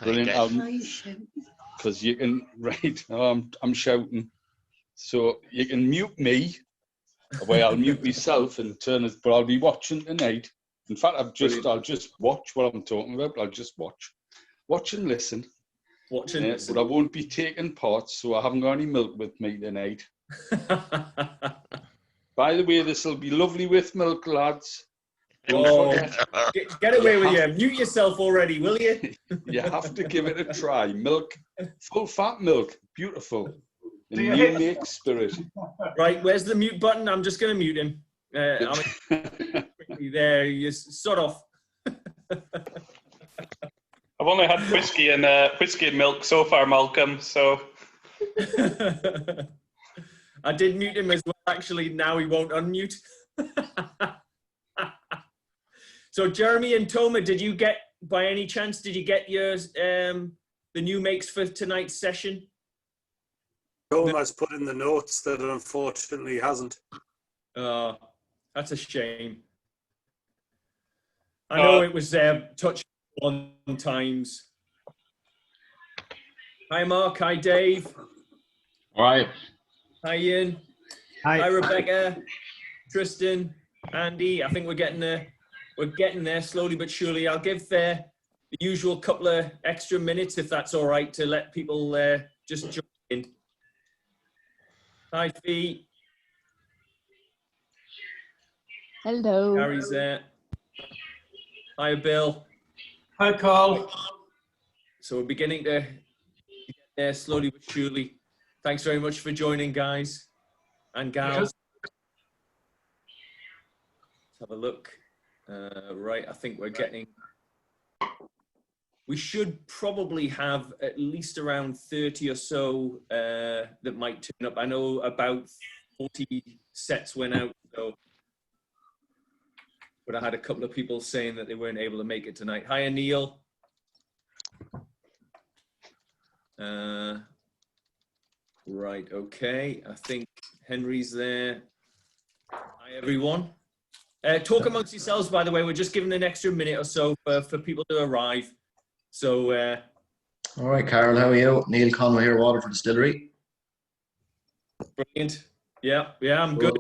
Brilliant. Because you can, right, I'm shouting. So you can mute me, where I'll mute myself and turn it, but I'll be watching tonight. In fact, I'll just watch what I'm talking about. I'll just watch and listen. But I won't be taking part, so I haven't got any milk with me tonight. By the way, this will be lovely with milk, lads. Get away with you. Mute yourself already, will you? You have to give it a try. Milk, full fat milk, beautiful. In new make spirit. Right, where's the mute button? I'm just going to mute him. There, you sort of. I've only had whiskey and milk so far, Malcolm. So I did mute him as well. Actually, now he won't unmute. So, Jeremy and Toma, did you get, by any chance, did you get yours, the new makes for tonight's session? Toma's put in the notes that it unfortunately hasn't. That's a shame. I know it was touched on times. Hi, Mark. Hi, Dave. All right. Hi, Ian. Hi, Rebecca. Tristan. Andy. I think we're getting there. We're getting there slowly but surely. I'll give the usual couple of extra minutes, if that's all right, to let people just join in. Hi, Fee. Hello. Gary's there. Hi, Bill. Hi, Carl. So we're beginning to get there slowly but surely. Thanks very much for joining, guys and gals. Let's have a look. Right, I think we're getting... We should probably have at least around 30 or so that might turn up. I know about 40 sets went out, so... But I had a couple of people saying that they weren't able to make it tonight. Hi, Neil. Right, okay. I think Henry's there. Hi, everyone. Talk amongst yourselves, by the way. We're just giving an extra minute or so for people to arrive. So... All right, Carol, how are you? Neil Conway here, Waterford Distillery. Brilliant. Yeah, I'm good.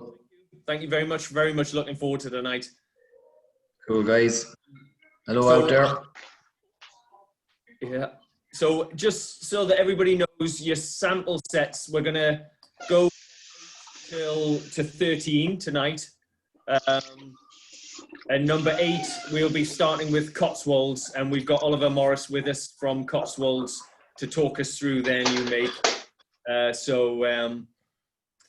Thank you very much. Very much looking forward to tonight. Cool, guys. Hello out there. Yeah. So just so that everybody knows your sample sets, we're going to go to 13 tonight. And number 8, we'll be starting with Cotswolds, and we've got Oliver Morris with us from Cotswolds to talk us through their new make. So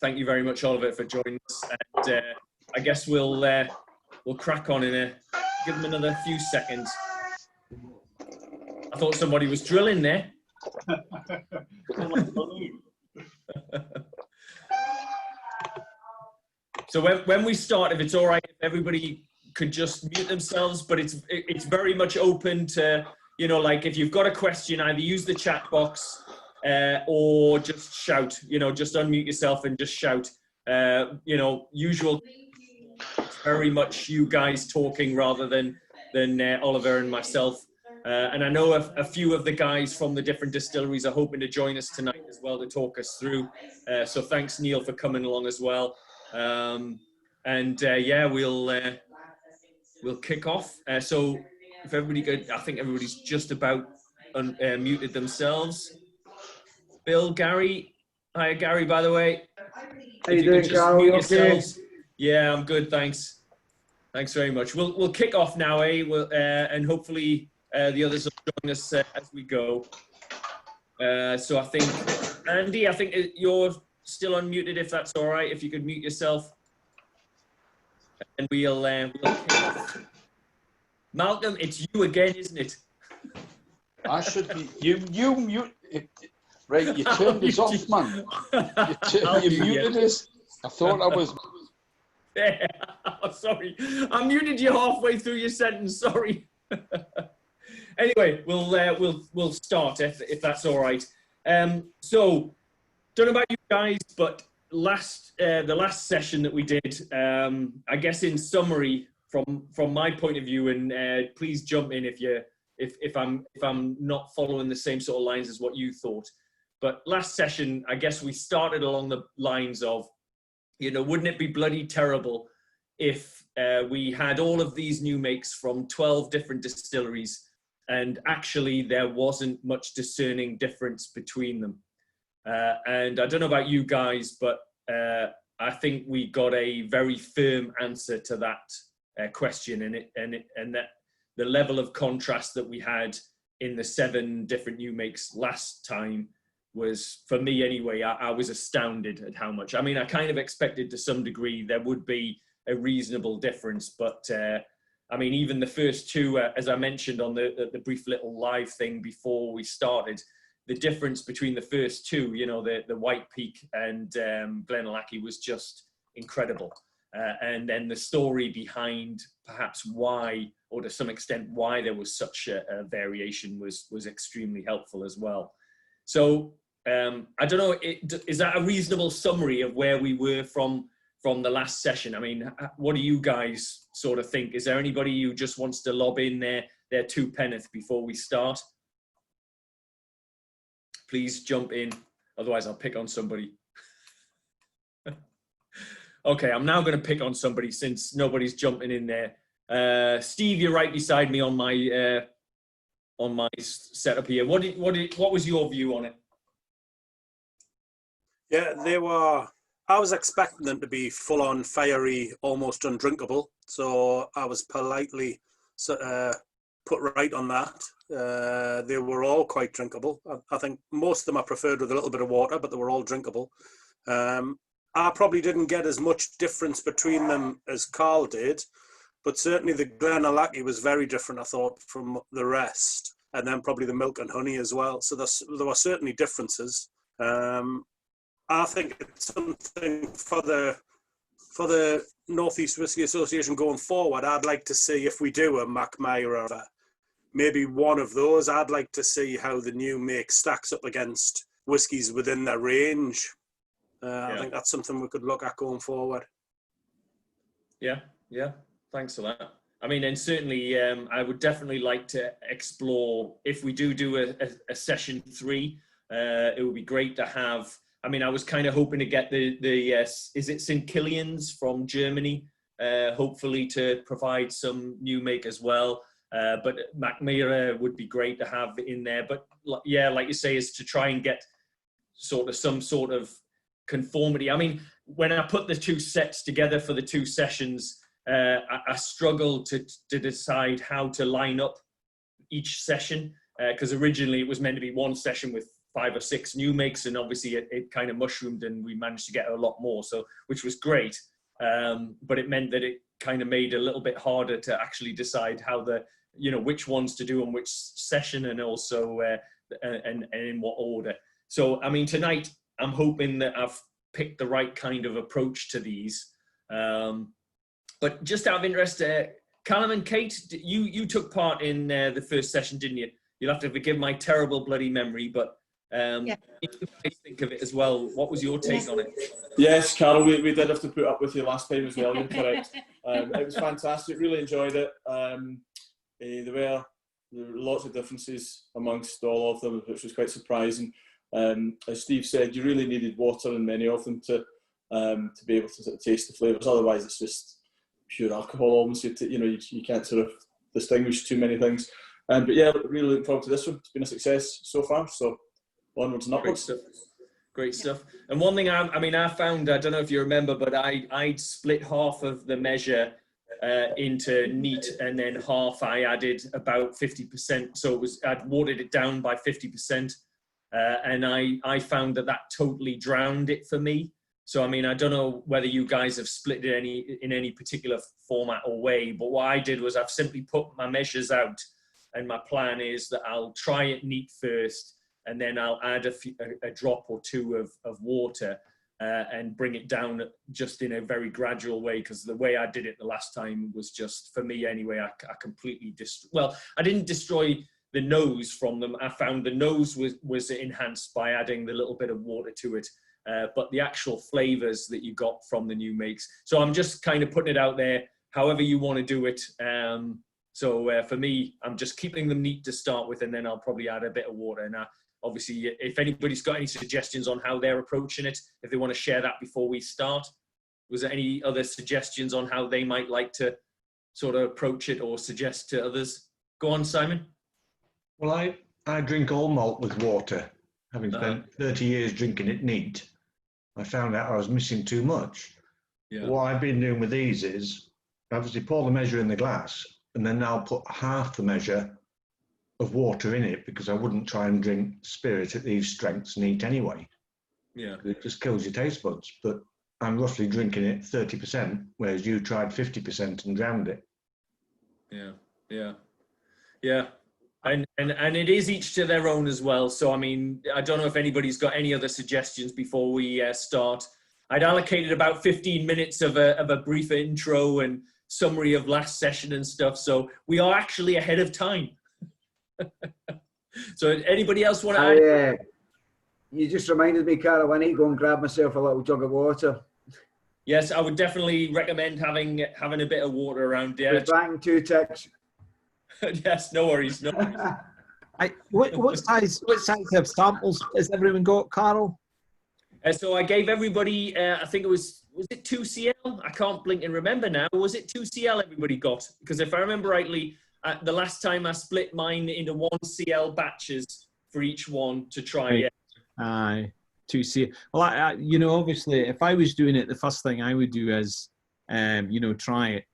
thank you very much, Oliver, for joining us. And I guess we'll crack on give them another few seconds. I thought somebody was drilling there. So when we start, if it's all right, if everybody could just mute themselves, but it's very much open to, you know, like if you've got a question, either use the chat box or just shout, you know, just unmute yourself and just shout. You know, usual, it's very much you guys talking rather than Oliver and myself. And I know a few of the guys from the different distilleries are hoping to join us tonight as well to talk us through. So thanks, Neil, for coming along as well. Yeah, we'll kick off. So if everybody could, I think everybody's just about muted themselves. Bill, Gary. Hi, Gary, by the way. How you doing, Carl? Okay? Yeah, I'm good, thanks. Thanks very much. We'll kick off now, and hopefully the others will join us as we go. So I think, Andy, I think you're still unmuted, if that's all right. If you could mute yourself, and we'll kick off. Malcolm, it's you again, isn't it? I should be. You mute. Right, you turned this off, man. You muted us. I thought I was. Yeah, oh, sorry. I muted you halfway through your sentence. Sorry. Anyway, we'll start if that's all right. So, don't know about you guys, but the last session that we did, I guess in summary, from my point of view, and please jump in if if I'm not following the same sort of lines as what you thought. But last session, I guess we started along the lines of, you know, wouldn't it be bloody terrible if we had all of these new makes from 12 different distilleries and actually there wasn't much discerning difference between them. And I don't know about you guys, but I think we got a very firm answer to that question, and that the level of contrast that we had in the 7 different new makes last time was, for me anyway, I was astounded at how much. I mean, I kind of expected to some degree there would be a reasonable difference, but I mean, even the first 2, as I mentioned on the brief little live thing before we started, the difference between the first 2, you know, the White Peak and Glenallachie was just incredible. And then the story behind perhaps why, or to some extent why there was such a variation was extremely helpful as well. So I don't know, is that a reasonable summary of where we were from the last session? I mean, what do you guys sort of think? Is there anybody who just wants to lob in their 2 penneth before we start? Please jump in, otherwise I'll pick on somebody. Okay, I'm now going to pick on somebody since nobody's jumping in there. Steve, you're right beside me on my setup here. What was your view on it? Yeah, I was expecting them to be full on fiery, almost undrinkable. So I was politely put right on that. They were all quite drinkable. I think most of them I preferred with a little bit of water, but they were all drinkable. I probably didn't get as much difference between them as Carl did, but certainly the Glenallachie was very different, I thought, from the rest. And then probably the milk and honey as well. So there were certainly differences. I think it's something for the Northeast Whisky Association going forward. I'd like to see, if we do a Mackmyra or maybe one of those, I'd like to see how the new make stacks up against whiskies within their range. I think that's something we could look at going forward. Yeah. Thanks for that. I mean, and certainly I would definitely like to explore, if we do a session 3, it would be great to have. I mean, I was kind of hoping to get the is it St. Kilian's from Germany, hopefully to provide some new make as well. But Mackmyra would be great to have in there. But yeah, like you say, is to try and get some sort of conformity. I mean, when I put the 2 sets together for the 2 sessions, I struggled to decide how to line up each session, because originally it was meant to be one session with 5 or 6 new makes, and obviously it kind of mushroomed and we managed to get a lot more, so which was great, but it meant that it kind of made it a little bit harder to actually decide how which ones to do on which session, and also and in what order. So I mean, tonight I'm hoping that I've picked the right kind of approach to these. But just out of interest, Callum and Kate, you took part in the first session, didn't you? You'll have to forgive my terrible bloody memory, but Yeah. you guys think of it as well. What was your take on it? Yes, Carol, we did have to put up with you last time as well, you're correct. It was fantastic, really enjoyed it. There were lots of differences amongst all of them, which was quite surprising. As Steve said, you really needed water in many of them to be able to sort of taste the flavours. Otherwise, it's just pure alcohol almost. You can't sort of distinguish too many things. But yeah, really looking forward to this one. It's been a success so far, so onwards and upwards. Great stuff. And one thing I found, I don't know if you remember, but I'd split half of the measure into neat, and then half I added about 50%. So I'd watered it down by 50%. And I found that totally drowned it for me. So, I mean, I don't know whether you guys have split it in any particular format or way, but what I did was I've simply put my measures out, and my plan is that I'll try it neat first, and then I'll add a drop or 2 of water and bring it down just in a very gradual way, because the way I did it the last time was just, for me anyway, I completely I didn't destroy the nose from them. I found the nose was enhanced by adding the little bit of water to it, but the actual flavors that you got from the new makes. So I'm just kind of putting it out there, however you want to do it. So for me, I'm just keeping them neat to start with, and then I'll probably add a bit of water. Now, obviously, if anybody's got any suggestions on how they're approaching it, if they want to share that before we start, was there any other suggestions on how they might like to sort of approach it or suggest to others? Go on, Simon. Well, I drink all malt with water. Having spent 30 years drinking it neat, I found out I was missing too much. Yeah. What I've been doing with these is obviously pour the measure in the glass, and then I'll put half the measure of water in it, because I wouldn't try and drink spirit at these strengths neat anyway. Yeah. It just kills your taste buds. But I'm roughly drinking it 30%, whereas you tried 50% and drowned it. Yeah, yeah, yeah. And it is each to their own as well. So, I mean, I don't know if anybody's got any other suggestions before we start. I'd allocated about 15 minutes of a brief intro and summary of last session and stuff. So we are actually ahead of time. So anybody else want to add? You just reminded me, Carol, I need to go and grab myself a little jug of water. Yes, I would definitely recommend having a bit of water around there. Be back in 2 ticks. Yes, no worries. No worries. What size of samples has everyone got, Carol? So I gave everybody, I think was it 2 CL? I can't blink and remember now. Was it 2 CL everybody got? Because if I remember rightly, the last time I split mine into 1 CL batches for each one to try it. Aye, 2 CL. Well, you know, obviously, if I was doing it, the first thing I would do is, you know,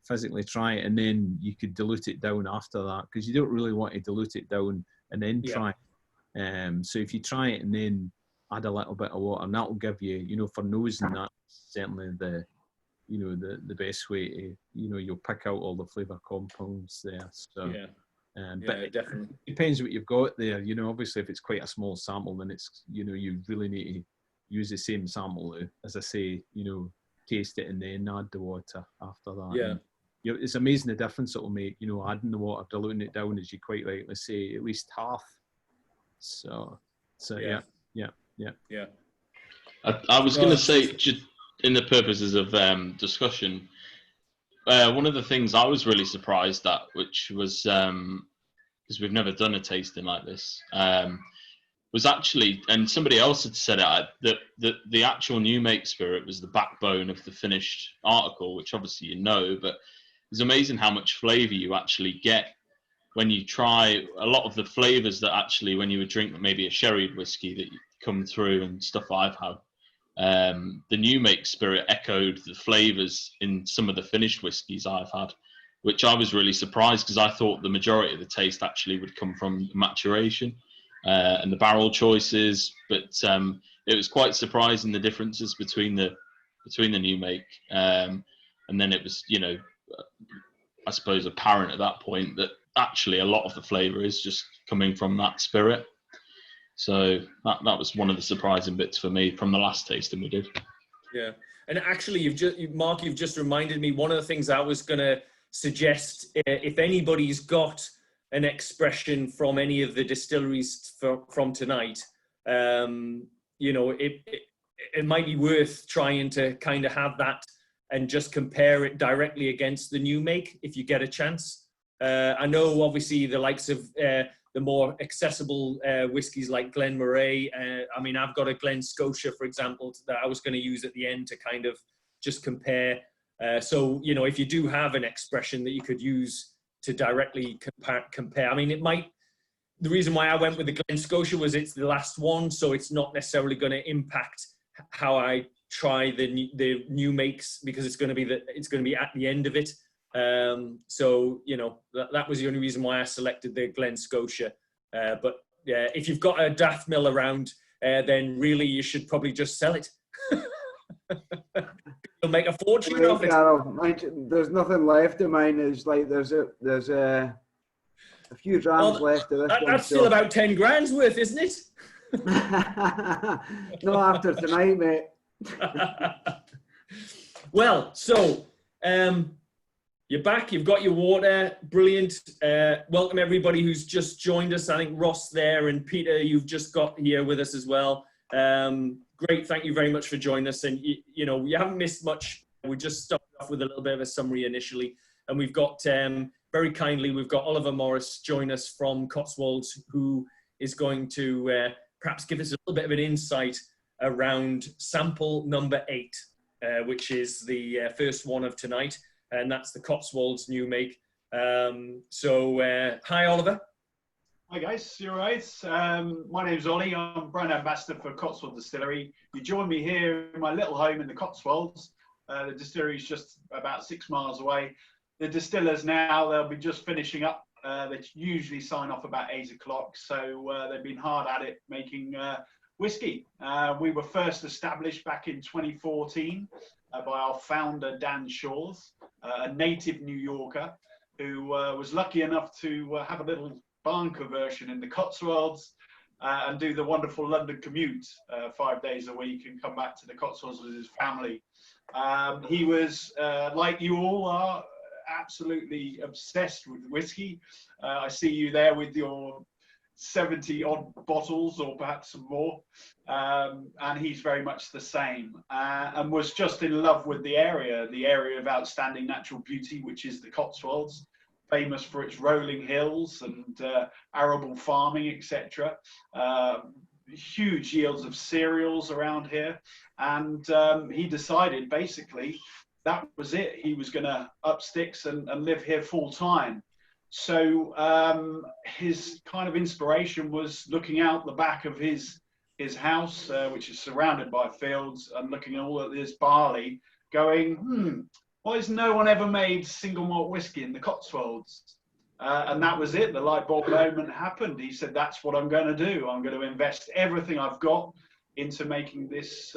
physically try it, and then you could dilute it down after that, because you don't really want to dilute it down and then try. So if you try it and then add a little bit of water, and that will give you, you know, for nosing, that's certainly the, you know, the best way to, you know, you'll pick out all the flavour compounds there. So, but it definitely depends what you've got there. You know, obviously, if it's quite a small sample, then it's, you know, you really need to use the same sample, as I say, you know, taste it and then add the water after that. Yeah. And, you know, it's amazing the difference it'll make, you know, adding the water, diluting it down, as you quite rightly say, at least half. So yeah. I was going to say, just in the purposes of discussion, one of the things I was really surprised at, which was, because we've never done a tasting like this, was actually, and somebody else had said it, that the actual new make spirit was the backbone of the finished article, which obviously you know, but it's amazing how much flavour you actually get when you try a lot of the flavours that actually, when you would drink maybe a sherry whiskey that come through and stuff I've had, the new make spirit echoed the flavours in some of the finished whiskies I've had, which I was really surprised, because I thought the majority of the taste actually would come from maturation and the barrel choices, but it was quite surprising, the differences between the new make, and then it was, you know, I suppose apparent at that point that actually a lot of the flavour is just coming from that spirit. So that was one of the surprising bits for me from the last tasting we did. Yeah, and actually, Mark, you've just reminded me, one of the things I was going to suggest, if anybody's got an expression from any of the distilleries from tonight, you know, it might be worth trying to kind of have that and just compare it directly against the new make if you get a chance. I know obviously the likes of the more accessible whiskies like Glen Moray. I mean, I've got a Glen Scotia, for example, that I was going to use at the end to kind of just compare. So, you know, if you do have an expression that you could use to directly compare, I mean, it might, the reason why I went with the Glen Scotia was it's the last one, so it's not necessarily going to impact how I try the new makes, because it's going to be at the end of it. So, you know, that was the only reason why I selected the Glen Scotia. But yeah, if you've got a draft mill around, then really you should probably just sell it. You'll make a fortune off it. There's nothing left of mine. It's like there's a few drams left of this. That's still about 10 grand's worth, isn't it? No, after tonight, mate. Well, so you're back, you've got your water, brilliant. Welcome everybody who's just joined us. I think Ross there and Peter, you've just got here with us as well. Great, thank you very much for joining us. And you know, you haven't missed much. We just started off with a little bit of a summary initially, and we've got very kindly, we've got Oliver Morris join us from Cotswolds, who is going to perhaps give us a little bit of an insight around sample number 8, which is the first one of tonight, and that's the Cotswolds new make. Hi, Oliver. Hi guys, you all right? My name's Ollie. I'm brand ambassador for Cotswold Distillery. You join me here in my little home in the Cotswolds. The distillery is just about 6 miles away. The distillers now, they'll be just finishing up. They usually sign off about 8 o'clock, so they've been hard at it making whiskey. We were first established back in 2014 by our founder, Dan Shaw's, a native New Yorker who was lucky enough to have a little barn conversion in the Cotswolds and do the wonderful London commute 5 days a week and come back to the Cotswolds with his family. He was, like you all are, absolutely obsessed with whiskey. I see you there with your 70 odd bottles or perhaps some more, and he's very much the same, and was just in love with the area of outstanding natural beauty, which is the Cotswolds, famous for its rolling hills and arable farming, etc. Huge yields of cereals around here, and he decided basically that was it. He was going to up sticks and live here full time. So his kind of inspiration was looking out the back of his house, which is surrounded by fields, and looking at all of this barley, going, why has no one ever made single malt whiskey in the Cotswolds? And that was it. The light bulb moment happened. He said, that's what I'm going to do. I'm going to invest everything I've got into making this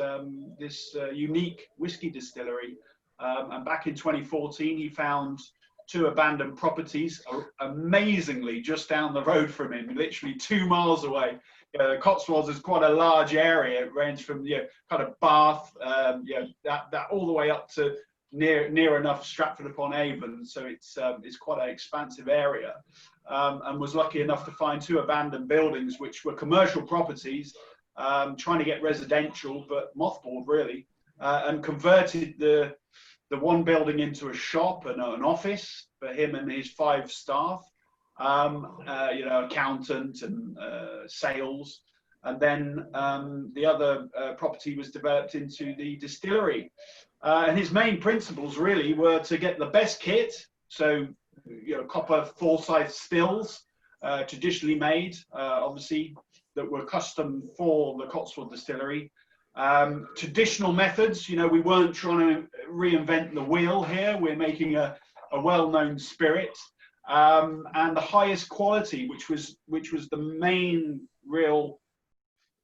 unique whiskey distillery. And back in 2014, he found 2 abandoned properties, amazingly just down the road from him, literally 2 miles away. The Cotswolds is quite a large area. It ranges from kind of Bath, that all the way up to near enough Stratford upon Avon. So it's quite an expansive area, and was lucky enough to find 2 abandoned buildings, which were commercial properties, trying to get residential, but mothballed really, and converted the one building into a shop and an office for him and his 5 staff, accountant and sales. And then the other property was developed into the distillery. And his main principles really were to get the best kit, so copper Forsyth stills, traditionally made, obviously, that were custom for the Cotswold distillery. Traditional methods, we weren't trying to reinvent the wheel here. We're making a well-known spirit, and the highest quality, which was the main real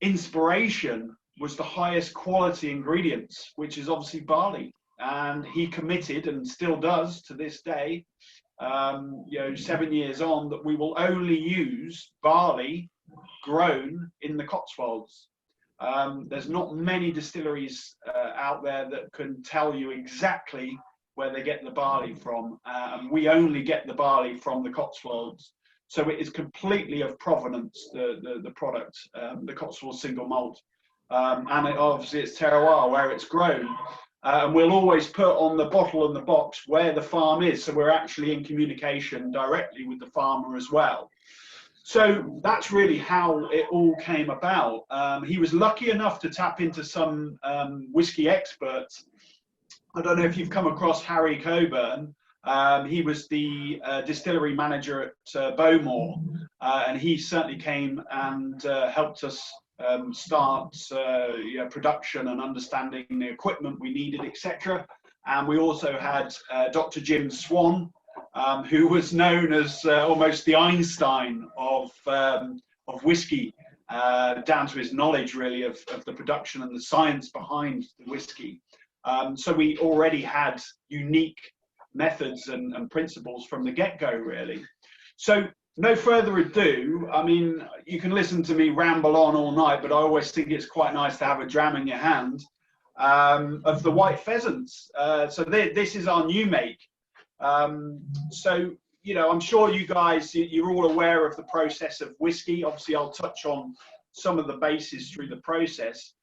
inspiration, was the highest quality ingredients, which is obviously barley. And he committed, and still does to this day, 7 years on, that we will only use barley grown in the Cotswolds. There's not many distilleries out there that can tell you exactly where they get the barley from, and we only get the barley from the Cotswolds. So it is completely of provenance, the product, the Cotswold single malt, and obviously it's terroir, where it's grown. And we'll always put on the bottle and the box where the farm is, so we're actually in communication directly with the farmer as well. So that's really how it all came about. He was lucky enough to tap into some whiskey experts. I don't know if you've come across Harry Coburn. He was the distillery manager at Bowmore, and he certainly came and helped us start production and understanding the equipment we needed, etc. And we also had Dr. Jim Swan, who was known as almost the Einstein of whiskey, down to his knowledge really of the production and the science behind the whiskey. So we already had unique methods and principles from the get-go really. So no further ado, I mean, you can listen to me ramble on all night, but I always think it's quite nice to have a dram in your hand of the white pheasants. So this is our new make. So, I'm sure you guys, you're all aware of the process of whiskey. Obviously, I'll touch on some of the bases through the process.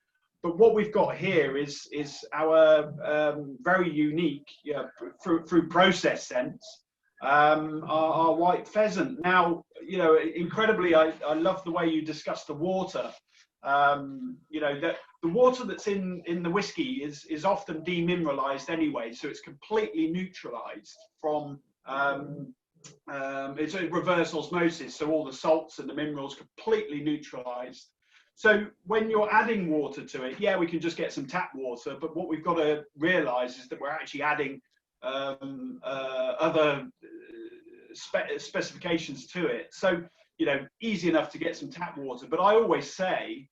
But what we've got here is our very unique, through process sense, our white pheasant. Now, you know, incredibly, I love the way you discuss the water. You know, that the water that's in the whiskey is often demineralized anyway, so it's completely neutralized from it's a reverse osmosis, so all the salts and the minerals completely neutralized. So when you're adding water to it, yeah, we can just get some tap water, but what we've got to realize is that we're actually adding other specifications to it. So, you know, easy enough to get some tap water, but I always say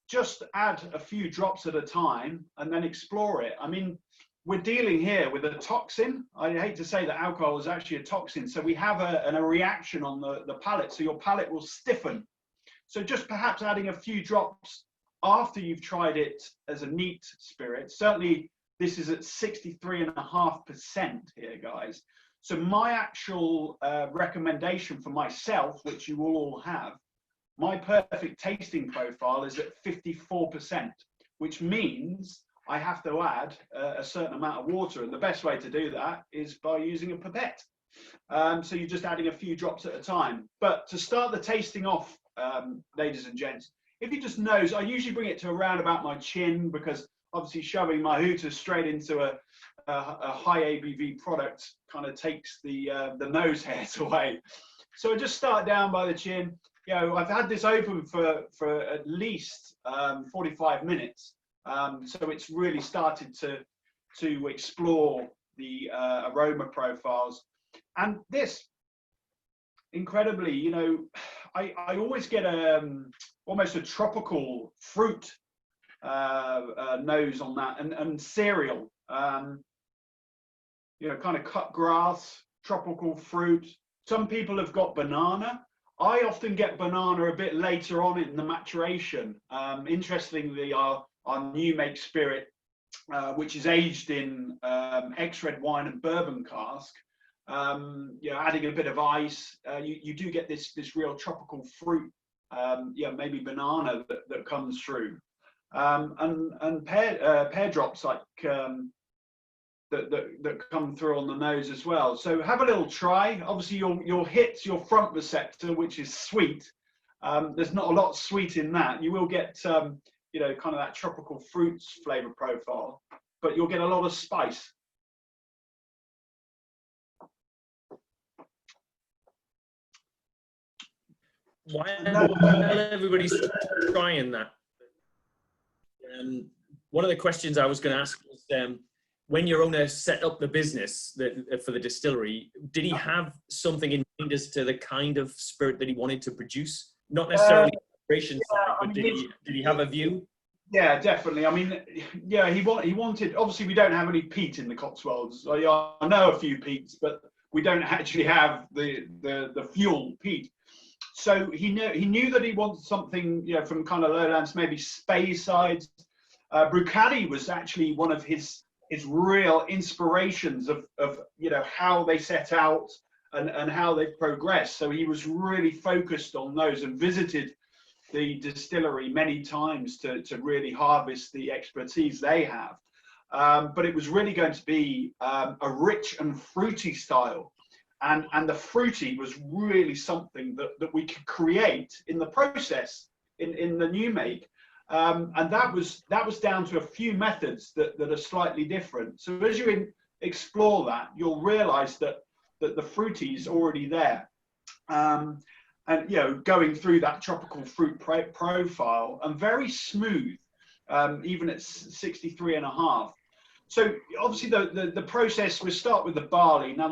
just add a few drops at a time and then explore it. I mean, we're dealing here with a toxin. I hate to say that alcohol is actually a toxin. So we have a reaction on the palate, so your palate will stiffen. So just perhaps adding a few drops after you've tried it as a neat spirit. Certainly this is at 63.5% here, guys. So my actual recommendation for myself, which you will all have, my perfect tasting profile is at 54%, which means I have to add a certain amount of water. And the best way to do that is by using a pipette. So you're just adding a few drops at a time. But to start the tasting off, ladies and gents, if you just nose, I usually bring it to around about my chin, because obviously shoving my hooter straight into a high ABV product kind of takes the nose hairs away. So I just start down by the chin. You know, I've had this open for at least 45 minutes. So it's really started to explore the aroma profiles. And this, incredibly, you know, I always get almost a tropical fruit nose on that, and cereal, you know, kind of cut grass, tropical fruit. Some people have got banana. I often get banana a bit later on in the maturation. Interestingly, our new make spirit, which is aged in ex-red wine and bourbon cask, you know, adding a bit of ice, you do get this real tropical fruit, yeah, maybe banana that comes through, and pear drops like that come through on the nose as well. So have a little try. Obviously, you'll hit your front receptor, which is sweet. There's not a lot sweet in that. You will get you know, kind of that tropical fruits flavor profile, but you'll get a lot of spice. While everybody's trying that, one of the questions I was going to ask was, when your owner set up the business for the distillery, did he have something in mind as to the kind of spirit that he wanted to produce? Not necessarily the operation side, but did he have a view? Yeah, definitely. I mean, yeah, he wanted. Obviously, we don't have any peat in the Cotswolds. I know a few peats, but we don't actually have the fuel peat. So he knew that he wanted something, you know, from kind of lowlands, maybe Spey sides. Bruichladdich was actually one of his real inspirations of you know, how they set out and how they've progressed. So he was really focused on those and visited the distillery many times to really harvest the expertise they have. But it was really going to be a rich and fruity style. And the fruity was really something that we could create in the process in the new make. And that was down to a few methods that are slightly different. So as you explore that, you'll realize that the fruity is already there. And, you know, going through that tropical fruit profile, and very smooth, even at 63.5. So obviously the process, we start with the barley. Now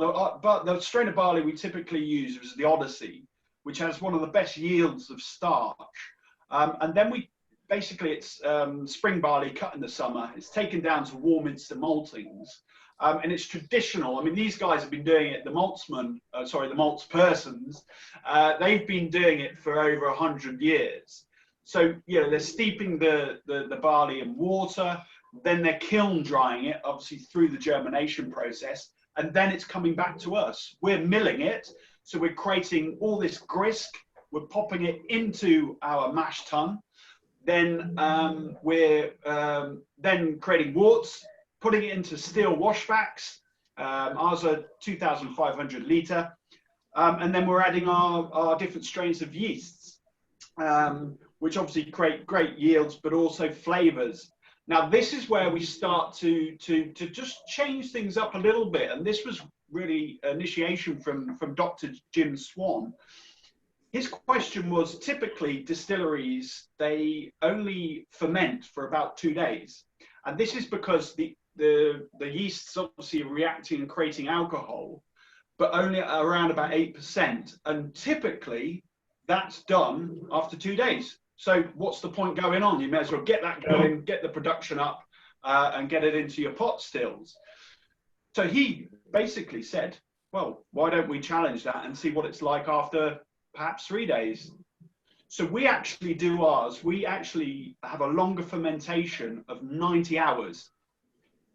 the strain of barley we typically use is the Odyssey, which has one of the best yields of starch. And then basically it's spring barley cut in the summer. It's taken down to Warminster maltings. And it's traditional. I mean, these guys have been doing it, the malts persons, they've been doing it for over 100 years. So, you know, they're steeping the barley in water, then they're kiln drying it, obviously through the germination process, and then it's coming back to us. We're milling it, so we're creating all this grist, we're popping it into our mash tun, then we're then creating worts, putting it into steel washbacks, Ours are 2,500 litre. And then we're adding our different strains of yeasts, which obviously create great yields, but also flavours. Now, this is where we start to just change things up a little bit. And this was really initiation from Dr. Jim Swan. His question was, typically distilleries, they only ferment for about 2 days. And this is because the yeasts obviously are reacting and creating alcohol, but only around about 8%. And typically that's done after 2 days. So what's the point going on? You may as well get that going, get the production up, and get it into your pot stills. So he basically said, well, why don't we challenge that and see what it's like after perhaps 3 days? So we actually do ours. We actually have a longer fermentation of 90 hours,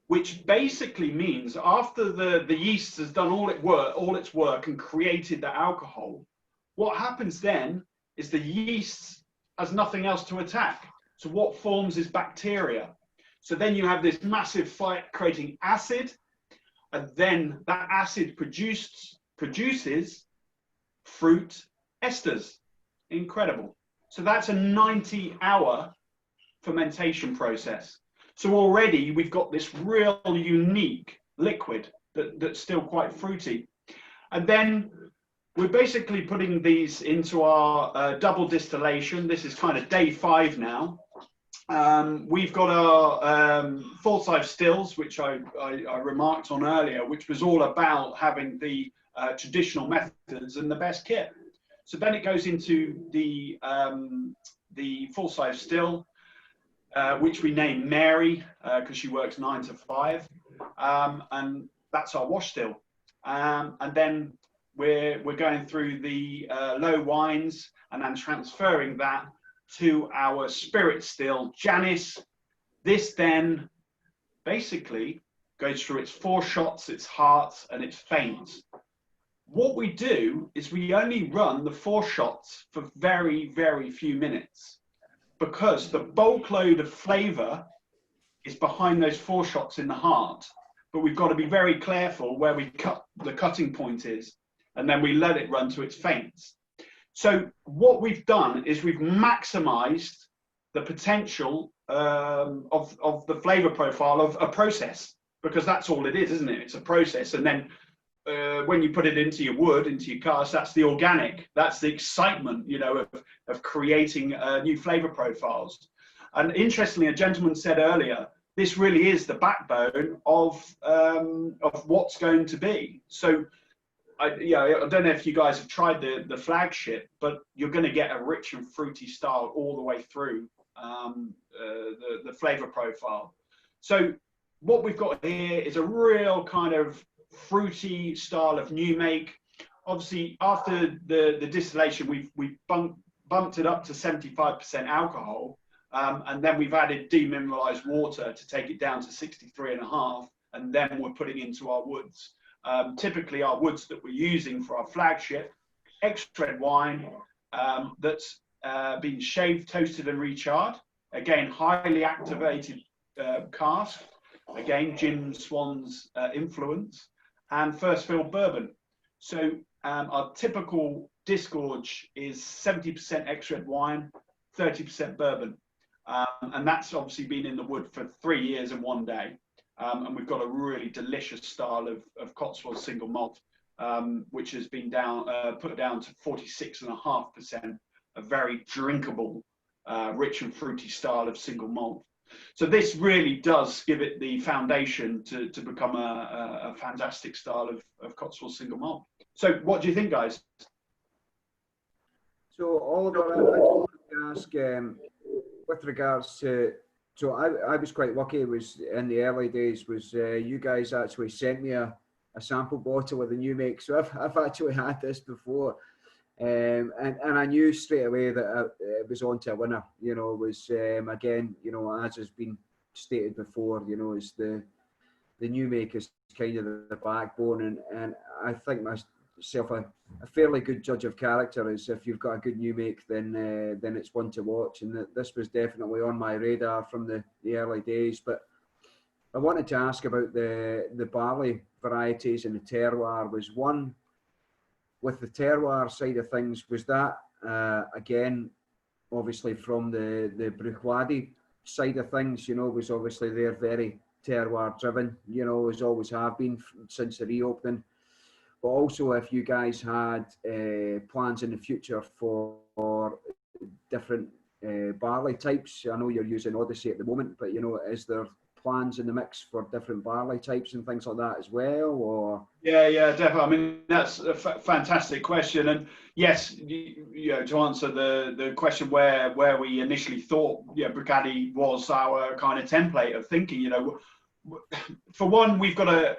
which basically means after the yeast has done all its work and created the alcohol, what happens then is the yeast has nothing else to attack. So what forms is bacteria. So then you have this massive fight creating acid, and then that acid produces fruit esters. Incredible. So that's a 90-hour fermentation process. So already we've got this real unique liquid that's still quite fruity. And then we're basically putting these into our double distillation. This is kind of day 5 now. We've got our full-size stills, which I remarked on earlier, which was all about having the traditional methods and the best kit. So then it goes into the full-size still, which we named Mary because she works 9 to 5, and that's our wash still. And then we're going through the low wines and then transferring that to our spirit still, Janice. This then basically goes through its 4 shots, its hearts, and its feints. What we do is we only run the 4 shots for very, very few minutes, because the bulk load of flavour is behind those 4 shots in the heart. But we've got to be very careful where we cut the cutting point is, and then we let it run to its feints. So what we've done is we've maximised the potential of the flavour profile of a process, because that's all it is, isn't it? It's a process. And then when you put it into your wood, into your cast, that's the organic, that's the excitement, you know, of creating new flavour profiles. And interestingly, a gentleman said earlier, this really is the backbone of what's going to be. So, I don't know if you guys have tried the flagship, but you're going to get a rich and fruity style all the way through the flavour profile. So what we've got here is a real kind of fruity style of new make. Obviously, after the distillation, we've bumped it up to 75% alcohol, and then we've added demineralized water to take it down to 63.5, and then we're putting into our woods. Typically, our woods that we're using for our flagship, extra red wine that's been shaved, toasted, and recharred. Again, highly activated cask. Again, Jim Swan's influence. And first fill bourbon. So our typical disgorge is 70% extra red wine, 30% bourbon. And that's obviously been in the wood for 3 years and 1 day. And we've got a really delicious style of Cotswold single malt, which has been put down to 46.5%, a very drinkable, rich and fruity style of single malt. So this really does give it the foundation to become a fantastic style of Cotswold single malt. So what do you think, guys? So Oliver, I wanted to ask with regards to, so I was quite lucky, it was in the early days, was you guys actually sent me a sample bottle of the new make. So I've actually had this before. And I knew straight away that it was on to a winner. You know, it was again, you know, as has been stated before, you know, it's the new make is kind of the backbone, and I think myself a fairly good judge of character is if you've got a good new make, then it's one to watch, and this was definitely on my radar from the early days. But I wanted to ask about the barley varieties and the terroir was one. With the terroir side of things, was that again, obviously from the Bruichladdich side of things, you know, was obviously they're very terroir driven, you know, as always have been since the reopening. But also if you guys had plans in the future for different barley types. I know you're using Odyssey at the moment, but you know, is there plans in the mix for different barley types and things like that as well, or? Yeah, definitely. I mean, that's a fantastic question, and yes, you know, to answer the question where we initially thought, yeah, Bruichladdich was our kind of template of thinking. You know, for one, we've got to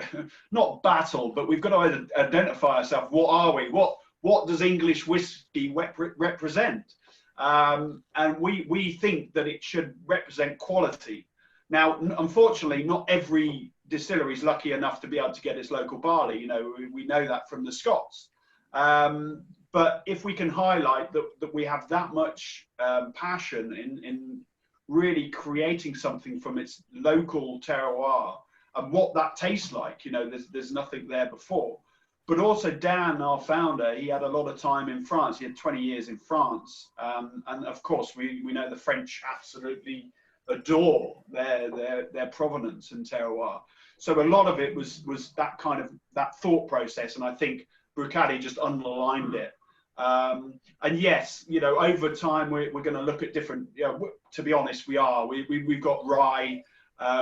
not battle, but we've got to identify ourselves. What are we? What does English whiskey represent? And we think that it should represent quality. Now, unfortunately, not every distillery is lucky enough to be able to get its local barley. You know, we know that from the Scots. But if we can highlight that we have that much passion in really creating something from its local terroir and what that tastes like, you know, there's nothing there before. But also Dan, our founder, he had a lot of time in France. He had 20 years in France. And of course, we know the French absolutely adore their provenance and terroir. So a lot of it was that kind of that thought process, and I think Bruichladdich just underlined it. And yes, you know, over time we're going to look at different. You know, to be honest, we've got rye,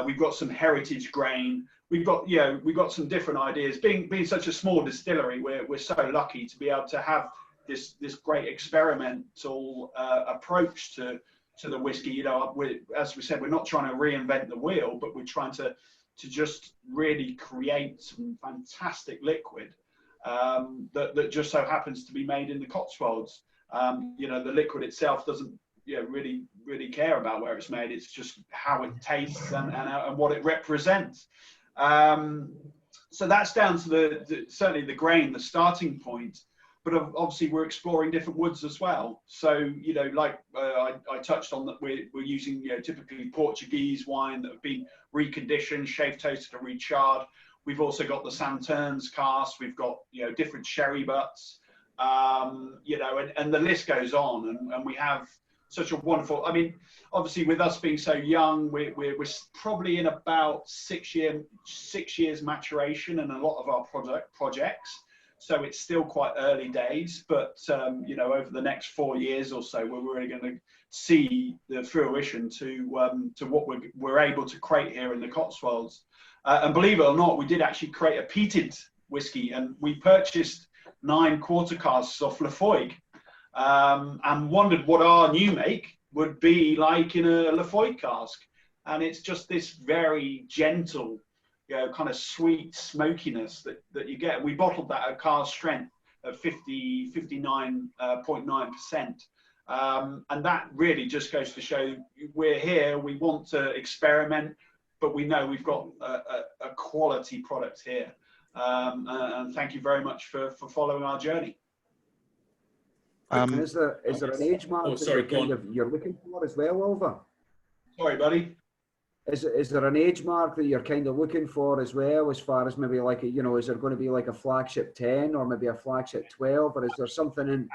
we've got some heritage grain, we've got some different ideas. Being such a small distillery, we're so lucky to be able to have this great experimental approach to the whiskey. You know, as we said, we're not trying to reinvent the wheel, but we're trying to just really create some fantastic liquid that just so happens to be made in the Cotswolds. You know, the liquid itself doesn't really care about where it's made. It's just how it tastes and what it represents. So that's down to certainly the grain, the starting point. But obviously we're exploring different woods as well. So, you know, like I touched on that, we're using, you know, typically Portuguese wine that have been reconditioned, shave toasted and recharred. We've also got the Sauternes cask. We've got, you know, different sherry butts, you know, and the list goes on. And we have such a wonderful, I mean, obviously with us being so young, we're probably in about 6 years maturation in a lot of our projects. So it's still quite early days, but you know, over the next 4 years or so, we're really going to see the fruition to what we're able to create here in the Cotswolds. And believe it or not, we did actually create a peated whiskey, and we purchased 9 quarter casks off Lafoig, and wondered what our new make would be like in a Lafoig cask. And it's just this very gentle, you know, kind of sweet smokiness that you get. We bottled that at cask strength at 59.9%. And that really just goes to show we're here, we want to experiment, but we know we've got a quality product here. And thank you very much for following our journey. Is there an age mark that you're looking for as well, Oliver? Sorry, buddy. Is there an age mark that you're kind of looking for as well, as far as maybe like, you know, is there going to be like a flagship 10 or maybe a flagship 12, or is there something in?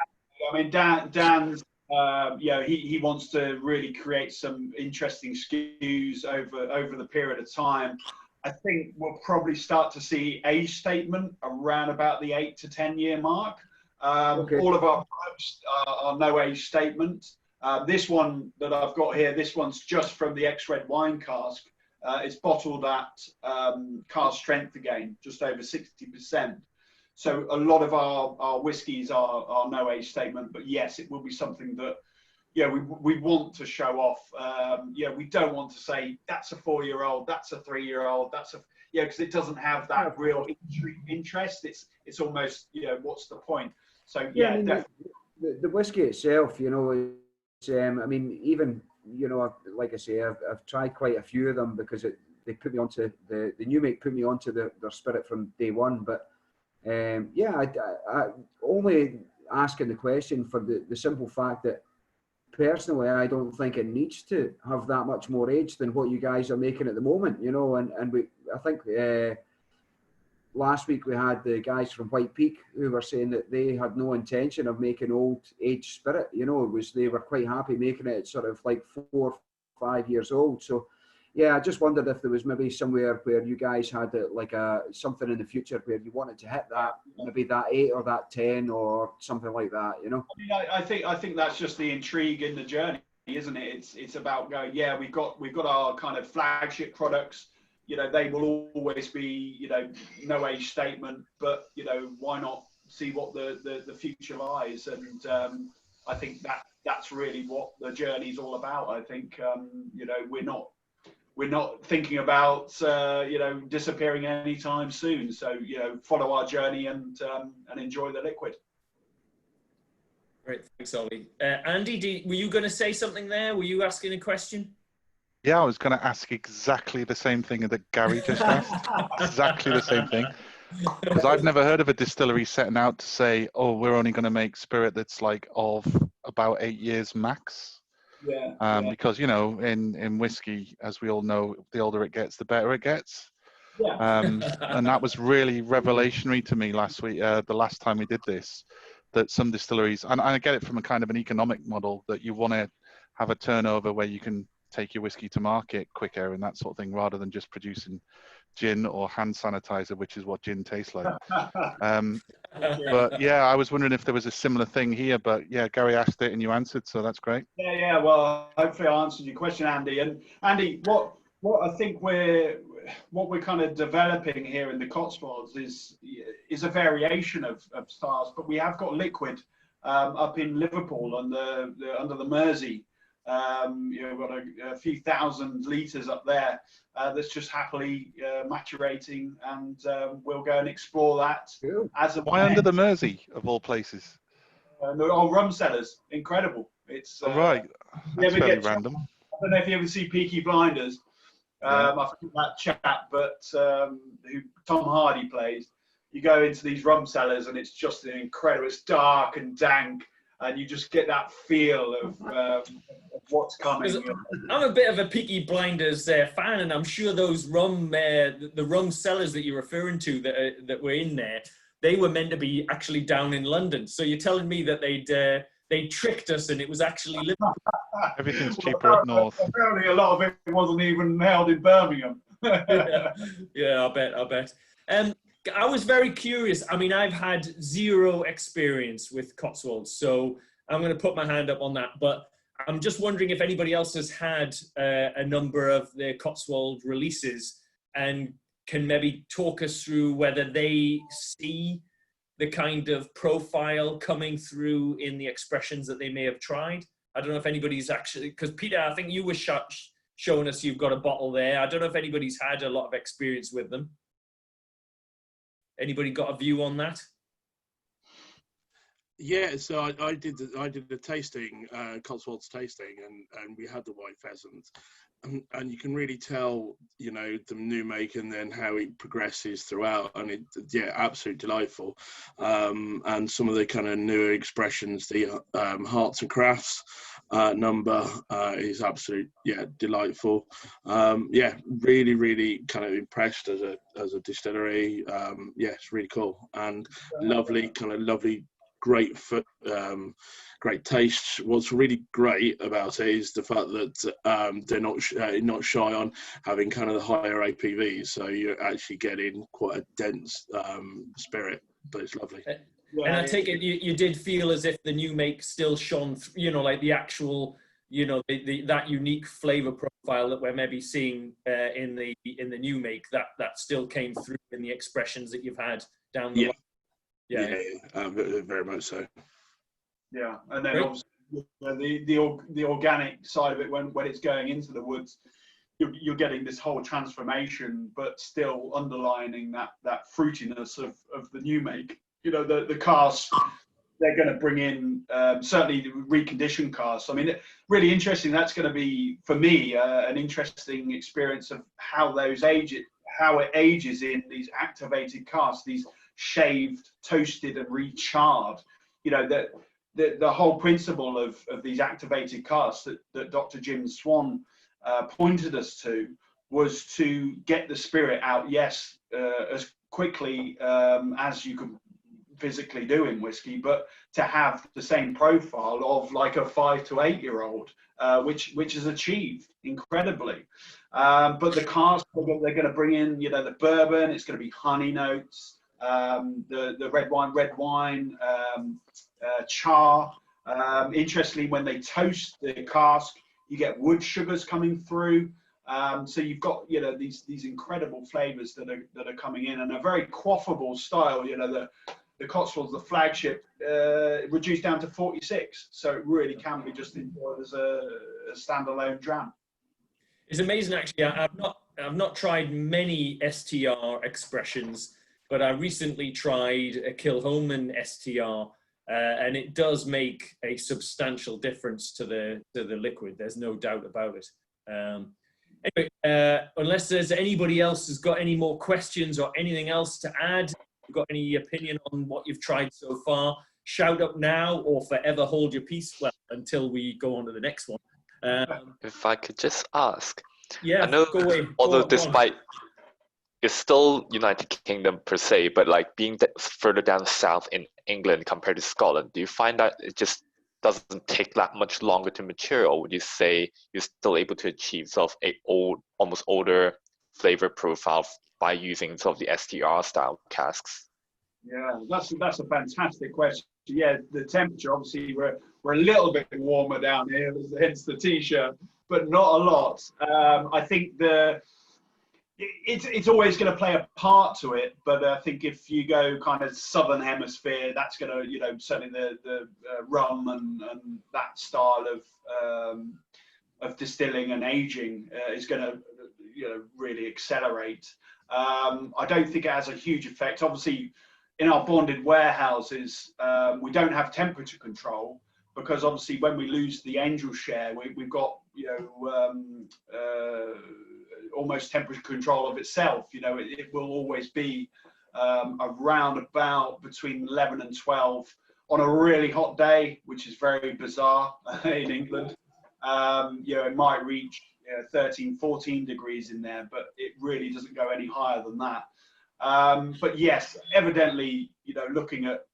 I mean, Dan's, you know, he wants to really create some interesting SKUs over the period of time. I think we'll probably start to see age statement around about the 8 to 10 year mark. Okay. All of our products are no age statement. This one that I've got here, this one's just from the X-Red wine cask. It's bottled at cask strength again, just over 60%. So a lot of our whiskies are no age statement, but yes, it will be something that, yeah, we want to show off. Yeah, we don't want to say that's a 4-year-old, that's a 3-year-old, that's a, yeah, because it doesn't have that real interest. It's almost, you know, what's the point? So yeah, I mean, definitely. The whiskey itself, you know, I mean, even, you know, like I say, I've tried quite a few of them because they put me onto the new make put me onto their spirit from day one. But yeah, I only asking the question for the simple fact that personally, I don't think it needs to have that much more age than what you guys are making at the moment, you know. And I think last week we had the guys from White Peak who were saying that they had no intention of making old age spirit. You know, they were quite happy making it sort of like 4 or 5 years old. So yeah, I just wondered if there was maybe somewhere where you guys had like something in the future where you wanted to hit that, maybe that 8 or that 10 or something like that, you know. I mean, I think that's just the intrigue in the journey, isn't it? It's about going, yeah, we've got our kind of flagship products. You know, they will always be, you know, no age statement, but you know, why not see what the future lies? And I think that's really what the journey's all about. I think you know, we're not thinking about you know, disappearing anytime soon. So you know, follow our journey and enjoy the liquid. Great, thanks, Ollie. Andy, were you going to say something there? Were you asking a question? Yeah, I was going to ask exactly the same thing that Gary just asked. Exactly the same thing. Because I've never heard of a distillery setting out to say, oh, we're only going to make spirit that's like of about 8 years max. Yeah. Because, you know, in whiskey, as we all know, the older it gets, the better it gets. Yeah. And that was really revelationary to me last week, the last time we did this, that some distilleries, and I get it from a kind of an economic model, that you want to have a turnover where you can take your whiskey to market quicker and that sort of thing, rather than just producing gin or hand sanitizer, which is what gin tastes like. But yeah, I was wondering if there was a similar thing here, but yeah, Gary asked it and you answered, so that's great. Yeah. Well, hopefully I answered your question, Andy. And Andy, what I think we're kind of developing here in the Cotswolds is a variation of styles, but we have got liquid up in Liverpool under the Mersey. You know, we've got a few thousand litres up there that's just happily maturating, and we'll go and explore that. As a Why under the Mersey, of all places? The old rum cellars, incredible. It's right. That's fairly random. I don't know if you ever see Peaky Blinders. I forget that chap, but who Tom Hardy plays. You go into these rum cellars and it's just incredible. It's dark and dank, and you just get that feel of what's coming. I'm a bit of a Peaky Blinders fan, and I'm sure those the rum cellars that you're referring to that were in there, they were meant to be actually down in London. So you're telling me that they tricked us and it was actually Liverpool? Everything's cheaper up north. Apparently a lot of it wasn't even held in Birmingham. Yeah, I bet. I was very curious. I mean, I've had zero experience with Cotswolds, so I'm going to put my hand up on that. But I'm just wondering if anybody else has had a number of the Cotswold releases and can maybe talk us through whether they see the kind of profile coming through in the expressions that they may have tried. I don't know if anybody's actually, because Peter, I think you were showing us you've got a bottle there. I don't know if anybody's had a lot of experience with them. Anybody got a view on that? Yeah, so I did the tasting, Cotswolds tasting, and we had the white pheasant, and you can really tell, you know, the new make and then how it progresses throughout, and yeah, absolutely delightful. And some of the kind of newer expressions, the Hearts and Crafts number is absolutely, yeah, delightful. Yeah, really kind of impressed as a distillery. Yeah, it's really cool and lovely, great taste. What's really great about it is the fact that they're not shy on having kind of the higher APVs, so you're actually getting quite a dense spirit, but it's lovely. And I take it you did feel as if the new make still shone, you know, like the actual, you know, that unique flavor profile that we're maybe seeing in the new make, that still came through in the expressions that you've had down the line. Yeah, very much so. Yeah, and then obviously the organic side of it, when it's going into the woods, you're getting this whole transformation, but still underlining that fruitiness of the new make. You know, the casks they're going to bring in, certainly the reconditioned casks. I mean, really interesting. That's going to be, for me, an interesting experience of how it ages in these activated casks, these shaved, toasted and recharred. You know, the whole principle of these activated casks that Dr. Jim Swan pointed us to was to get the spirit out, yes, as quickly as you can physically do in whiskey, but to have the same profile of like a 5 to 8 year old, which is achieved incredibly. But the cask, they're going to bring in, you know, the bourbon. It's going to be honey notes, the red wine, char. Interestingly, when they toast the cask, you get wood sugars coming through. So you've got, you know, these incredible flavors that are coming in, and a very quaffable style. You know, the Cotswolds, the flagship, reduced down to 46, so it really can be just enjoyed as a standalone dram. It's amazing, actually. I've not tried many STR expressions, but I recently tried a Kilchoman STR, and it does make a substantial difference to the liquid. There's no doubt about it. Anyway, unless there's anybody else who's got any more questions or anything else to add, you've got any opinion on what you've tried so far, shout up now or forever hold your peace, well, until we go on to the next one. If I could just ask, yeah, I know, go away. although Go on. despite it's still United Kingdom per se, but like being further down south in England compared to Scotland, do you find that it just doesn't take that much longer to mature, or would you say you're still able to achieve sort of almost older flavor profile by using sort of the STR style casks? Yeah, that's a fantastic question. Yeah, the temperature, obviously we're a little bit warmer down here, hence the t-shirt, but not a lot. I think it's always going to play a part to it, but I think if you go kind of southern hemisphere, that's going to, you know, certainly the rum and that style of distilling and aging is going to, you know, really accelerate. I don't think it has a huge effect. Obviously, in our bonded warehouses, we don't have temperature control, because obviously when we lose the angel share, we've got, you know, almost temperature control of itself. You know, it will always be around about between 11 and 12 on a really hot day, which is very bizarre in England. You know, it might reach 13, 14 degrees in there, but it really doesn't go any higher than that. But yes, evidently, you know, looking at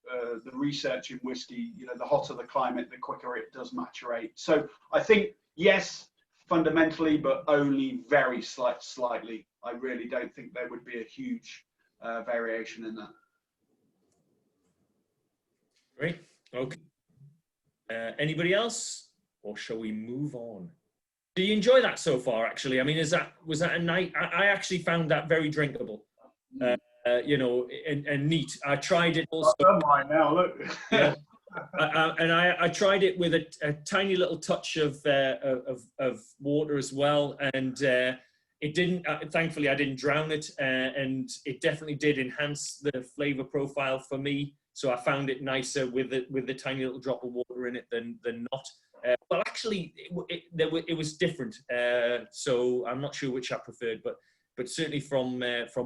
the research in whiskey, you know, the hotter the climate, the quicker it does maturate. So I think, yes, fundamentally, but only very slightly. I really don't think there would be a huge variation in that. Great. Okay. Anybody else, or shall we move on? Do you enjoy that so far? Actually, I mean, was that a night? I actually found that very drinkable. You know, and neat. I tried it also. I've done mine now. Look. Yeah. And I tried it with a tiny little touch of water as well, and it didn't. Thankfully, I didn't drown it, and it definitely did enhance the flavor profile for me. So I found it nicer with the tiny little drop of water in it than not. Well, actually, it was different. So I'm not sure which I preferred, but certainly from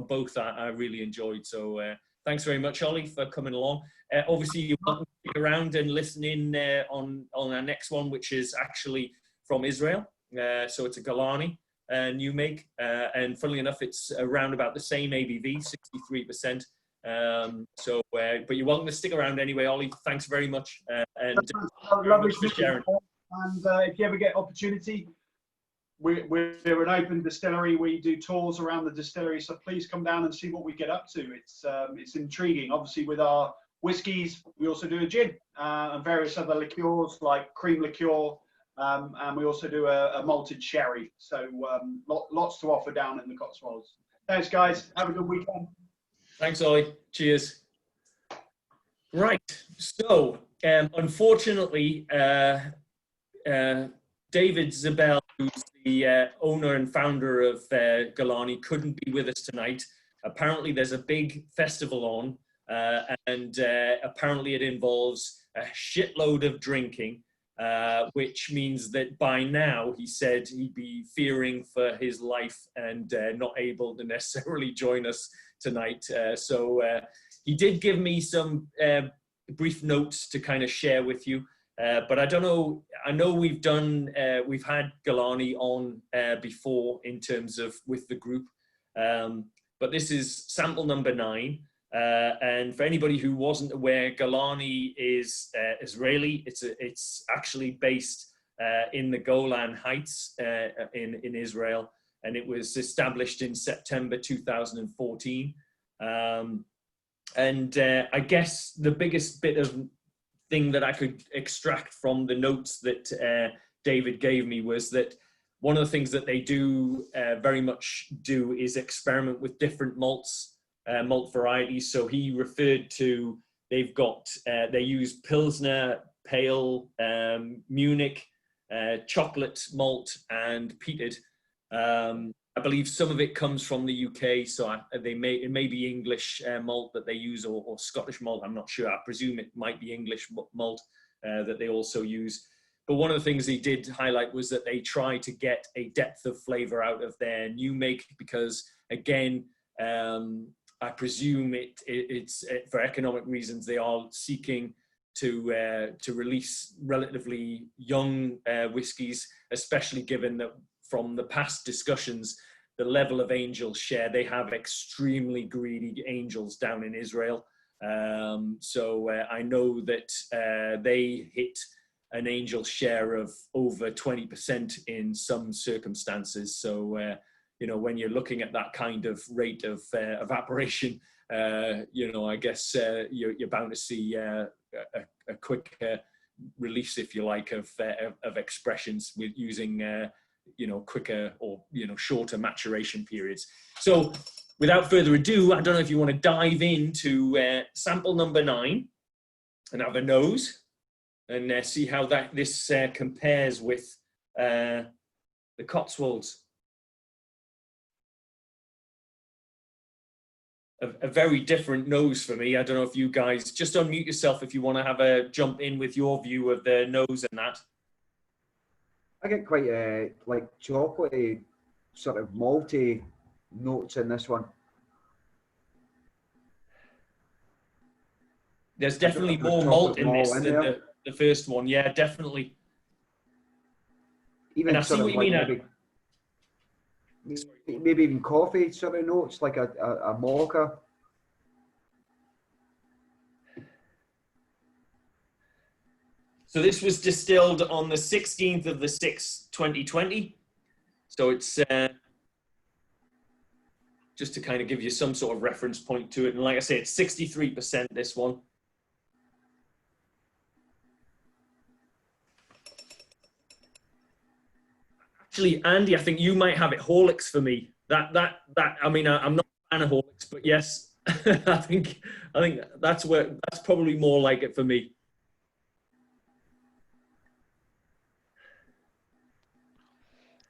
both I really enjoyed. So thanks very much, Ollie, for coming along. Obviously, you want to stick around and listen in on our next one, which is actually from Israel. So it's a Galani new make, and funnily enough, it's around about the same ABV, 63%. But you're welcome to stick around anyway, Ollie. Thanks very much, and lovely for sharing. And if you ever get opportunity, we're an open distillery. We do tours around the distillery, so please come down and see what we get up to. It's intriguing. Obviously, with our whiskies, we also do a gin and various other liqueurs like cream liqueur, and we also do a malted sherry. So lots to offer down in the Cotswolds. Thanks, guys. Have a good weekend. Thanks, Ollie. Cheers. Right. So, unfortunately, David Zabel, who's the owner and founder of Galani, couldn't be with us tonight. Apparently, there's a big festival on, and apparently it involves a shitload of drinking, which means that by now, he said he'd be fearing for his life and not able to necessarily join us tonight. So he did give me some brief notes to kind of share with you. But I don't know, I know we've had Galani on before in terms of with the group. but this is sample number 9. And for anybody who wasn't aware, Golani is Israeli. It's actually based in the Golan Heights in Israel, and it was established in September 2014. I guess the biggest bit of thing that I could extract from the notes that David gave me was that one of the things that they do very much do is experiment with different malts, malt varieties. So he referred to, they use Pilsner, Pale, Munich, chocolate malt, and peated. I believe some of it comes from the UK, so it may be English malt that they use, or Scottish malt. I'm not sure. I presume it might be English malt that they also use. But one of the things he did highlight was that they try to get a depth of flavor out of their new make, because again, I presume it's for economic reasons. They are seeking to release relatively young whiskies, especially given that from the past discussions, the level of angel share, they have extremely greedy angels down in Israel. So I know that they hit an angel share of over 20% in some circumstances. So, you know, when you're looking at that kind of rate of evaporation, you know, I guess you're bound to see a quick release, if you like, of expressions with using you know, quicker or, you know, shorter maturation periods. So without further ado, I don't know if you want to dive into sample number 9 and have a nose and see how this compares with the Cotswolds. A very different nose for me. I don't know if you guys, just unmute yourself if you want to have a jump in with your view of the nose and that. I get quite like chocolatey, sort of malty notes in this one. There's definitely more malt in this than the first one. Yeah, definitely. Even and I see what you mean. Maybe even coffee sort of notes, like a mocha. So this was distilled on the 16th of the 6th, 2020. So it's just to kind of give you some sort of reference point to it. And like I say, it's 63%, this one. Actually, Andy, I think you might have it Horlicks for me. I mean, I'm not a fan of Horlicks, but yes, I think that's probably more like it for me.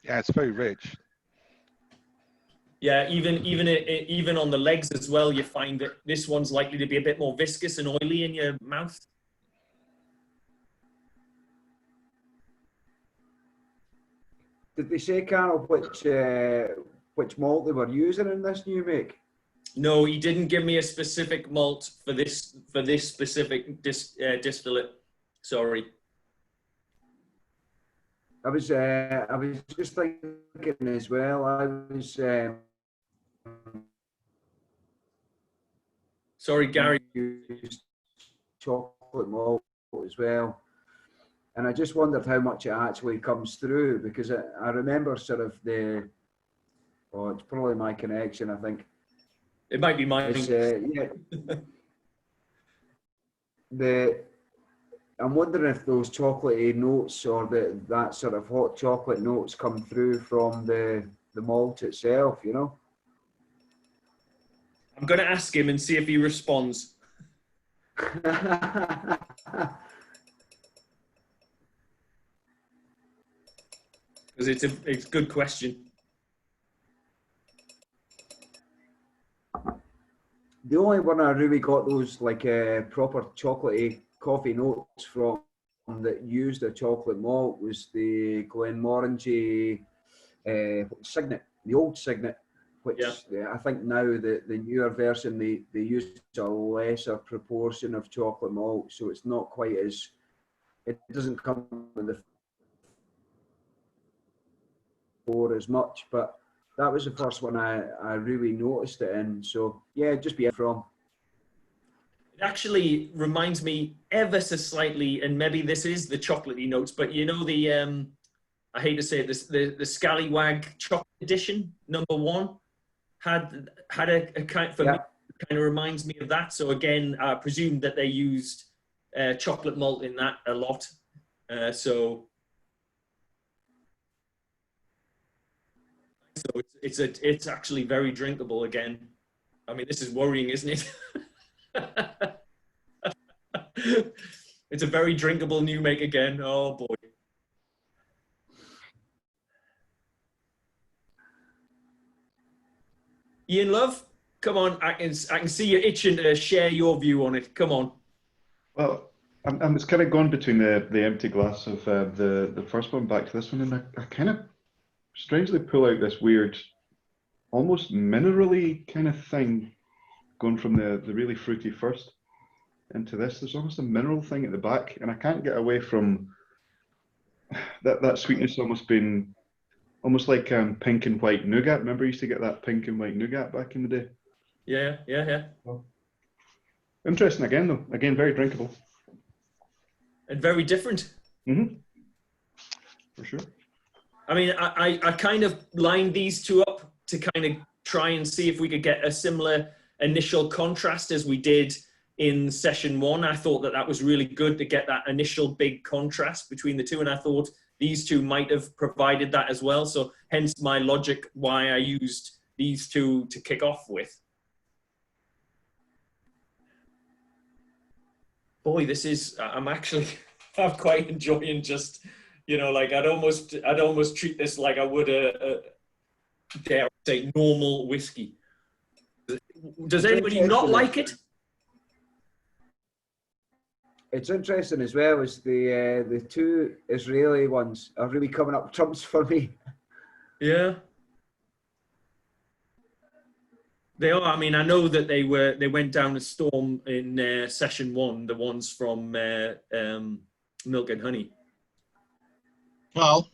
Yeah, it's very rich. Yeah, even on the legs as well, you find that this one's likely to be a bit more viscous and oily in your mouth. Did they say, Carol, which malt they were using in this new make? No, he didn't give me a specific malt for this specific distillate. Sorry. I was just thinking as well. I was sorry, Gary. Used chocolate malt as well, and I just wondered how much it actually comes through, because I remember sort of it's probably my connection. I think it might be mine. Yeah. I'm wondering if those chocolatey notes or that sort of hot chocolate notes come through from the malt itself, you know? I'm going to ask him and see if he responds. Because it's a good question. The only one I really got those like proper chocolatey coffee notes from that used a chocolate malt was the Glenmorangie Signet, the old Signet, which I think now the newer version they use a lesser proportion of chocolate malt, so it's not quite as, it doesn't come with the flavor as much. But that was the first one I really noticed it in. So yeah, just be from. It actually reminds me ever so slightly, and maybe this is the chocolatey notes, but you know the I hate to say it, this the Scallywag chocolate edition #1 had a kind for me kind of reminds me of that. So again, I presume that they used chocolate malt in that a lot. So it's actually very drinkable again. I mean, this is worrying, isn't it? It's a very drinkable new make again. Oh boy. Ian Love, come on. I can see you itching to share your view on it. Come on. Well, I'm it's kind of gone between the empty glass of the first one back to this one, and I kind of strangely pull out this weird, almost minerally kind of thing, going from the really fruity first into this. There's almost a mineral thing at the back, and I can't get away from that sweetness almost being almost like pink and white nougat. Remember, I used to get that pink and white nougat back in the day. Yeah. Well, interesting again, though. Again, very drinkable. And very different. Mm-hmm. For sure. I mean, I kind of lined these two up to kind of try and see if we could get a similar initial contrast as we did in session 1. I thought that was really good to get that initial big contrast between the two, and I thought these two might have provided that as well. So hence my logic why I used these two to kick off with. Boy, this is, I'm quite enjoying just, you know, like I'd almost treat this like I would dare I say, normal whiskey. Does anybody not like it? It's interesting as well as the two Israeli ones are really coming up trumps for me. Yeah. They are. I mean, I know that they went down a storm in session 1, the ones from Milk and Honey. Well,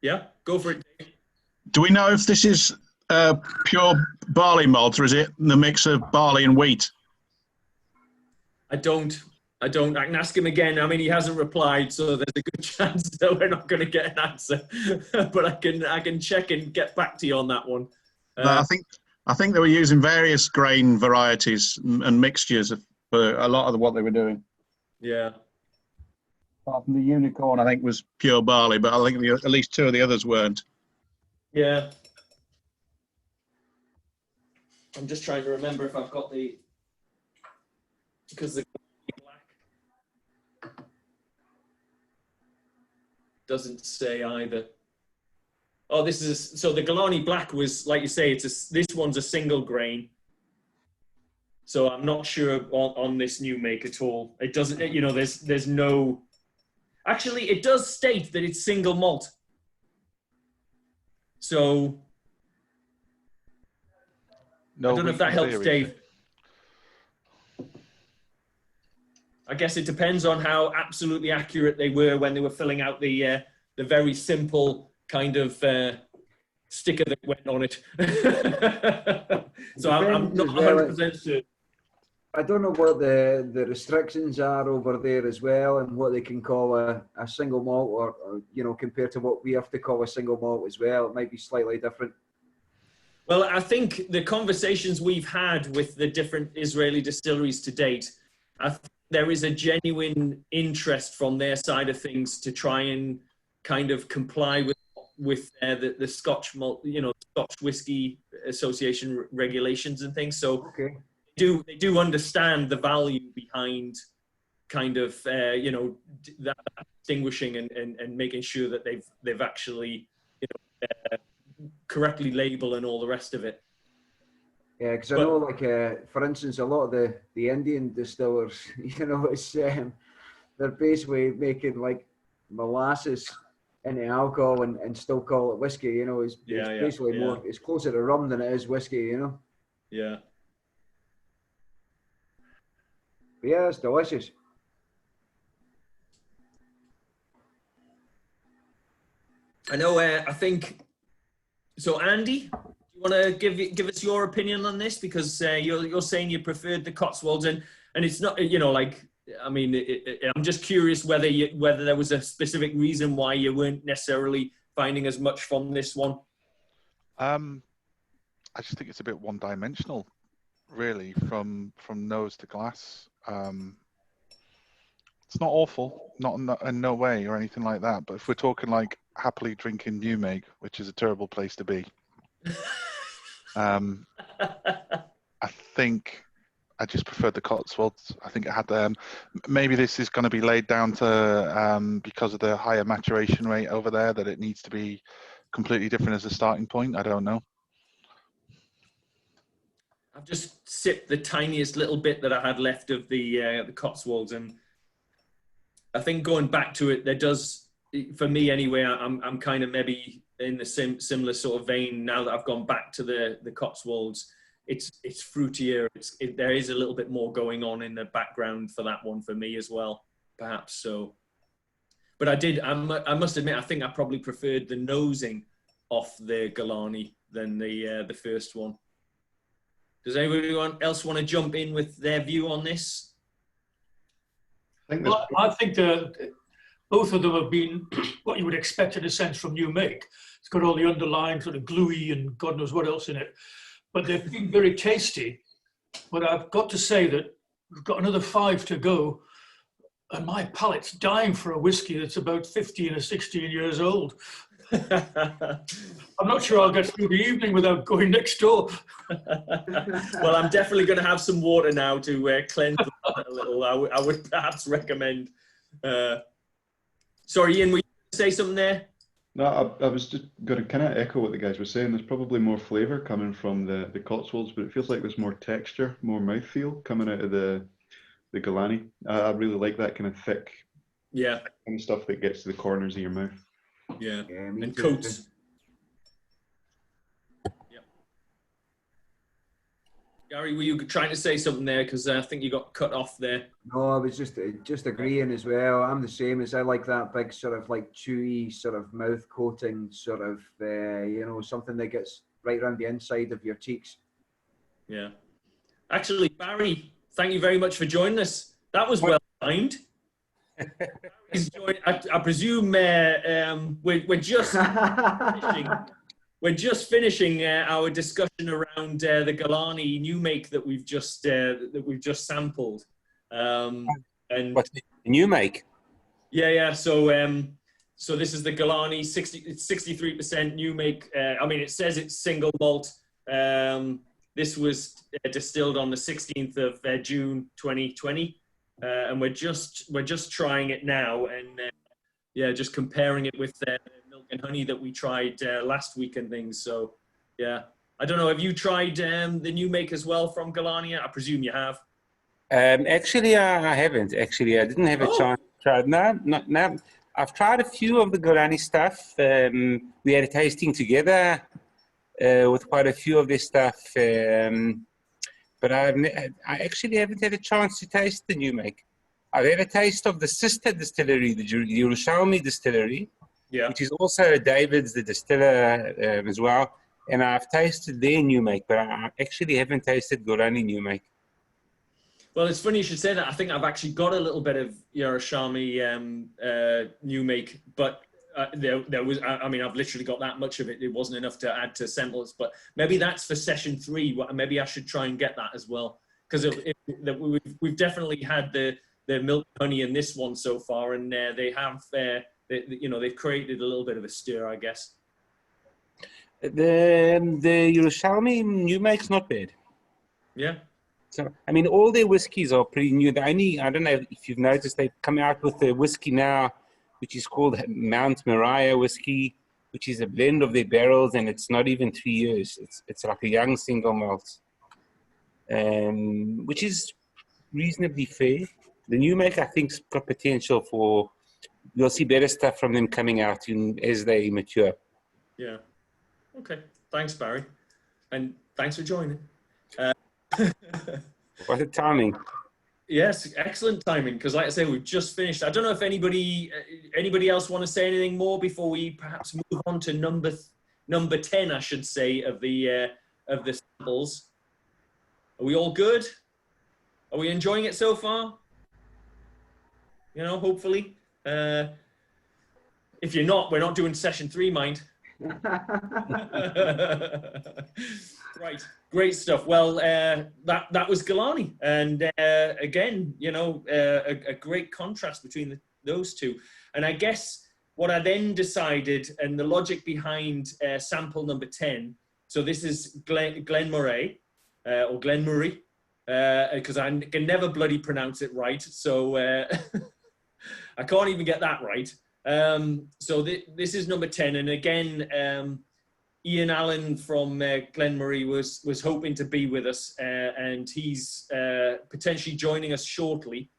yeah, go for it, Dave. Do we know if this is pure barley malt, or is it the mix of barley and wheat? I don't. I can ask him again. I mean, he hasn't replied, so there's a good chance that we're not going to get an answer. But I can check and get back to you on that one. No, I think they were using various grain varieties and mixtures for a lot of what they were doing. Yeah. Apart from the unicorn, I think was pure barley, but I think at least 2 of the others weren't. Yeah. I'm just trying to remember if I've got because the black doesn't say either. Oh, so the Galani Black was, like you say, this one's a single grain. So I'm not sure on this new make at all. It doesn't, you know, there's no, actually it does state that it's single malt. So no, I don't know if that helps, Dave. I guess it depends on how absolutely accurate they were when they were filling out the very simple kind of sticker that went on it. So I'm not 100% sure. I don't know what the restrictions are over there as well, and what they can call a single malt, or you know, compared to what we have to call a single malt as well. It might be slightly different. Well, I think the conversations we've had with the different Israeli distilleries to date, I think there is a genuine interest from their side of things to try and kind of comply with the Scotch malt, you know, Scotch Whisky Association regulations and things. So okay. They do understand the value behind kind of you know, that distinguishing and making sure that they've actually, you know, correctly label and all the rest of it. Yeah, because I know, like, for instance, a lot of the Indian distillers, you know, it's they're basically making like molasses into alcohol and still call it whiskey. You know, it's basically more, it's closer to rum than it is whiskey. You know. Yeah. But yeah, it's delicious. I know. I think So Andy, do you want to give us your opinion on this? Because you're saying you preferred the Cotswolds, and it's not, you know, like, I mean, I'm just curious whether there was a specific reason why you weren't necessarily finding as much from this one. I just think it's a bit one-dimensional, really, from nose to glass. It's not awful, not in no way or anything like that. But if we're talking like happily drinking new make, which is a terrible place to be, I think I just preferred the Cotswolds. I think it had maybe this is going to be laid down to because of the higher maturation rate over there, that it needs to be completely different as a starting point. I don't know. I've just sipped the tiniest little bit that I had left of the Cotswolds, and I think going back to it, there does, for me anyway, I'm kind of maybe in the similar sort of vein now that I've gone back to the Cotswolds. It's fruitier. There is a little bit more going on in the background for that one for me as well, perhaps. So, but I must admit, I think I probably preferred the nosing off the Galani than the first one. Does anyone else want to jump in with their view on this? Well, I think both of them have been what you would expect in a sense from new make. It's got all the underlying sort of gluey and God knows what else in it. But they've been very tasty. But I've got to say that we've got another 5 to go, and my palate's dying for a whiskey that's about 15 or 16 years old. I'm not sure I'll get through the evening without going next door. Well, I'm definitely going to have some water now to cleanse a little. I would perhaps recommend. Sorry, Ian, were you going to say something there? No, I was just going to kind of echo what the guys were saying. There's probably more flavour coming from the Cotswolds, but it feels like there's more texture, more mouthfeel coming out of the Galani. I really like that kind of thick, yeah, kind of stuff that gets to the corners of your mouth. Yeah, and coats. Yep. Gary, were you trying to say something there? Because I think you got cut off there. No, I was just agreeing as well. I'm the same. As I like that big sort of like chewy sort of mouth coating sort of, you know, something that gets right around the inside of your cheeks. Yeah. Actually, Barry, thank you very much for joining us. That was well timed. I presume we're just finishing our discussion around the Galani new make that we've just sampled. And what's the new make? Yeah. So this is the Galani 63% new make. I mean, it says it's single malt. This was distilled on the 16th of June 2020. And we're just trying it now, and yeah, just comparing it with the milk and honey that we tried last week and things. So yeah, I don't know. Have you tried the new make as well from Galani? I presume you have. Actually, I haven't. Actually, I didn't have a chance to try it. No. I've tried a few of the Galani stuff. We had a tasting together with quite a few of this stuff. But I actually haven't had a chance to taste the new make. I've had a taste of the sister distillery, the Yerushalmi distillery, which is also David's, the distiller as well. And I've tasted their new make, but I actually haven't tasted Galani new make. Well, it's funny you should say that. I think I've actually got a little bit of Yerushalmi new make, but there was, I mean, I've literally got that much of it. It wasn't enough to add to samples, but maybe that's for session 3. Maybe I should try and get that as well. Because we've definitely had the milk honey in this one so far, and they have, they've created a little bit of a stir, I guess. The Yerushalmi new make's not bad. Yeah. So, I mean, all their whiskies are pretty new. I don't know if you've noticed, they've come out with a whiskey now, which is called Mount Moriah whiskey, which is a blend of their barrels, and it's not even 3 years. It's like a young single malt, which is reasonably fair. The new make, I think, has got potential for, you'll see better stuff from them coming out as they mature. Yeah. Okay. Thanks, Barry. And thanks for joining. What a timing. Yes, excellent timing, because like I say, we've just finished. I don't know if anybody else want to say anything more before we perhaps move on to number 10, I should say, of the samples. Are we all good? Are we enjoying it so far? You know, hopefully. If you're not, we're not doing session 3, mind. Right, great stuff. Well, that was Galani, and again, you know, a great contrast between those two. And I guess what I then decided, and the logic behind sample number 10. So this is Glen Murray, or Glen Murray, because I can never bloody pronounce it right. So I can't even get that right. So this is number 10, and again, Ian Allen from Glenmurray was hoping to be with us, and he's potentially joining us shortly.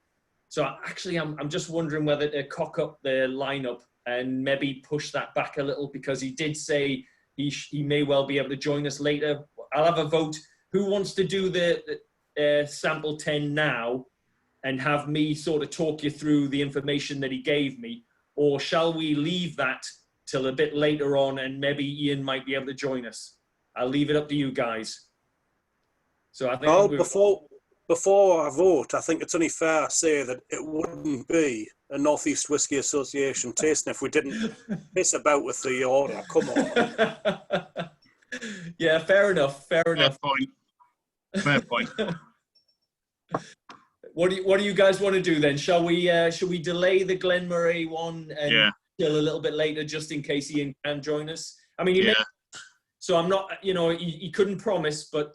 So actually, I'm just wondering whether to cock up the lineup and maybe push that back a little, because he did say he may well be able to join us later. I'll have a vote. Who wants to do the sample 10 now and have me sort of talk you through the information that he gave me? Or shall we leave that till a bit later on and maybe Ian might be able to join us? I'll leave it up to you guys. So I think before I vote, I think it's only fair to say that it wouldn't be a Northeast Whisky Association tasting if we didn't piss about with the order. Come on. Yeah, fair enough. Fair enough. Point. Fair point. What do you guys want to do then? Shall we delay the Glenmurray one and till a little bit later, just in case Ian can join us? I mean, so I'm not, you know, he couldn't promise, but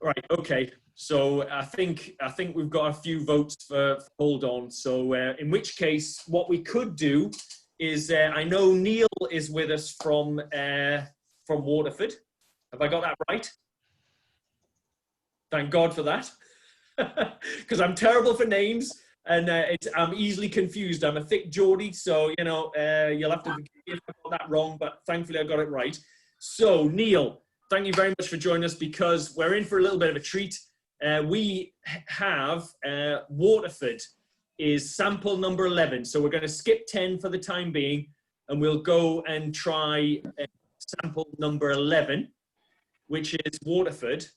right, okay. So I think we've got a few votes for hold on. So in which case, what we could do is I know Neil is with us from Waterford. Have I got that right? Thank God for that. Because I'm terrible for names, and I'm easily confused. I'm a thick Geordie, so, you know, you'll have to forgive me if I got that wrong, but thankfully I got it right. So, Neil, thank you very much for joining us, because we're in for a little bit of a treat. We have Waterford is sample number 11, so we're going to skip 10 for the time being, and we'll go and try sample number 11, which is Waterford.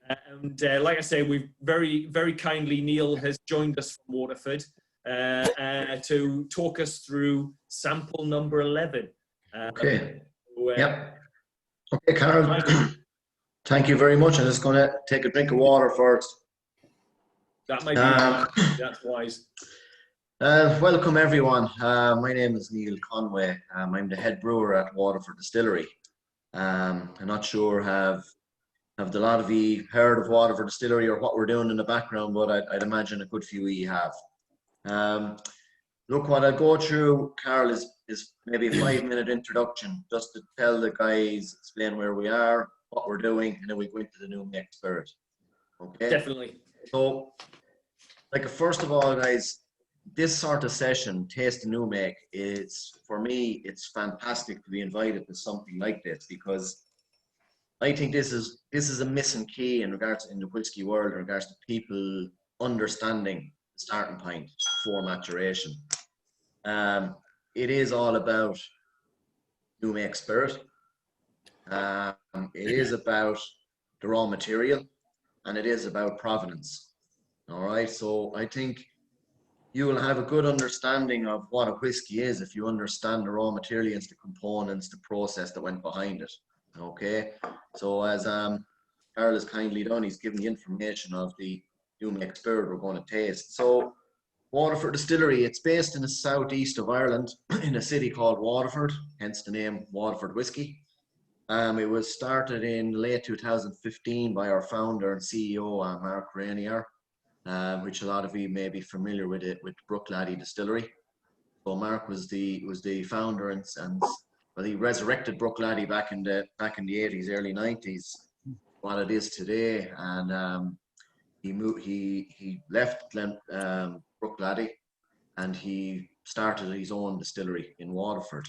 And like I say, we've very kindly, Neil has joined us from Waterford to talk us through sample number 11. Okay. Yep. Okay, Carol. Thank you very much. I'm just going to take a drink of water first. That might be that's wise. Welcome, everyone. My name is Neil Conway. I'm the head brewer at Waterford Distillery. I'm not sure have the lot of you heard of Waterford Distillery or what we're doing in the background, but I'd imagine a good few of you have. Look, what I'll go through, Carol, is maybe a 5-minute introduction, just to tell the guys, explain where we are, what we're doing, and then we go into the new make spirit. Okay? Definitely. So, like, first of all, guys, this sort of session, Taste the New Make, is, for me, it's fantastic to be invited to something like this, because I think this is a missing key in the whiskey world, in regards to people understanding the starting point for maturation. It is all about new make spirit. It is about the raw material, and it is about provenance. All right, so I think you will have a good understanding of what a whiskey is if you understand the raw materials, the components, the process that went behind it. Okay, so as Carol has kindly done, he's given the information of the new make spirit we're going to taste. So Waterford Distillery, it's based in the southeast of Ireland in a city called Waterford, hence the name Waterford Whiskey. It was started in late 2015 by our founder and CEO, Mark Rainier, which a lot of you may be familiar with it, with Brookladdy Distillery. So Mark was the founder, and well, he resurrected Brookladdy back in the 80s, early 90s, what it is today, and he left Brookladdy, and he started his own distillery in Waterford.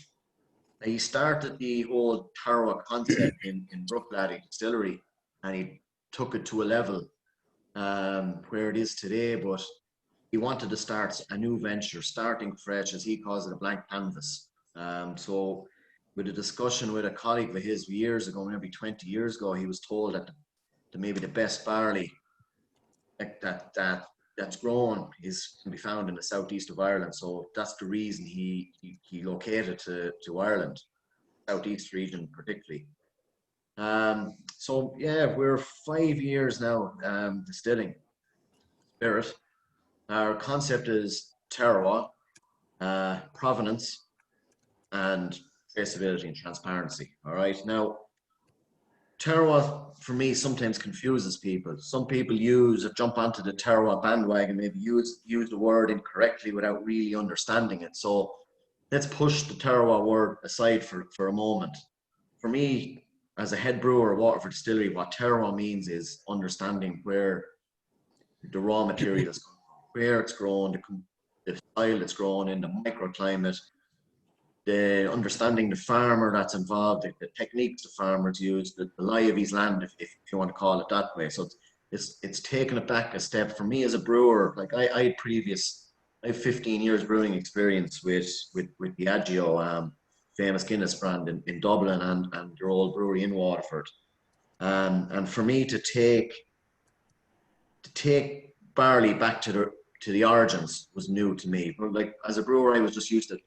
Now, he started the whole Tarwa concept in Brookladdy Distillery, and he took it to a level where it is today, but he wanted to start a new venture, starting fresh, as he calls it, a blank canvas. So with a discussion with a colleague of his years ago, maybe 20 years ago, he was told that maybe the best barley that's grown can be found in the southeast of Ireland. So that's the reason he located to Ireland, southeast region particularly. So yeah, we're 5 years now distilling spirit. Our concept is terroir, provenance, and traceability and transparency. All right. Now, terroir for me sometimes confuses people. Some people jump onto the terroir bandwagon, maybe use the word incorrectly without really understanding it. So let's push the terroir word aside for a moment. For me, as a head brewer of Waterford Distillery, what terroir means is understanding where the raw material is, where it's grown, the soil it's grown in, the microclimate, the understanding the farmer that's involved, the techniques the farmers use, the lie of his land, if you want to call it that way. So it's taking it back a step. For me as a brewer, like I have 15 years brewing experience with Diageo, famous Guinness brand in Dublin, and your old brewery in Waterford. And for me to take barley back to the origins was new to me. But like as a brewer, I was just used to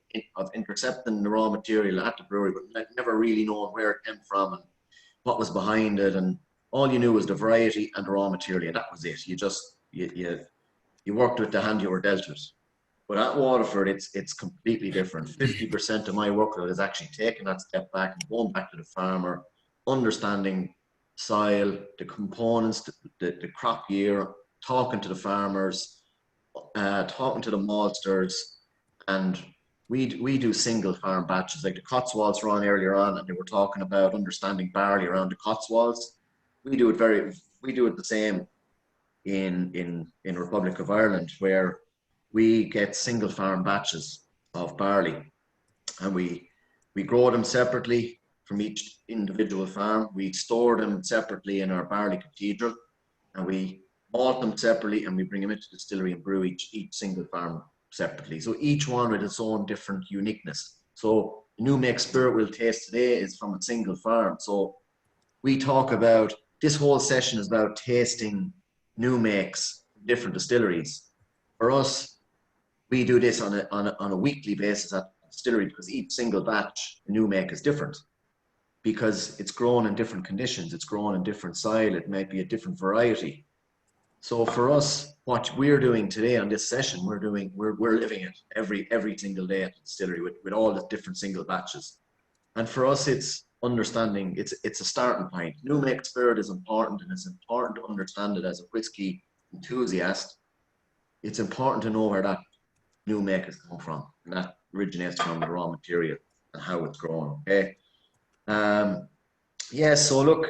intercepting the raw material at the brewery, but never really knowing where it came from and what was behind it. And all you knew was the variety and the raw material, and that was it. You worked with the hand you were dealt with. But at Waterford, it's completely different. 50% of my workload is actually taking that step back and going back to the farmer, understanding soil, the components, the crop year, talking to the farmers, talking to the maltsters, and we do single farm batches. Like the Cotswolds were on earlier on, and they were talking about understanding barley around the Cotswolds. We do it the same in Republic of Ireland, where we get single farm batches of barley, and we grow them separately from each individual farm. We store them separately in our barley cathedral, and we malt them separately, and we bring them into the distillery and brew each single farm separately. So each one with its own different uniqueness. So the new make spirit we'll taste today is from a single farm. So we talk about, this whole session is about tasting new makes from different distilleries. For us, we do this on a weekly basis at the distillery, because each single batch, a new make, is different, because it's grown in different conditions, it's grown in different soil, it might be a different variety. So for us, what we're doing today on this session, we're living it every single day at the distillery with all the different single batches. And for us, it's understanding, it's a starting point. New make spirit is important, and it's important to understand it as a whiskey enthusiast. It's important to know where that new make has come from, and that originates from the raw material and how it's grown. Okay. Yeah. So look.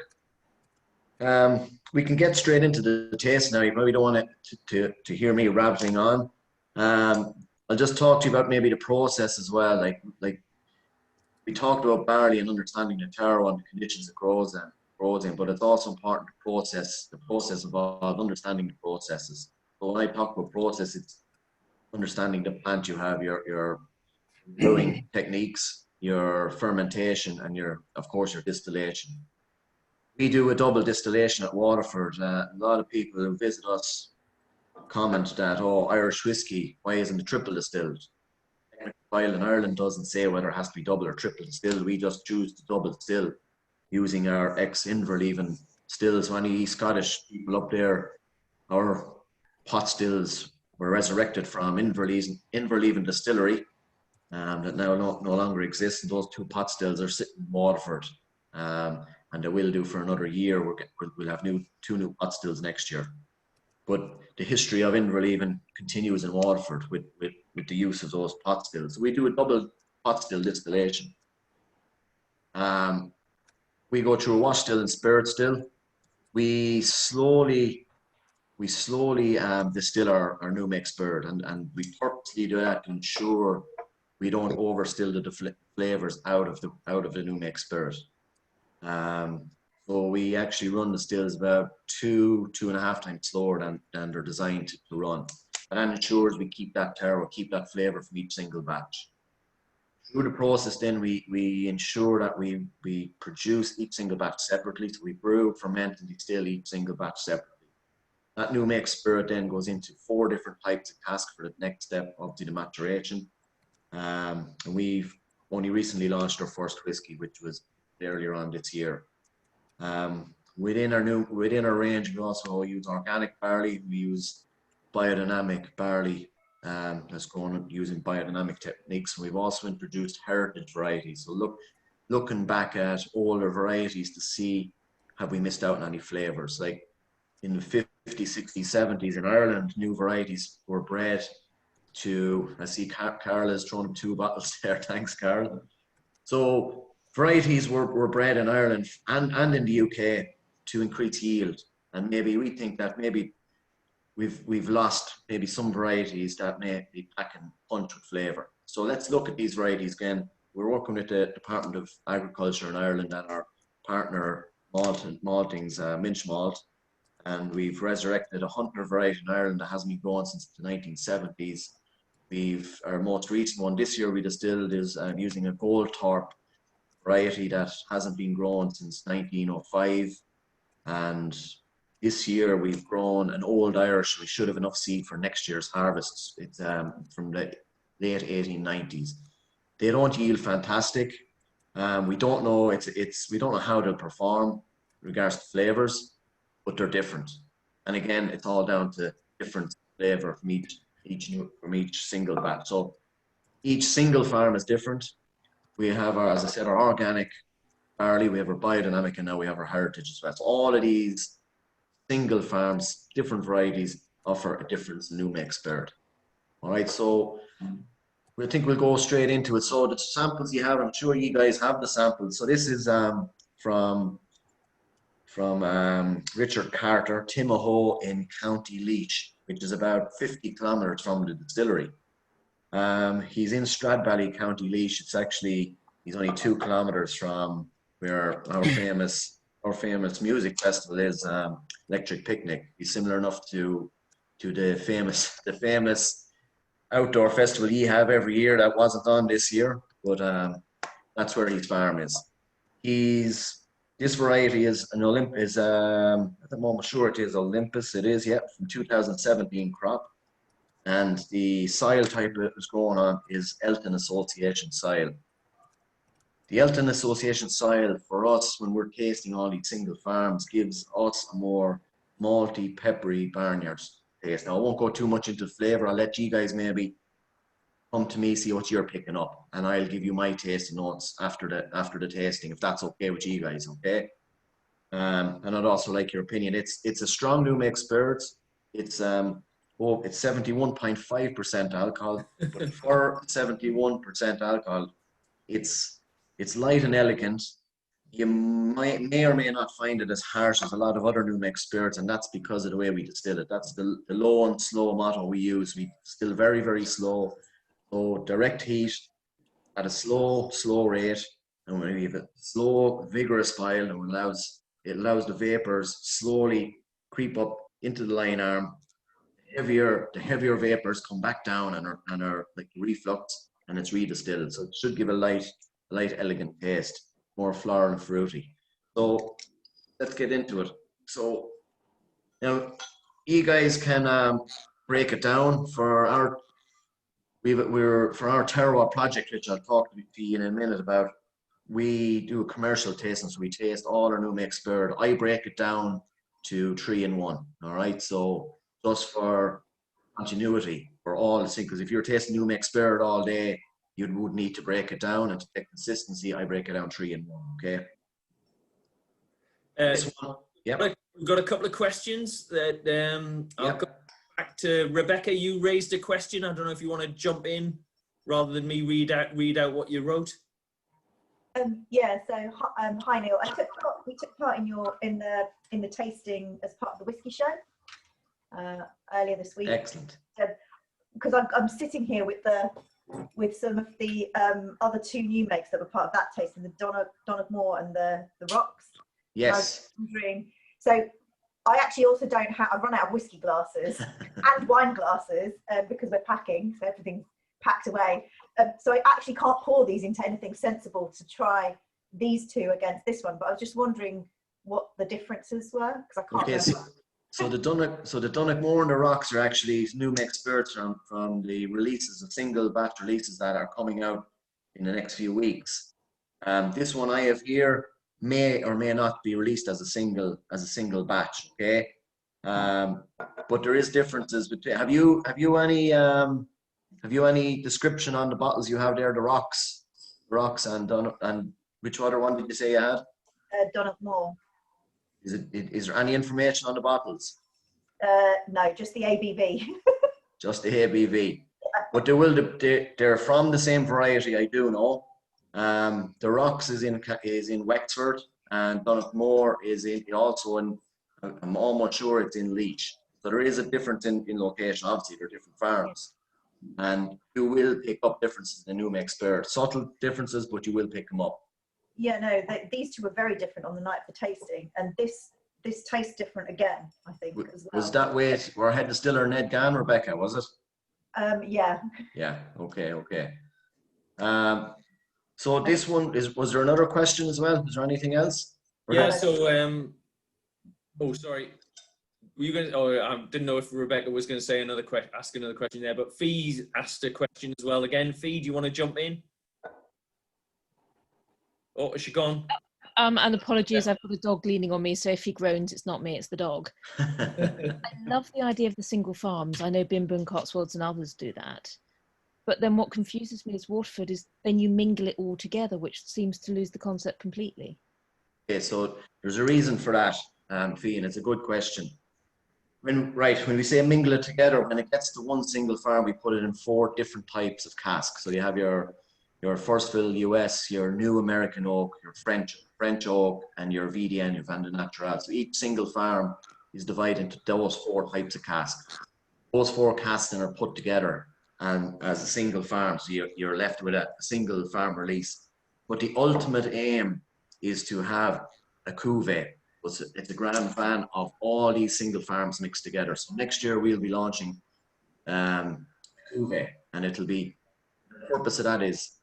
We can get straight into the taste now. You probably don't want to hear me rattling on. I'll just talk to you about maybe the process as well. Like we talked about barley and understanding the terroir and the conditions it grows in, but it's also important to the process involved, understanding the processes. So when I talk about process, it's understanding the plant you have, your brewing techniques, your fermentation, and of course your distillation. We do a double distillation at Waterford. A lot of people who visit us comment that, oh, Irish whiskey, why isn't it triple distilled? While in Ireland doesn't say whether it has to be double or triple distilled, we just choose to double distill using our ex-Inverleven stills. So any Scottish people up there, our pot stills were resurrected from Inverleven distillery that now no longer exists. And those two pot stills are sitting in Waterford. And they will do for another year. We'll have two new pot stills next year. But the history of Inverleven continues in Waterford with the use of those pot stills. We do a double pot still distillation. We go through a wash still and spirit still. We slowly distill our new make spirit, and we purposely do that to ensure we don't overstill the flavors out of the new make spirit. So we actually run the stills about 2.5 times slower than they're designed to run. And that ensures we keep that terroir, keep that flavor from each single batch through the process, then we ensure that we produce each single batch separately. So we brew, ferment, and distill each single batch separately. That new make spirit then goes into 4 different pipes of cask for the next step of the maturation. And we've only recently launched our first whiskey, which was earlier on this year. Within our range, we also use organic barley. We use biodynamic barley that's grown using biodynamic techniques. We've also introduced heritage varieties. So looking back at older varieties to see have we missed out on any flavors. Like in the 50s, 60s, 70s in Ireland, new varieties were bred to, I see Carl has thrown up 2 bottles there. Thanks, Carl. So varieties were bred in Ireland and in the UK to increase yield. And maybe we think that maybe we've lost maybe some varieties that may be packing punch with flavour. So let's look at these varieties again. We're working with the Department of Agriculture in Ireland and our partner maltings, Minch Malt, and we've resurrected a Hunter variety in Ireland that hasn't been grown since the 1970s. Our most recent one this year we distilled is using a Goldthorpe variety that hasn't been grown since 1905, and this year we've grown an Old Irish. We should have enough seed for next year's harvests. It's from the late 1890s. They don't yield fantastic. We don't know we don't know how they'll perform in regards to flavors, but they're different. And again, it's all down to different flavor from each single batch. So each single farm is different. We have as I said, our organic barley, we have our biodynamic, and now we have our heritage as well. So all of these single farms, different varieties, offer a different new make spirit. All right, so I think we'll go straight into it. So the samples you have, I'm sure you guys have the samples. So this is from Richard Carter, Timahoe in County Leitch, which is about 50 kilometers from the distillery. He's in Stradbally, County Leitch. It's actually, he's only 2 kilometers from where our famous music festival is, Electric Picnic. He's similar enough to the famous outdoor festival you have every year that wasn't on this year, but that's where his farm is. This variety is an Olympus, at the moment, sure it is Olympus. It is, yeah, from 2017 crop. And the soil type it was grown on is Elton Association soil. The Elton Association soil for us, when we're tasting all these single farms, gives us a more malty, peppery barnyard taste. Now, I won't go too much into flavor. I'll let you guys maybe come to me, see what you're picking up, and I'll give you my tasting notes after the tasting, if that's okay with you guys, okay? And I'd also like your opinion. It's a strong new make spirit. It's 71.5% alcohol, but for 71% alcohol, it's light and elegant. You may or may not find it as harsh as a lot of other new make spirits, and that's because of the way we distill it. That's the low and slow motto we use. We distill very, very slow. So direct heat at a slow rate, and we have a slow, vigorous pile, and it allows the vapors slowly creep up into the line arm. The heavier vapors come back down and are like reflux, and it's redistilled. So it should give a light, elegant taste, more floral and fruity. So let's get into it. So now you guys can break it down for our terroir project, which I'll talk to you in a minute about. We do a commercial tasting, so we taste all our new make spirit. I break it down to 3 in 1. All right, so just for continuity for all the things, because if you're tasting new make spirit all day, you would need to break it down, and to get consistency, I break it down 3 in 1. Okay. Yep. We've got a couple of questions that I'll go back to Rebecca. You raised a question. I don't know if you want to jump in rather than me read out what you wrote. Yeah. So hi Neil. We took part in the tasting as part of the whiskey show earlier this week. Excellent. Because I'm sitting here with some of the other 2 new makes that were part of that tasting, the Donagmore and the Rocks. Yes. So I actually also don't have. I've run out of whiskey glasses and wine glasses because we're packing, so everything's packed away. So I actually can't pour these into anything sensible to try these two against this one. But I was just wondering what the differences were, because I can't remember. So the Donegal and the rocks are actually new mix spirits from the releases, the single batch releases that are coming out in the next few weeks. This one I have here may or may not be released as a single batch. Okay, but there is differences between. Have you any description on the bottles you have there? The rocks and which other one did you say you had? Donegal. Is there any information on the bottles? No, just the ABV. Just the ABV. But they're from the same variety, I do know. The Rocks is in Wexford, and Donegal is also in, I'm almost sure it's in Leach. So there is a difference in location. Obviously, they're different farms. And you will pick up differences in the new mix spirit. Subtle differences, but you will pick them up. Yeah, no, these two were very different on the night for tasting, and this tastes different again, I think, as well. Was that way our head distiller Ned Gann, Rebecca, was it? Yeah. Yeah, okay. So this one, was there another question as well? Is there anything else? Yeah, so, oh, sorry. Were you going to, I didn't know if Rebecca was going to say ask another question there, but Fee's asked a question as well. Again, Fee, do you want to jump in? Oh, is she gone? And apologies, I've got a dog leaning on me, so if he groans, it's not me, it's the dog. I love the idea of the single farms. I know Bimber and Cotswolds and others do that. But then what confuses me as Waterford is then you mingle it all together, which seems to lose the concept completely. Okay, so there's a reason for that, Fee, and it's a good question. When we say mingle it together, when it gets to one single farm, we put it in 4 different types of casks. So you have your first fill US, your new American oak, your French oak, and your VDN, your Vin de Natural. So each single farm is divided into those 4 types of casks. Those 4 casks then are put together and as a single farm. So you're left with a single farm release. But the ultimate aim is to have a cuvee. It's a grand fan of all these single farms mixed together. So next year we'll be launching a cuvee, and it'll be, the purpose of that is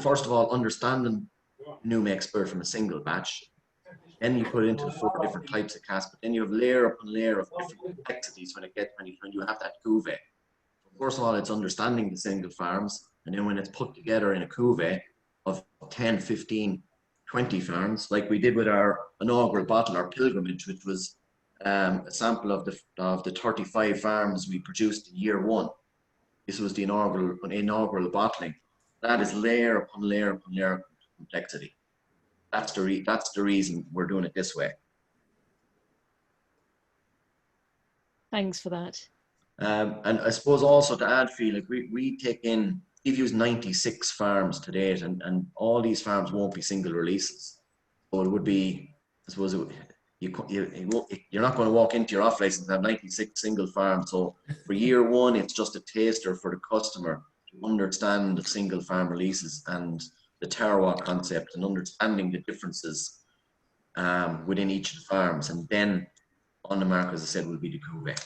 first of all understanding new make spirit from a single batch. Then you put it into the 4 different types of casks, but then you have layer upon layer of different complexities when you have that cuvee. First of all, it's understanding the single farms, and then when it's put together in a cuvee of 10, 15, 20 farms, like we did with our inaugural bottle, our pilgrimage, which was a sample of the 35 farms we produced in year 1. This was the inaugural bottling. That is layer upon layer upon layer of complexity. That's the reason we're doing it this way. Thanks for that. And I suppose also to add, Phil, like we've used 96 farms to date, and all these farms won't be single releases. So it would be, I suppose, you're not going to walk into your off license and have 96 single farms. So for year 1, it's just a taster for the customer to understand the single farm releases and the terroir concept and understanding the differences within each of the farms. And then on the market, as I said, will be the cuvee.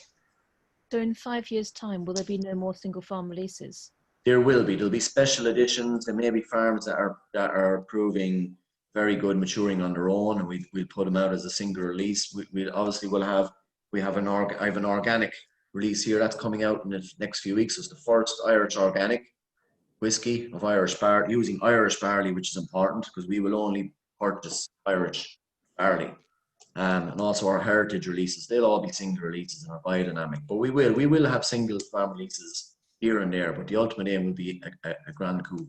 So in 5 years' time, will there be no more single farm releases? There will be. There'll be special editions. There may be farms that are proving very good, maturing on their own, and we'll put them out as a single release. I have an organic release here that's coming out in the next few weeks. It's the first Irish organic whiskey of Irish barley, using Irish barley, which is important because we will only purchase Irish barley. And also our heritage releases, they'll all be single releases and are biodynamic. But we will have single farm releases here and there, but the ultimate aim will be a grand coup.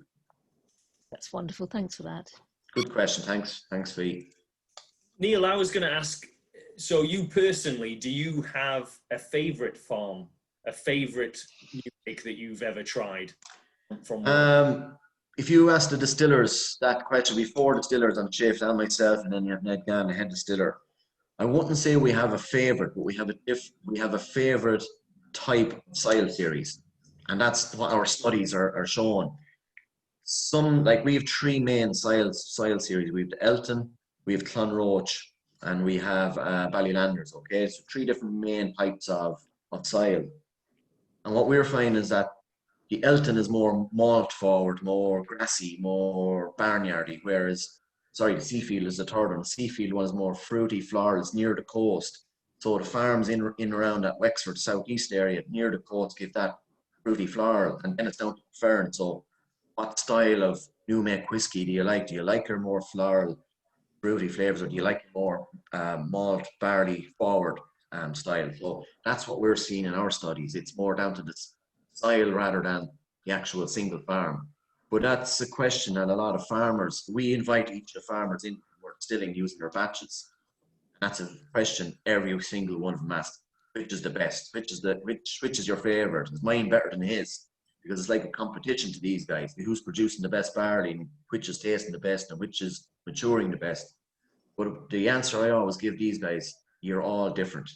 That's wonderful. Thanks for that. Good question. Thanks, Fee. Neil, I was going to ask, so you personally, do you have a favourite farm, a favourite new make that you've ever tried? If you ask the distillers that question, before distillers on shift, and myself, and then you have Ned Gann, the head distiller, I wouldn't say we have a favourite, but we have a favourite type style series, and that's what our studies are showing. We have 3 main style series. We have the Elton, we have Clonroach, and we have Ballylanders. Okay, so 3 different main types of style. And what we're finding is that the Elton is more malt forward, more grassy, more barnyardy, whereas, sorry, the Seafield is the third one. The Seafield one is more fruity, floral, it's near the coast. So the farms in around that Wexford southeast area, near the coast, give that fruity floral, and then it's down to Fern. So what style of new make whiskey do you like? Do you like your more floral, fruity flavors, or do you like more malt, barley forward style? So that's what we're seeing in our studies. It's more down to the style rather than the actual single farm. But that's a question that a lot of farmers, we invite each of the farmers in who are distilling using their batches. That's a question every single one of them asks. Which is the best? Which is your favorite? Is mine better than his? Because it's like a competition to these guys. Who's producing the best barley, and which is tasting the best, and which is maturing the best. But the answer I always give these guys, you're all different.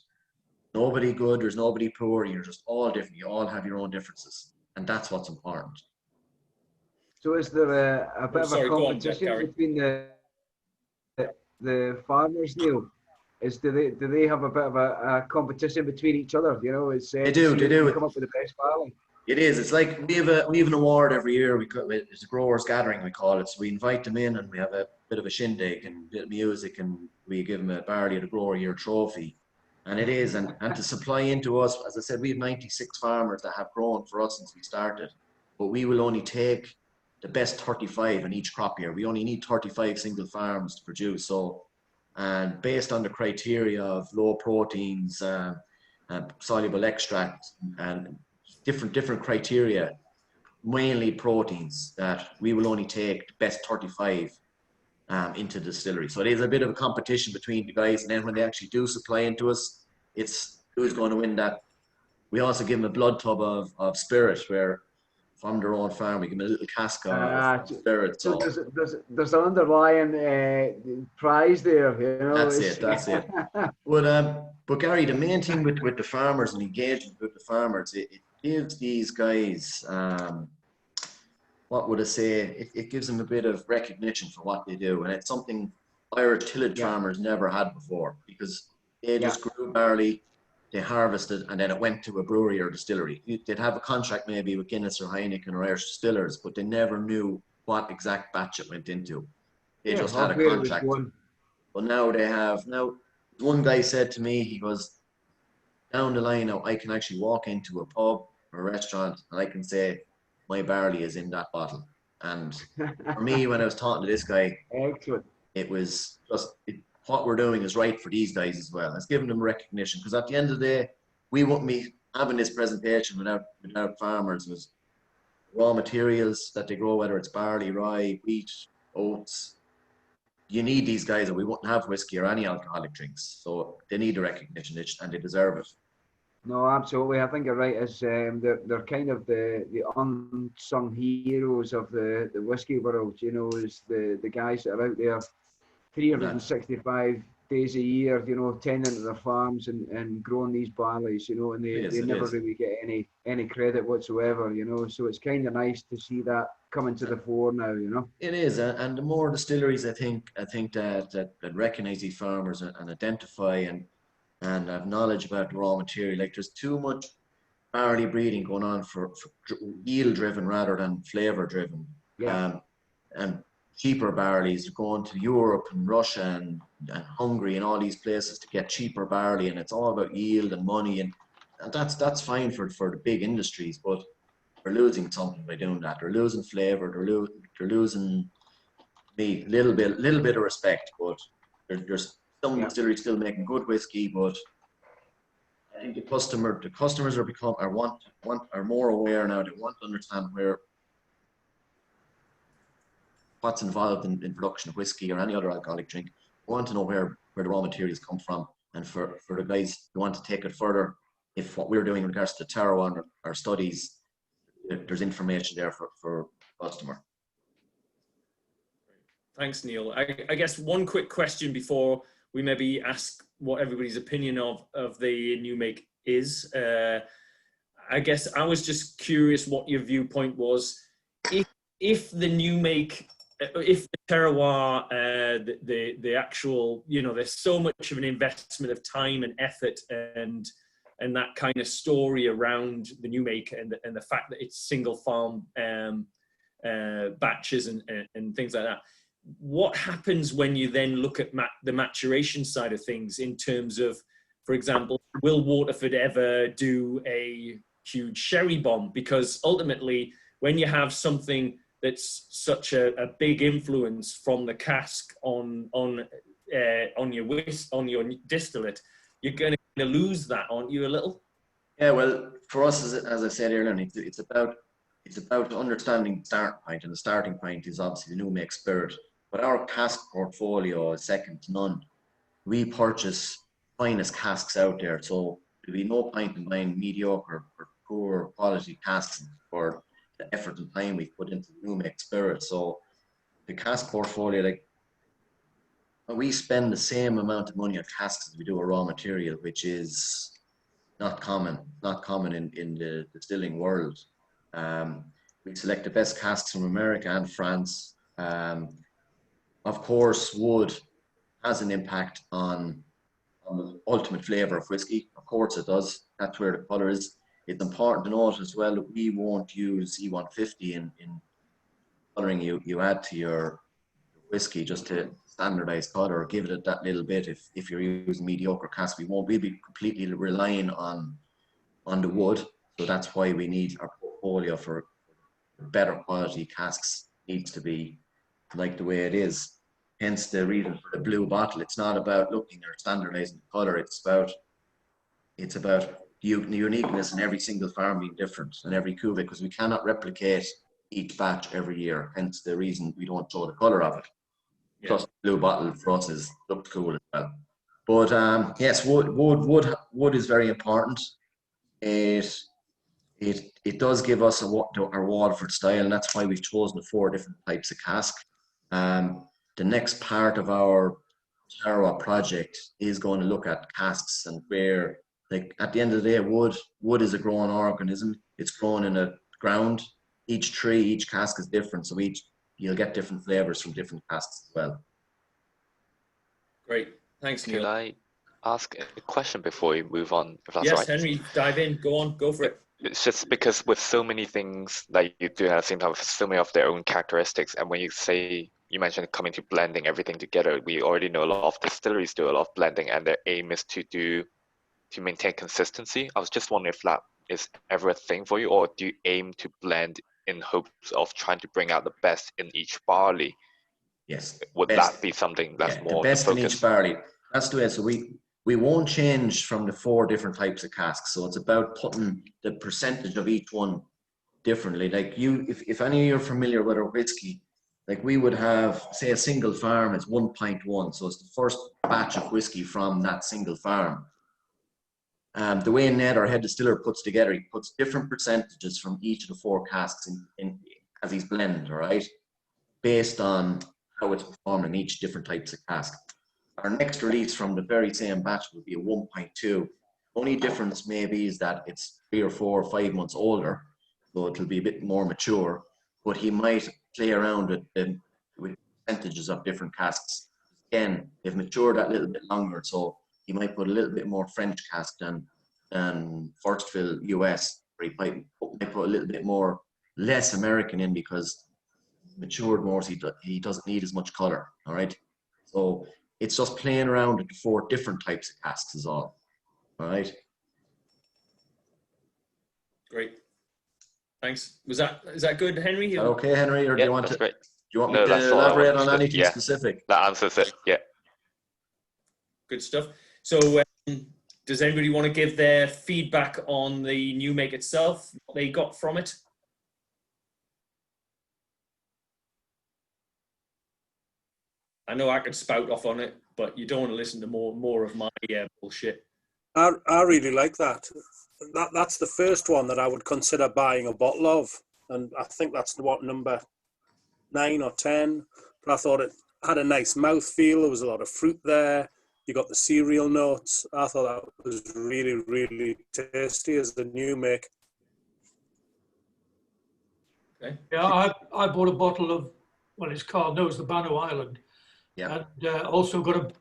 Nobody good, there's nobody poor, you're just all different. You all have your own differences. And that's what's important. So is there a bit sorry, of a go on, Jack, competition between the farmers, Neil? Do they have a bit of a competition between each other? You know, it's they do. come up with the best barley. It is. It's like we have an award every year. It's a growers gathering, we call it. So we invite them in and we have a bit of a shindig and a bit of music, and we give them a barley of the grower year trophy. And it is, and to supply into us, as I said, we have 96 farmers that have grown for us since we started, but we will only take the best 35 in each crop year. We only need 35 single farms to produce. So, and based on the criteria of low proteins, soluble extract, and different criteria, mainly proteins, that we will only take the best 35 into the distillery. So it is a bit of a competition between the guys, and then when they actually do supply into us, it's who's going to win that. We also give them a blood tub of spirit, where from their own farm we give them a little cask of spirit. So there's an underlying prize there, you know. That's it. But Gary, the main thing with the farmers and engagement with the farmers, it gives these guys, what would I say, it gives them a bit of recognition for what they do. And it's something Irish tillage farmers never had before, because they just grew barley, they harvested, and then it went to a brewery or distillery. They'd have a contract maybe with Guinness or Heineken or Irish distillers, but they never knew what exact batch it went into. They just had a contract. But now they have, one guy said to me, he goes, down the line now, I can actually walk into a pub or a restaurant and I can say, my barley is in that bottle. And for me, when I was talking to this guy, it was just, what we're doing is right for these guys as well. It's giving them recognition, because at the end of the day, we wouldn't be having this presentation without farmers. With raw materials that they grow, whether it's barley, rye, wheat, oats. You need these guys, or we wouldn't have whiskey or any alcoholic drinks. So they need the recognition, and they deserve it. No, absolutely. I think you're right. As they're kind of the unsung heroes of the whiskey world. You know, is the guys that are out there 365 days a year, you know, tending to their farms and growing these barleys, you know, and they never really get any credit whatsoever, you know. So it's kind of nice to see that coming to the fore now, you know. It is, and the more distilleries, I think that recognise these farmers and identify and have knowledge about the raw material. Like, there's too much barley breeding going on for yield driven rather than flavour driven. And cheaper barleys going to Europe and Russia and Hungary and all these places to get cheaper barley, and it's all about yield and money, and that's fine for the big industries, but they're losing something by doing that. They're losing flavour. They're losing me little bit of respect. But there's some distilleries still making good whiskey, but I think the customers are more aware now. They want to understand what's involved in production of whiskey or any other alcoholic drink. We want to know where the raw materials come from, and for the guys who want to take it further, if what we're doing in regards to terroir and our studies, there's information there for customer. Thanks, Neil. I guess one quick question before we maybe ask what everybody's opinion of the new make is. I guess I was just curious what your viewpoint was. If the new make, if the terroir, the actual, you know, there's so much of an investment of time and effort and and that kind of story around the new make and the fact that it's single farm batches and things like that. What happens when you then look at the maturation side of things in terms of, for example, will Waterford ever do a huge sherry bomb? Because ultimately, when you have something that's such a big influence from the cask on your distillate, you're going to lose that, aren't you, a little? Yeah, well, for us, as I said earlier, it's about understanding the starting point, and the starting point is obviously the new make spirit. But our cask portfolio is second to none. We purchase finest casks out there, so there'll be no point in buying mediocre or poor quality casks for the effort and time we've put into the new make spirit. So the cask portfolio, like, we spend the same amount of money on casks as we do a raw material, which is not common in the distilling world. We select the best casks from America and France. Of course, wood has an impact on the ultimate flavour of whiskey. Of course it does. That's where the colour is. It's important to note as well that we won't use E150 in colouring you add to your whiskey just to standardise colour or give it that little bit. If you're using mediocre casks, we'll be completely relying on the wood. So that's why we need our portfolio for better quality casks needs to be like the way it is. Hence the reason for the blue bottle. It's not about looking or standardizing the color. It's about the uniqueness in every single farm being different and every cuvee, because we cannot replicate each batch every year. Hence the reason we don't show the color of it. Yeah. Plus, the blue bottle for us looks cool as well. But yes, wood is very important. It does give us our Waterford style, and that's why we've chosen the 4 different types of cask. The next part of our Tarawa project is going to look at casks, and where, like, at the end of the day, wood is a growing organism. It's grown in a ground. Each tree, each cask is different, so you'll get different flavors from different casks as well. Great, thanks, Neil. Can I ask a question before we move on? If that's yes, right. Henry, dive in. Go on, go for it. It's just because with so many things that you do at the same time, with so many of their own characteristics, and when you mentioned coming to blending everything together, we already know a lot of distilleries do a lot of blending, and their aim is to maintain consistency. I was just wondering if that is ever a thing for you, or do you aim to blend in hopes of trying to bring out the best in each barley? Yes. Would that be something that's more the best the in each barley? That's the way. So we won't change from the 4 different types of casks. So it's about putting the percentage of each one differently. Like if any of you are familiar with our whiskey, like we would have, say, a single farm is 1.1. So it's the first batch of whiskey from that single farm. The way Ned, our head distiller, puts together, he puts different percentages from each of the 4 casks in as he's blended, all right, based on how it's performed in each different types of cask. Our next release from the very same batch will be a 1.2. Only difference maybe is that it's 3 or 4 or 5 months older, so it'll be a bit more mature. But he might play around with percentages of different casks. Again, they've matured that little bit longer, so he might put a little bit more French cask than first fill US, or he might put a little bit more less American in because matured more, so he doesn't need as much color. All right, so it's just playing around with the 4 different types of casks is all. All right. Great. Thanks. Is that good, Henry? Okay, Henry, or do you want that's to? great. Do you want me No, to that's all I elaborate wanted on to- anything yeah. specific? That answers it. Yeah. Good stuff. So does anybody want to give their feedback on the new make itself, what they got from it? I know I could spout off on it, but you don't want to listen to more of my bullshit. I really like that. That's the first one that I would consider buying a bottle of, and I think that's what, number 9 or 10. But I thought it had a nice mouthfeel. There was a lot of fruit there. You got the cereal notes. I thought that was really, really tasty as the new make. Okay. Yeah, I bought a bottle of, well, it's called, no, it's the Bano Island. Yeah. And also got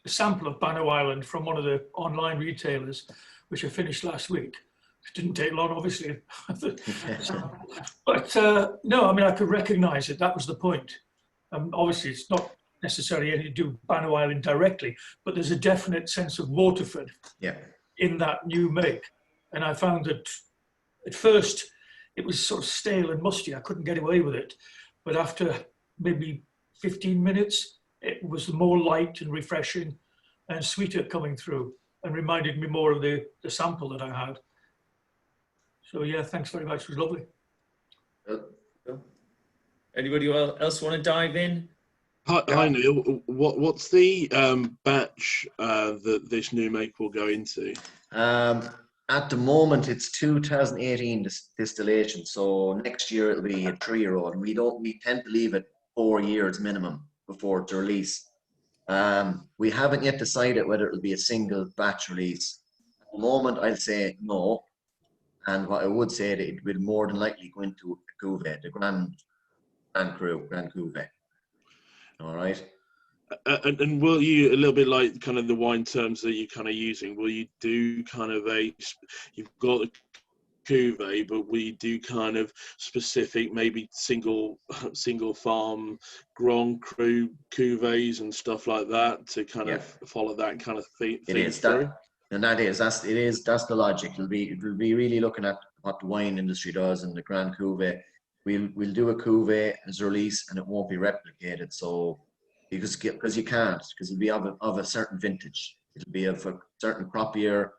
sample of Bannow Island from one of the online retailers, which I finished last week. It didn't take long, obviously. But no, I mean, I could recognise it. That was the point. Obviously, it's not necessarily anything to do with Bannow Island directly, but there's a definite sense of Waterford in that new make. And I found that at first it was sort of stale and musty. I couldn't get away with it. But after maybe 15 minutes, it was more light and refreshing and sweeter coming through, and reminded me more of the sample that I had. So yeah, thanks very much. It was lovely. Anybody else want to dive in? Hi Neil. What's the batch that this new make will go into? At the moment, it's 2018 distillation. So next year it'll be a 3-year-old. We tend to leave it 4 years minimum before it's release. We haven't yet decided whether it'll be a single batch release. At the moment, I'd say no. And what I would say that it will more than likely go into a cuvee, the Grand Cuvee. All right. And will you, a little bit like kind of the wine terms that you're kind of using, will you do kind of you've got the cuvee, but will you do kind of specific, maybe single farm Grand Cru cuvees and stuff like that to kind of follow that kind of theme through? That's the logic. It'll be really looking at what the wine industry does in the Grand Cuvee. We'll do a cuvee as a release, and it won't be replicated. So because you can't, because it'll be of a certain vintage. It'll be of a certain crop year,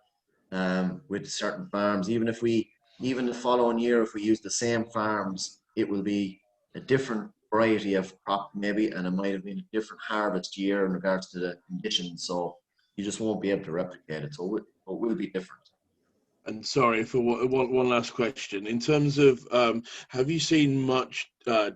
with certain farms. Even the following year, if we use the same farms, it will be a different variety of crop maybe, and it might have been a different harvest year in regards to the conditions. So you just won't be able to replicate it. So it will be different. And sorry for one last question. In terms of, have you seen much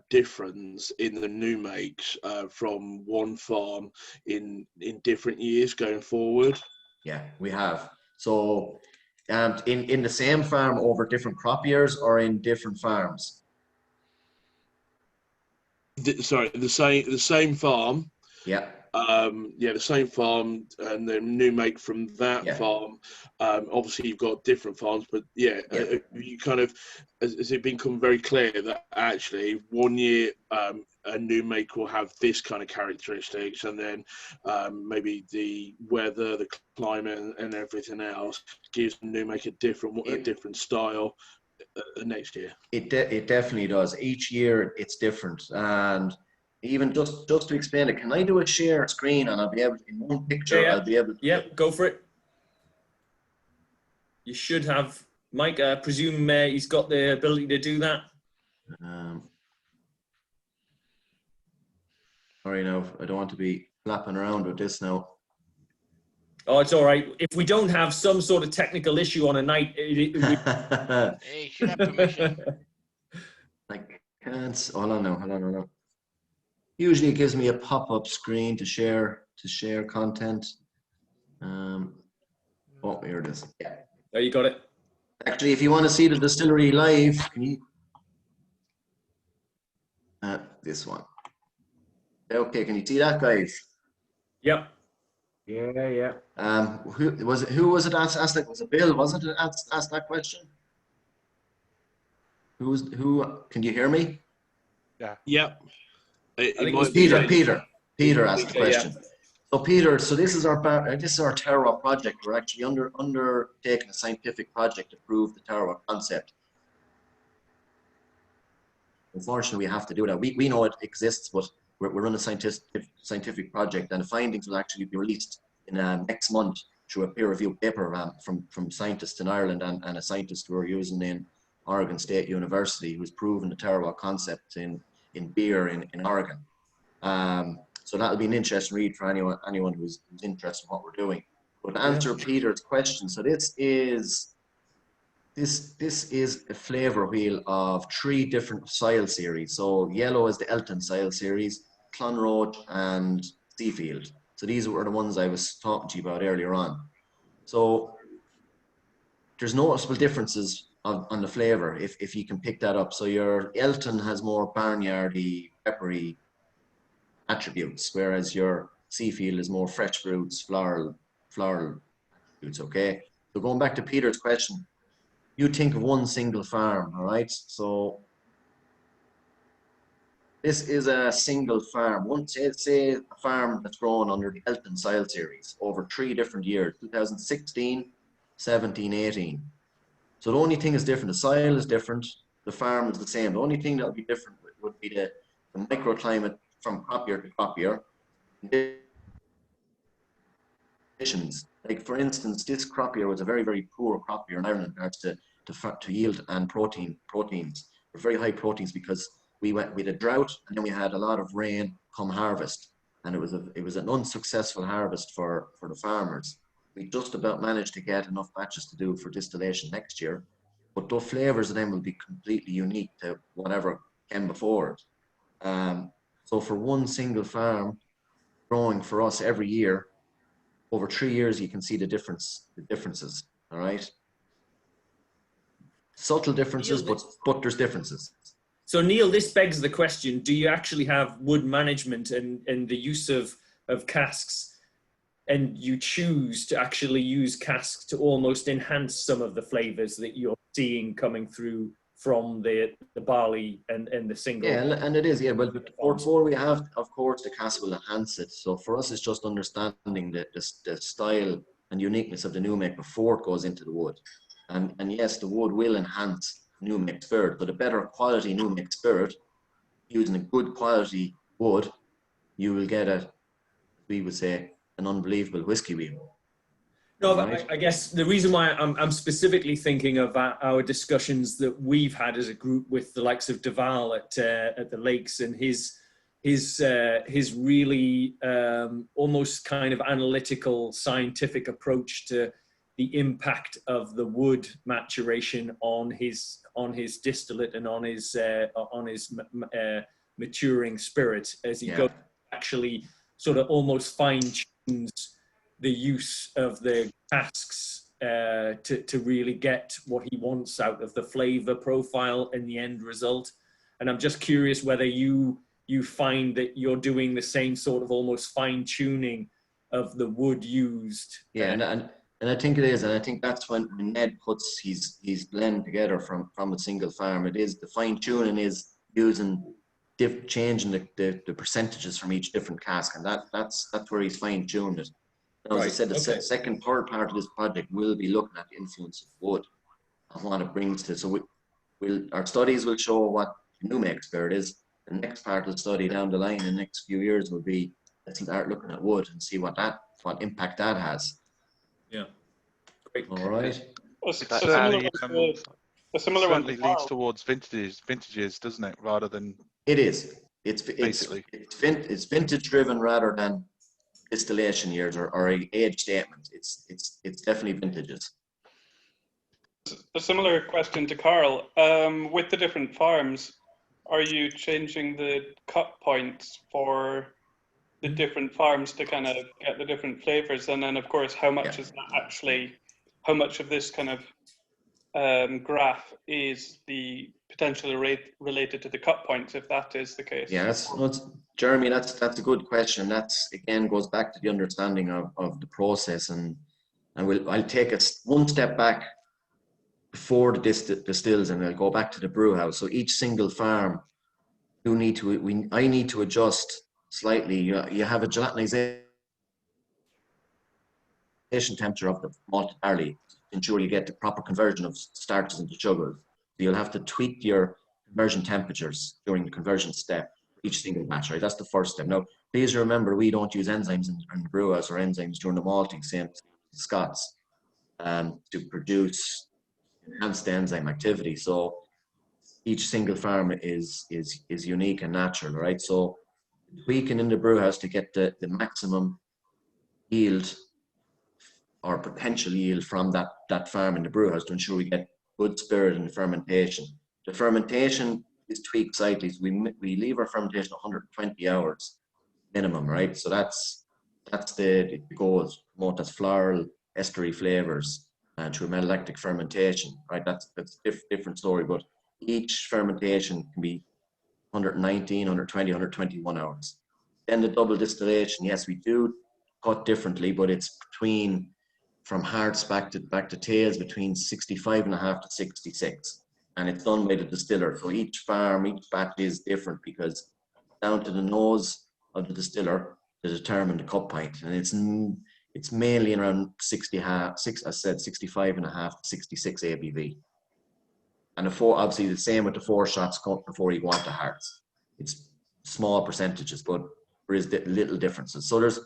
difference in the new makes from one farm in different years going forward? Yeah, we have. So in the same farm over different crop years, or in different farms? The same farm. Yeah. The same farm, and the new make from that farm. Obviously, you've got different farms, but you kind of has it become very clear that actually 1 year a new make will have this kind of characteristics, and then maybe the weather, the climate, and everything else gives the new make a different style next year. It definitely does. Each year it's different, and even just to explain it, can I do a share screen and I'll be able to, in one picture, I'll be able to... Yeah, go for it. You should have, Mike, I presume he's got the ability to do that. Sorry, now, I don't want to be flapping around with this now. Oh, it's all right. If we don't have some sort of technical issue on a night... Hey, you should have permission. I can't... Hold on. Usually it gives me a pop-up screen to share content. Oh, here it is. Yeah. There, you got it. Actually, if you want to see the distillery live, can you... this one. Okay, can you see that, guys? Yep. Yeah. Who was it asked that? Was it Bill? Wasn't it asked that question? Who? Can you hear me? Yeah. Yep. It was Peter. Peter asked the question. Yeah. So Peter, this is our terroir project. We're actually undertaking a scientific project to prove the terroir concept. Unfortunately, we have to do that. We know it exists, but we're running a scientific project, and the findings will actually be released in next month through a peer-reviewed paper from scientists in Ireland and a scientist who are using in Oregon State University, who's proven the terroir concept in beer in Oregon. So that'll be an interesting read for anyone who's interested in what we're doing. But to answer Peter's question, so this is a flavor wheel of 3 different soil series. So yellow is the Elton soil series, Clonroad and Seafield. So these were the ones I was talking to you about earlier on. So there's noticeable differences on the flavor if you can pick that up. So your Elton has more barnyardy, peppery attributes, whereas your Seafield is more fresh fruits, floral fruits, okay? So going back to Peter's question, you think of one single farm, all right? So this is a single farm. Say a farm that's grown under the Elton Soil Series over 3 different years, 2016, 17, 18. So the only thing is different, the soil is different, the farm is the same. The only thing that would be different would be the microclimate from crop year to crop year. Like for instance, this crop year was a very, very poor crop year in Ireland in regards to yield and proteins. Very high proteins because we had a drought and then we had a lot of rain come harvest, and it was an unsuccessful harvest for the farmers. We just about managed to get enough batches to do for distillation next year, but the flavors of them will be completely unique to whatever came before it. So for one single farm growing for us every year, over 3 years, you can see the differences, all right? Subtle differences, but there's differences. So Neil, this begs the question, do you actually have wood management and the use of casks, and you choose to actually use casks to almost enhance some of the flavors that you're seeing coming through from the barley and the single? Yeah, and it is, yeah. Well, before we have, of course, the cask will enhance it. So for us, it's just understanding the style and uniqueness of the new make before it goes into the wood. And yes, the wood will enhance new make spirit, but a better quality new make spirit, using a good quality wood, you will get we would say, an unbelievable whiskey wheel. No, but I guess the reason why I'm specifically thinking of our discussions that we've had as a group with the likes of Duval at the Lakes, and his really almost kind of analytical, scientific approach to the impact of the wood maturation on his distillate and on his maturing spirit as he goes, actually sort of almost fine tunes the use of the casks to really get what he wants out of the flavor profile and the end result. And I'm just curious whether you find that you're doing the same sort of almost fine tuning of the wood used. Yeah, and I think it is, and I think that's when Ned puts his blend together from a single farm. It is the fine tuning is using changing the percentages from each different cask, and that's where he's fine tuned it. Now, as I said, the second, third part of this project will be looking at the influence of wood and what it brings to. So our studies will show what the new make spirit is. The next part of the study down the line in the next few years will be, let's start looking at wood and see what impact that has. Yeah. Great. All right. It certainly leads towards vintages, doesn't it? Rather than it is. It's vintage driven rather than distillation years or age statement. It's definitely vintages. A similar question to Carl. With the different farms, are you changing the cut points for the different farms to kind of get the different flavors? And then, of course, how much is that actually? How much of this kind of graph is the potentially related to the cut points, if that is the case? Yeah, Jeremy, that's a good question. That's again goes back to the understanding of the process, and I'll take us one step back before the distills, and I'll go back to the brew house. So each single farm, I need to adjust slightly. You have a gelatinization temperature of the malted barley to ensure you get the proper conversion of starches into sugars. So you'll have to tweak your conversion temperatures during the conversion step for each single batch, right? That's the first step. Now, please remember, we don't use enzymes in the brew house or enzymes during the malting, same as Scots, to enhance the enzyme activity. So each single farm is unique and natural, right? So tweaking in the brew house to get the maximum yield or potential yield from that farm in the brew house to ensure we get good spirit in the fermentation. The fermentation is tweaked slightly. So we leave our fermentation 120 hours minimum, right? So that's the goal, is promote as floral estery flavors and through malolactic fermentation, right? That's a different story, but each fermentation can be 119, 120, 121 hours. Then the double distillation, yes, we do cut differently, but it's from hearts back to tails between 65.5 to 66. And it's done by the distiller. So each farm, each batch is different because down to the nose of the distiller to determine the cut point. And it's mainly around 65.5 to 66 ABV. And obviously the same with the 4 shots cut before you go on to hearts. It's small percentages, but there is little differences. So there's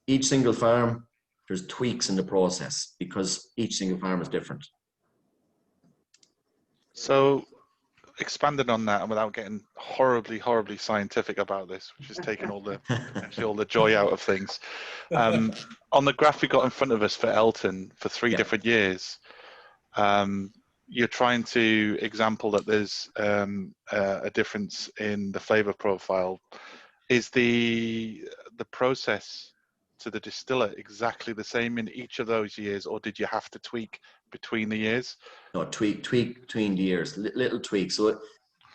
each single farm, there's tweaks in the process because each single farm is different. So expanding on that, and without getting horribly scientific about this, which is taking potentially all the joy out of things. On the graph we got in front of us for Elton for 3 different years, you're trying to example that there's a difference in the flavor profile. Is the process to the distiller exactly the same in each of those years, or did you have to tweak between the years? No, tweak between the years, little tweaks. So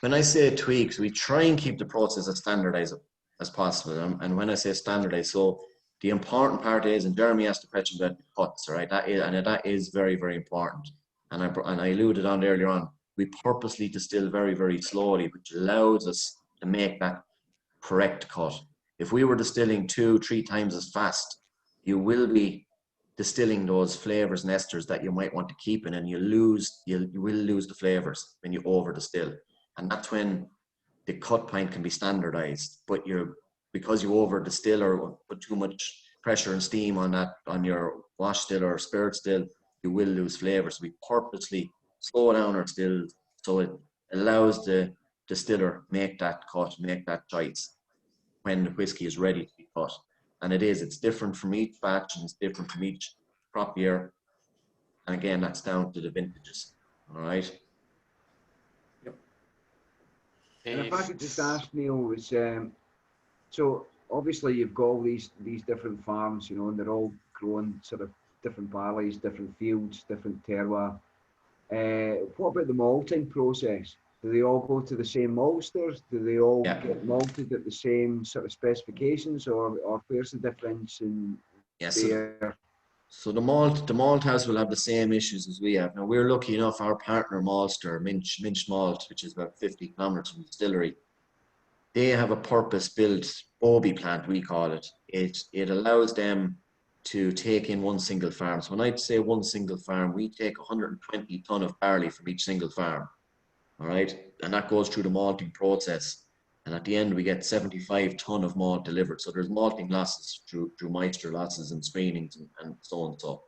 when I say tweaks, we try and keep the process as standardized as possible. And when I say standardized, so the important part is, and Jeremy asked the question about the cuts, right? That is very, very important. And I alluded on earlier on, we purposely distill very, very slowly, which allows us to make that correct cut. If we were distilling 2-3 times as fast, you will be distilling those flavors and esters that you might want to keep in, and you will lose the flavors when you over distill. And that's when the cut point can be standardized. But because you over distill or put too much pressure and steam on your wash still or spirit still, you will lose flavors. We purposely slow down our still so it allows the distiller make that cut, make that choice when the whiskey is ready to be cut. And it's different from each batch and it's different from each crop year. And again, that's down to the vintages. All right. Yep. And if I could just ask Neil, so obviously you've got all these different farms, and they're all growing sort of different valleys, different fields, different terroir. What about the malting process? Do they all go to the same maltsters? Do they all get malted at the same sort of specifications, or where's the difference in there? So the malt house will have the same issues as we have. Now we're lucky enough, our partner maltster, Minch Malt, which is about 50 kilometers from the distillery, they have a purpose-built Bobby plant, we call it. It allows them to take in one single farm. So when I say one single farm, we take 120 ton of barley from each single farm. All right, and that goes through the malting process, and at the end we get 75 ton of malt delivered. So there's malting losses through moisture losses and screenings and so on. So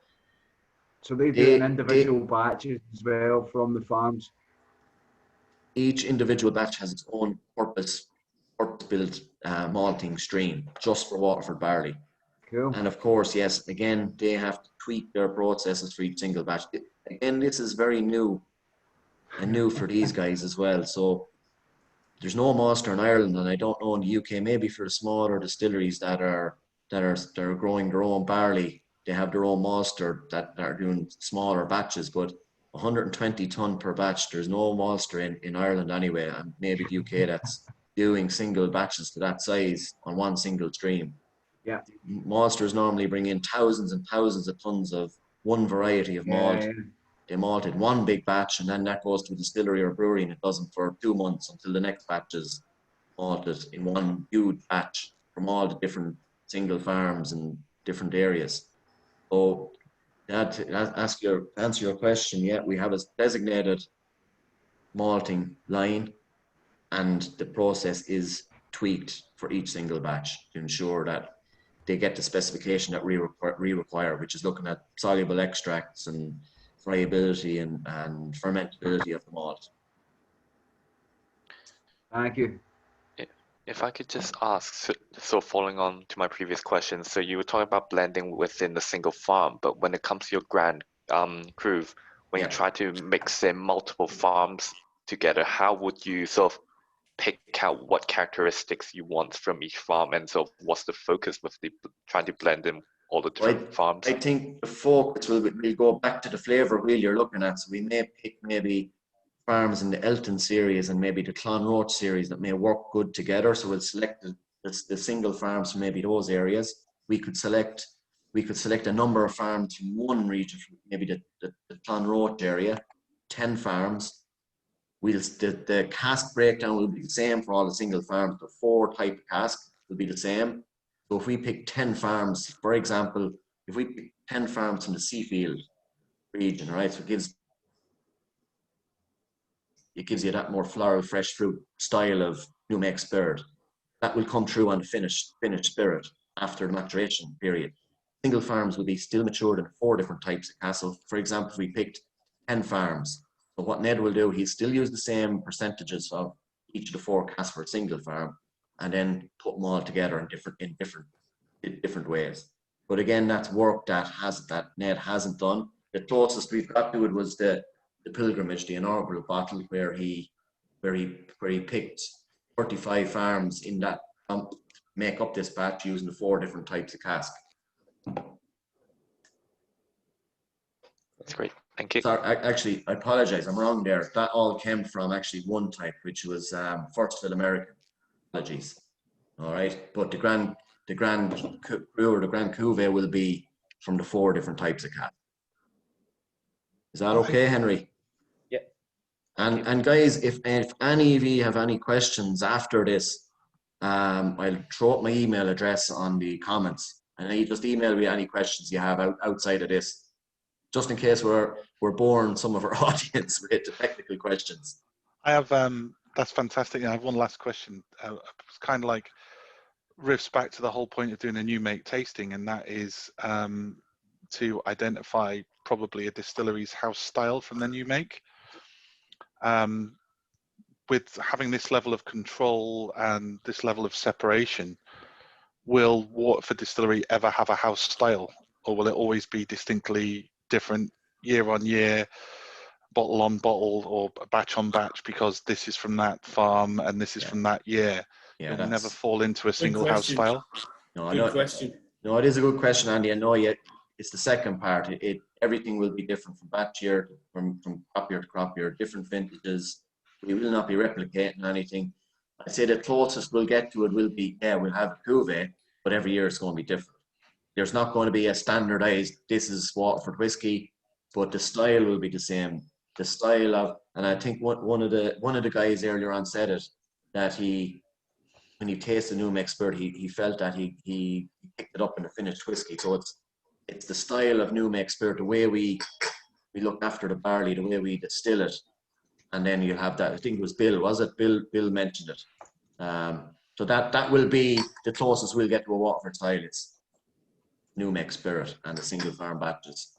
they do individual batches as well from the farms. Each individual batch has its own purpose-built malting stream just for Waterford barley. Cool. And of course, yes, again they have to tweak their processes for each single batch. Again, this is very new. And new for these guys as well. So there's no maltster in Ireland, and I don't know in the UK. Maybe for the smaller distilleries that are growing their own barley, they have their own maltster that are doing smaller batches. But 120 ton per batch, there's no maltster in Ireland anyway, and maybe the UK that's doing single batches to that size on one single stream. Yeah, maltsters normally bring in thousands and thousands of tons of one variety of malt. Yeah. They malted one big batch, and then that goes to a distillery or brewery, and it does them for 2 months until the next batch is malted in one huge batch from all the different single farms and different areas. So to answer your question, yeah, we have a designated malting line, and the process is tweaked for each single batch to ensure that they get the specification that we require, which is looking at soluble extracts and friability and fermentability of the malt. Thank you. If I could just ask, so following on to my previous question, so you were talking about blending within the single farm, but when it comes to your grand cru, when you try to mix in multiple farms together, how would you sort of pick out what characteristics you want from each farm, and so what's the focus with trying to blend in all the different farms? I think the focus will go back to the flavour wheel you're looking at. So we may pick maybe farms in the Elton series and maybe the Clonroach series that may work good together. So we'll select the single farms from maybe those areas. We could select a number of farms from one region, maybe the Clonroach area, 10 farms. The cask breakdown will be the same for all the single farms. The 4 type of cask will be the same. So if we pick 10 farms, for example, if we pick 10 farms from the Seafield region, right, so it gives you that more floral, fresh fruit style of New Make spirit. That will come through on the finished spirit after the maturation period. Single farms will be still matured in 4 different types of castle. For example, if we picked 10 farms, so what Ned will do, he'll still use the same percentages of each of the 4 casks for a single farm, and then put them all together in different ways. But again, that's work that Ned hasn't done. The closest we've got to it was the pilgrimage, the inaugural bottle, where he picked 35 farms in that make up this batch using the 4 different types of cask. That's great. Thank you. Sorry, actually, I apologize. I'm wrong there. That all came from actually one type, which was First American. Apologies. All right, but the Grand Cru or the Grand Cuvée will be from the 4 different types of cask. Is that okay, Henry? Yeah. And guys, if any of you have any questions after this, I'll throw up my email address on the comments, and you just email me any questions you have outside of this, just in case we're boring some of our audience with the technical questions. I have that's fantastic. I have one last question. It's kind of like riffs back to the whole point of doing a new make tasting, and that is to identify probably a distillery's house style from the new make. With having this level of control and this level of separation, will Waterford Distillery ever have a house style, or will it always be distinctly different year on year, bottle on bottle, or batch on batch, because this is from that farm and this is from that year? Will we never fall into a single house style? No, Good question. No, it is a good question, Andy. I know it's the second part. Everything will be different from batch year, from crop year to crop year, different vintages. We will not be replicating anything. I'd say the closest we'll get to it will be, we'll have a cuvee, but every year it's going to be different. There's not going to be a standardized, this is Waterford whiskey, but the style will be the same. The style of, and I think one of the guys earlier on said it, that when he tasted New Make Spirit, he felt that he picked it up in a finished whiskey. So it's the style of New Make Spirit, the way we look after the barley, the way we distill it. And then you have that, I think it was Bill, was it? Bill mentioned it. So that will be the closest we'll get to a Waterford style. It's New Make Spirit and the single farm batches.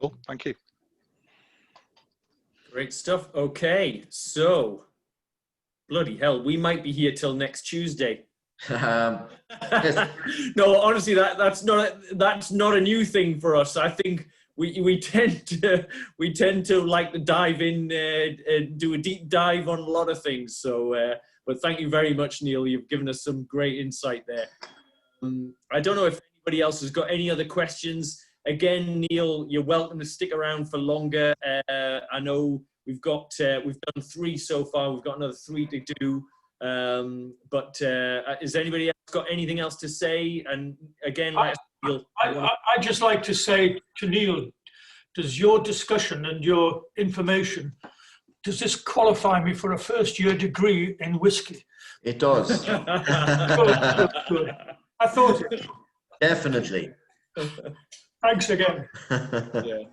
Cool, thank you. Great stuff. Okay, so bloody hell, we might be here till next Tuesday. No, honestly, that's not a new thing for us. I think we tend to like to dive in, do a deep dive on a lot of things. So, but thank you very much, Neil. You've given us some great insight there. I don't know if anybody else has got any other questions. Again, Neil, you're welcome to stick around for longer. I know we've done 3 so far. We've got another 3 to do. But is anybody else got anything else to say? And again, Neil, I'd just like to say to Neil, does your discussion and your information, does this qualify me for a first-year degree in whiskey? It does. Good. I thought it. Definitely. Thanks again. Yeah.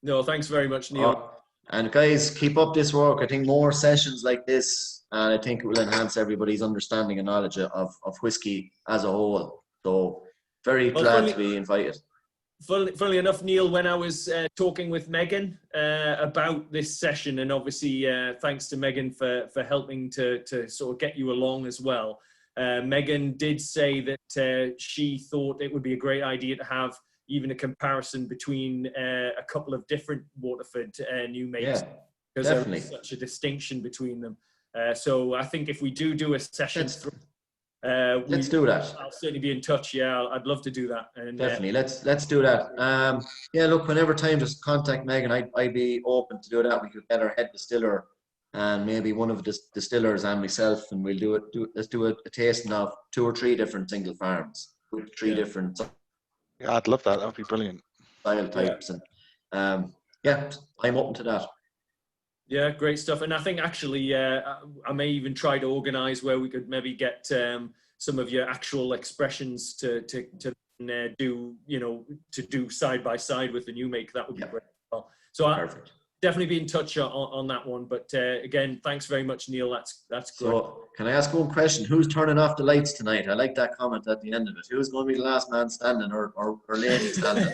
No, thanks very much, Neil. And guys, keep up this work. I think more sessions like this, and I think it will enhance everybody's understanding and knowledge of whiskey as a whole. So very glad to be invited. Funnily enough, Neil, when I was talking with Megan about this session, and obviously thanks to Megan for helping to sort of get you along as well, Megan did say that she thought it would be a great idea to have even a comparison between a couple of different Waterford new makes, because there is such a distinction between them. So I think if we do a session, let's do that. I'll certainly be in touch. Yeah, I'd love to do that. And, definitely, let's do that. Yeah, look, whenever time, just contact Megan. I'd be open to do that. We could get our head distiller and maybe one of the distillers and myself, and we'll let's do a tasting of 2 or 3 different single farms with 3 different Yeah, I'd love that. That would be brilliant. style types, and yeah, I'm open to that. Yeah, great stuff. And I think actually, I may even try to organise where we could maybe get some of your actual expressions to do, you know, to do side by side with the new make. That would be great as well. So I'll definitely be in touch on that one. But again, thanks very much, Neil. That's great. So can I ask one question? Who's turning off the lights tonight? I like that comment at the end of it. Who's going to be the last man standing or lady standing?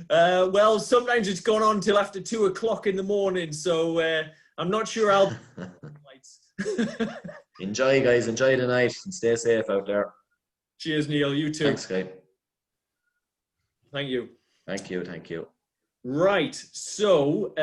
Well, sometimes it's gone on till after 2 o'clock in the morning, so I'm not sure I'll. Enjoy, guys. Enjoy the night and stay safe out there. Cheers, Neil. You too. Thanks, Guy. Thank you. Thank you. Thank you. Right. So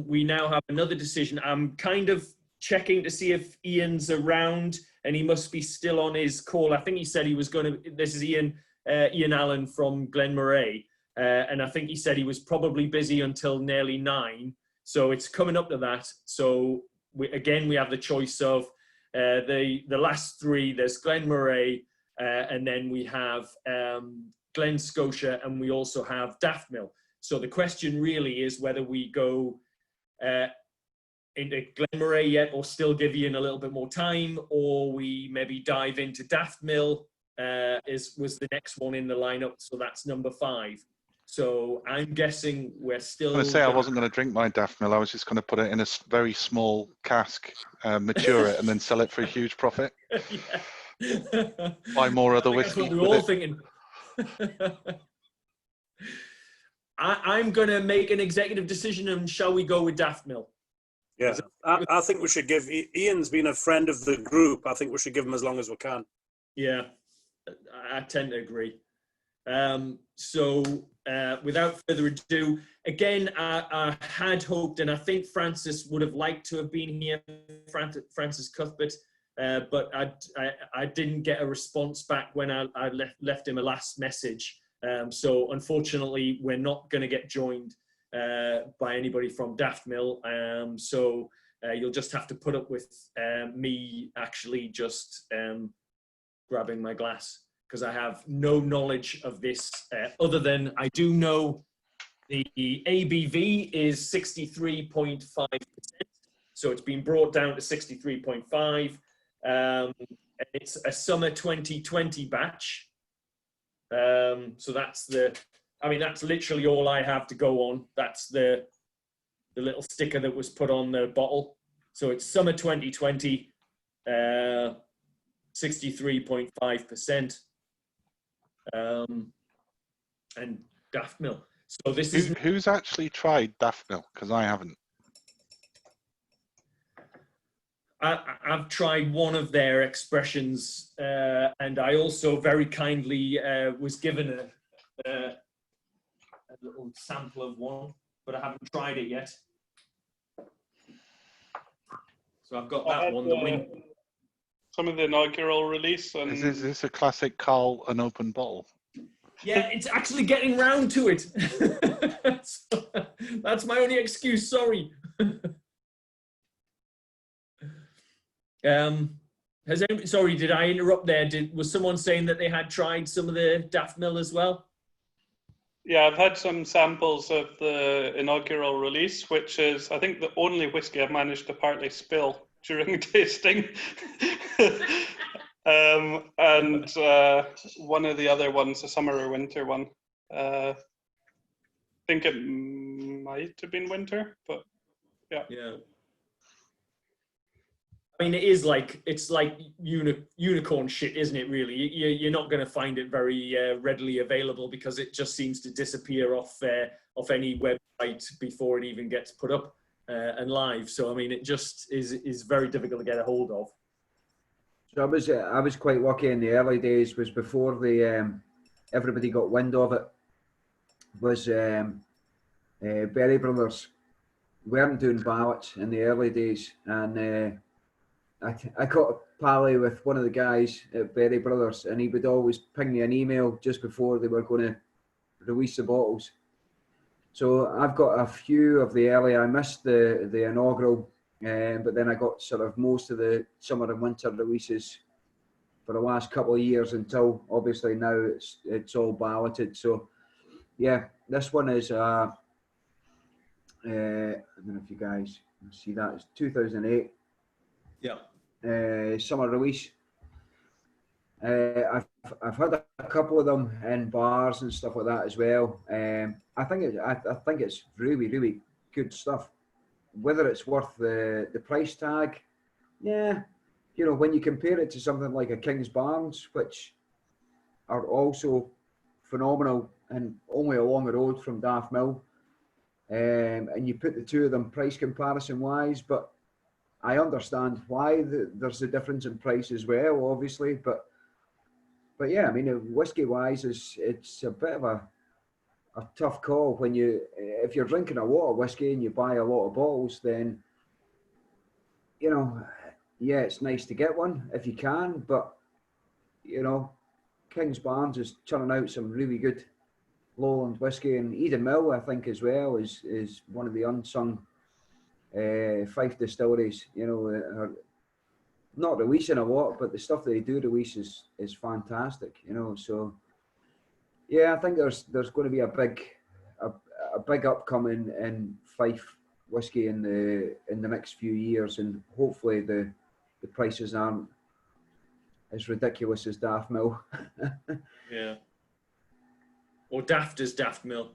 we now have another decision. I'm kind of checking to see if Ian's around, and he must be still on his call. I think he said he was going to. This is Ian Allen from Glenmoray. And I think he said he was probably busy until nearly 9. So it's coming up to that. So we have the choice of the last 3. There's Glenmoray, and then we have Glen Scotia, and we also have Daftmill. So the question really is whether we go into Glenmoray yet, or still give Ian a little bit more time, or we maybe dive into Daftmill was the next one in the lineup. So that's number 5. So I'm guessing we're still. I was going to say I wasn't going to drink my Daftmill. I was just going to put it in a very small cask, mature it, and then sell it for a huge profit. Buy more other whiskey. That's what we're all thinking. I'm going to make an executive decision, and shall we go with Daftmill? Yeah, I think we should give. Ian's been a friend of the group. I think we should give him as long as we can. Yeah, I tend to agree. So without further ado, again, I had hoped, and I think Francis would have liked to have been here, Francis Cuthbert, but I didn't get a response back when I left him a last message. So unfortunately, we're not going to get joined by anybody from Daftmill. So you'll just have to put up with me actually just grabbing my glass, because I have no knowledge of this other than I do know the ABV is 63.5%. So it's been brought down to 63.5. It's a summer 2020 batch. So that's that's literally all I have to go on. That's the little sticker that was put on the bottle. So it's summer 2020, 63.5%. And Daftmill. So this is who's actually tried Daftmill, because I haven't. I've tried one of their expressions, and I also very kindly was given a little sample of one, but I haven't tried it yet. So I've got that one. Some of the inaugural release. And Is this a classic Carl an open bottle? Yeah, it's actually getting round to it. That's my only excuse. Sorry. Sorry, did I interrupt there? Was someone saying that they had tried some of the Daftmill as well? Yeah, I've had some samples of the inaugural release, which is, I think, the only whiskey I've managed to partly spill during tasting. And one of the other ones, a summer or winter one. I think it might have been winter, but yeah. Yeah. I mean, it's like unicorn shit, isn't it? Really, you're not going to find it very readily available, because it just seems to disappear off any website before it even gets put up and live. So I mean, it just is very difficult to get a hold of. So I was quite lucky in the early days. Was before the everybody got wind of it. Was Berry Brothers weren't doing ballots in the early days, and I got a pally with one of the guys at Berry Brothers, and he would always ping me an email just before they were going to release the bottles. So I've got a few of the early. I missed the inaugural but then I got sort of most of the summer and winter releases for the last couple of years until obviously now it's all balloted. So yeah, this one is I don't know if you guys can see that, it's 2008. Yeah. Summer release. I've had a couple of them in bars and stuff like that as well. I think it's really good stuff. Whether it's worth the price tag, yeah, you know, when you compare it to something like a King's Barnes, which are also phenomenal and only along the road from Daft Mill, and you put the two of them price comparison wise, but I understand why there's a difference in price as well, obviously, but yeah, I mean, whiskey wise, it's a bit of a tough call when if you're drinking a lot of whiskey and you buy a lot of bottles, then, you know, yeah, it's nice to get one if you can, but, you know, King's Barnes is churning out some really good Lowland whiskey, and Eden Mill, I think, as well, is one of the unsung Fife distilleries. You know, are not releasing a lot, but the stuff they do release is fantastic. You know, so yeah, I think there's going to be a big upcoming in Fife whiskey in the next few years, and hopefully the prices aren't as ridiculous as Daft Mill. Yeah. Or daft as Daft Mill.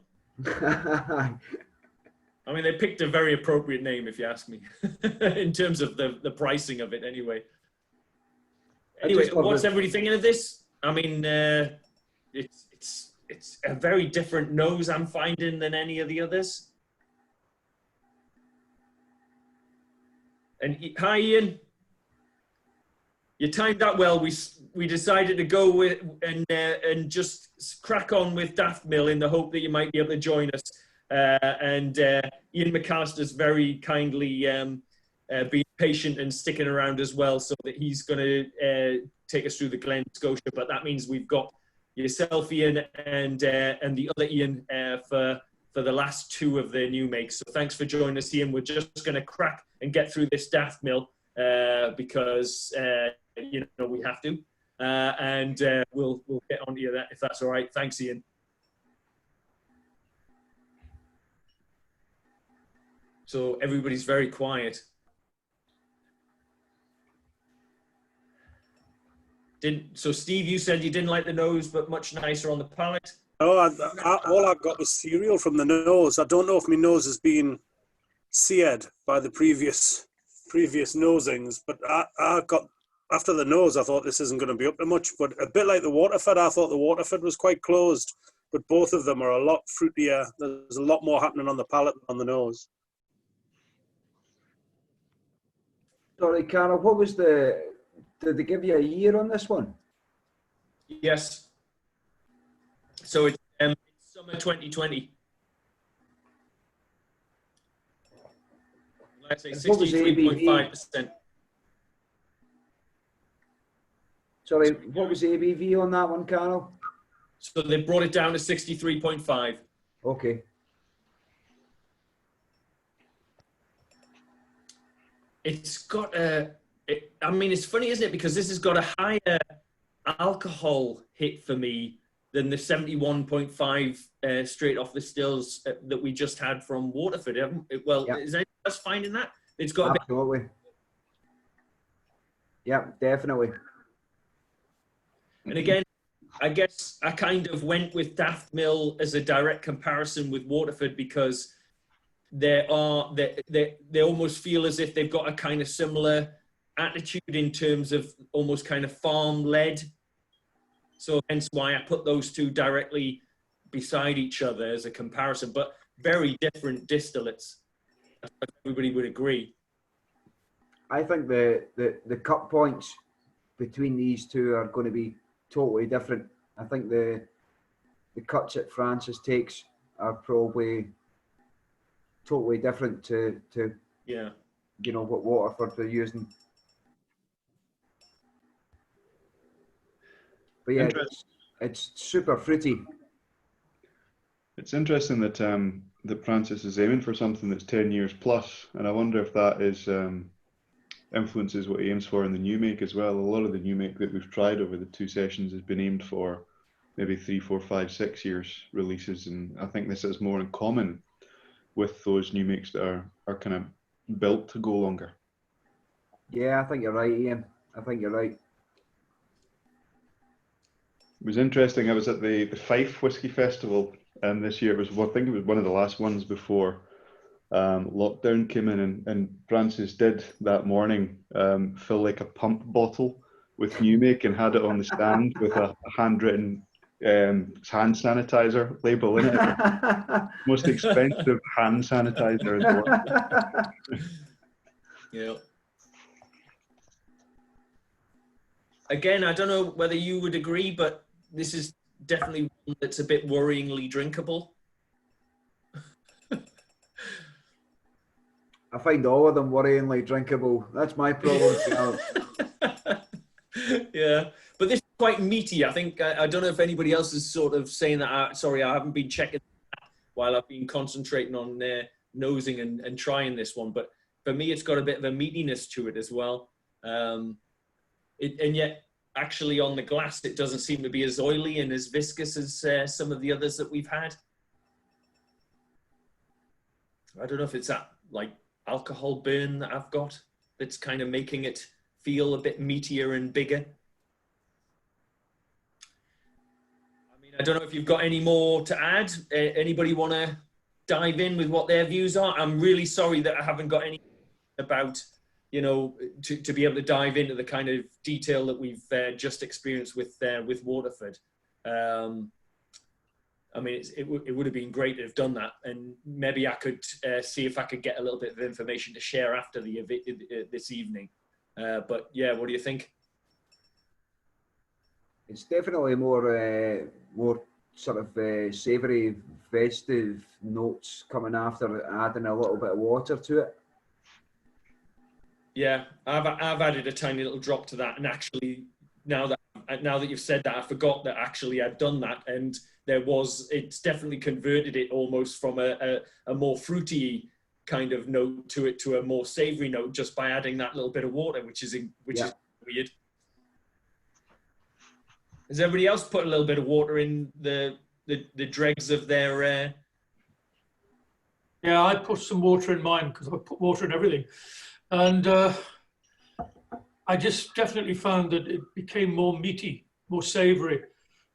I mean, they picked a very appropriate name, if you ask me, in terms of the pricing of it. Anyway, what's everybody thinking of this? I mean, it's a very different nose I'm finding than any of the others. And hi, Ian. You timed that well. We decided to go with and just crack on with Daft Mill in the hope that you might be able to join us. And Ian McAllister's very kindly been patient and sticking around as well, so that he's going to take us through the Glen Scotia. But that means we've got yourself, Ian, and the other Ian for the last two of the new makes. So thanks for joining us, Ian. We're just going to crack and get through this Daft Mill because you know we have to, and we'll get on to that if that's all right. Thanks, Ian. So everybody's very quiet. So Steve, you said you didn't like the nose, but much nicer on the palate. Oh, all I got was cereal from the nose. I don't know if my nose has been seared by the previous nosings, but I got, after the nose, I thought this isn't going to be up to much. But a bit like the Waterford, I thought the Waterford was quite closed, but both of them are a lot fruitier. There's a lot more happening on the palate than on the nose. Sorry, Carol, what was did they give you a year on this one? Yes. So it's summer 2020. Let's say 63.5%. Sorry, what was the ABV on that one, Carol? So they brought it down to 63.5. Okay. It's got I mean, it's funny, isn't it? Because this has got a higher alcohol hit for me than the 71.5 straight off the stills that we just had from Waterford. Well, yeah. Is anyone else finding that? It's got absolutely. Yeah, definitely. And again, I guess I kind of went with Daft Mill as a direct comparison with Waterford because they almost feel as if they've got a kind of similar attitude in terms of almost kind of farm-led. So hence why I put those two directly beside each other as a comparison, but very different distillates. Everybody would agree. I think the cut points between these two are going to be totally different. I think the cuts that Francis takes are probably totally different to yeah, you know, what Waterford are using. But yeah, it's super fruity. It's interesting that that Francis is aiming for something that's 10 years plus, and I wonder if that is influences what he aims for in the new make as well. A lot of the new make that we've tried over the 2 sessions has been aimed for maybe 3, 4, 5, 6 years releases, and I think this is more in common with those new makes that are kind of built to go longer. Yeah, I think you're right, Ian. I think you're right. It was interesting. I was at the Fife Whisky Festival, and this year it was, I think it was one of the last ones before lockdown came in, and Francis did that morning fill like a pump bottle with new make and had it on the stand with a handwritten hand sanitizer label in it. Most expensive hand sanitizer in the world. Yeah. Again, I don't know whether you would agree, but this is definitely one that's a bit worryingly drinkable. I find all of them worryingly drinkable. That's my problem. Yeah, but this is quite meaty. I think, I don't know if anybody else is sort of saying that. Sorry, I haven't been checking while I've been concentrating on nosing and trying this one. But for me, it's got a bit of a meatiness to it as well. And yet, actually, on the glass, it doesn't seem to be as oily and as viscous as some of the others that we've had. I don't know if it's that, like, alcohol burn that I've got that's kind of making it feel a bit meatier and bigger. I mean, I don't know if you've got any more to add. Anybody want to dive in with what their views are? I'm really sorry that I haven't got any about, you know, to be able to dive into the kind of detail that we've just experienced with Waterford. I mean, it would have been great to have done that, and maybe I could see if I could get a little bit of information to share after this evening. But yeah, what do you think? It's definitely more sort of savoury, festive notes coming after adding a little bit of water to it. Yeah, I've added a tiny little drop to that, and actually now that you've said that, I forgot that actually I'd done that, and it's definitely converted it almost from a more fruity kind of note to it to a more savoury note just by adding that little bit of water, which is weird. Has everybody else put a little bit of water in the dregs of their? Yeah, I put some water in mine because I put water in everything, and I just definitely found that it became more meaty, more savoury,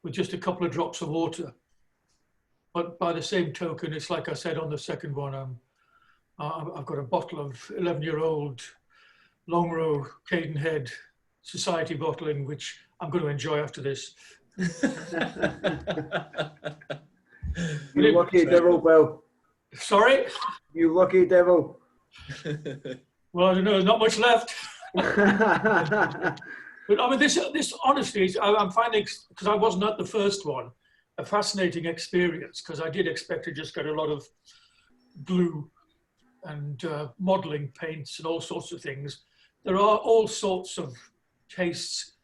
with just a couple of drops of water. But by the same token, it's like I said on the second one, I've got a bottle of 11-year-old Long Row Cadenhead Society bottling, which I'm going to enjoy after this. You lucky devil, Bill. Sorry? You lucky devil. Well, I don't know, there's not much left. But I mean, this honestly, I'm finding, because I wasn't at the first one, a fascinating experience, because I did expect to just get a lot of glue and modeling paints and all sorts of things. There are all sorts of tastes,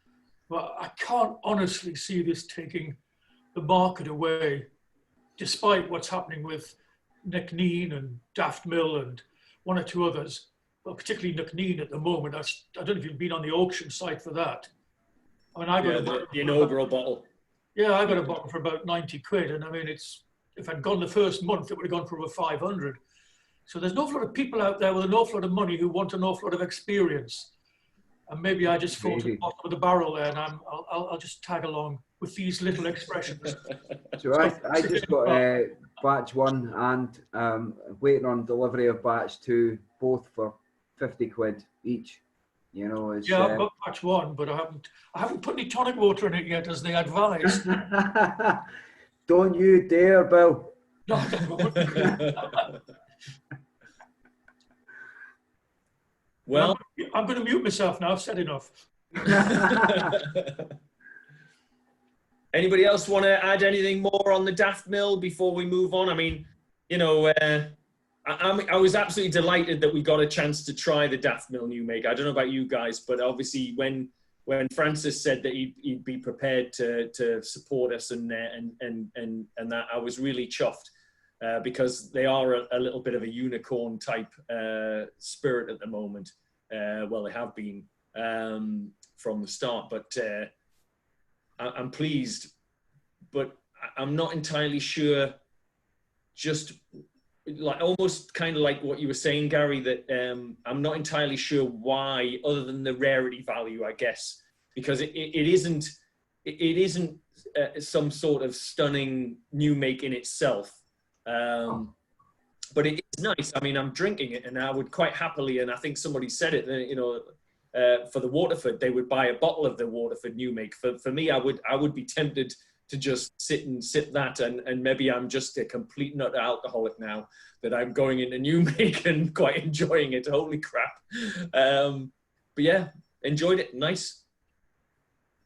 but I can't honestly see this taking the market away, despite what's happening with Neckneen and Daft Mill and one or two others. Well, particularly Neckneen at the moment. I don't know if you've been on the auction site for that. I mean, I got the inaugural bottle. Yeah, I got a bottle for about 90 quid. And I mean, if I'd gone the first month, it would have gone for over 500. So there's an awful lot of people out there with an awful lot of money who want an awful lot of experience. And maybe I just fall to the bottom of the barrel there, and I'll just tag along with these little expressions. So I just got batch 1 and waiting on delivery of batch 2, both for 50 quid each. You know, it's, yeah, I've got batch 1, but I haven't put any tonic water in it yet, as they advised. Don't you dare, Bill. Well, I'm going to mute myself now. I've said enough. Anybody else want to add anything more on the Daft Mill before we move on? I mean, you know, I was absolutely delighted that we got a chance to try the Daft Mill new make. I don't know about you guys, but obviously when Francis said that he'd be prepared to support us and that, I was really chuffed. because they are a little bit of a unicorn type spirit at the moment. Well, they have been from the start, but I'm pleased, but I'm not entirely sure, just like almost kind of like what you were saying, Gary, that I'm not entirely sure why, other than the rarity value, I guess, because it isn't some sort of stunning new make in itself. But it is nice. I mean, I'm drinking it, and I would quite happily, and I think somebody said it, you know, for the Waterford, they would buy a bottle of the Waterford new make. For me, I would be tempted to just sit and sip that, and maybe I'm just a complete nut alcoholic now that I'm going into new make and quite enjoying it. Holy crap. But yeah, enjoyed it. Nice.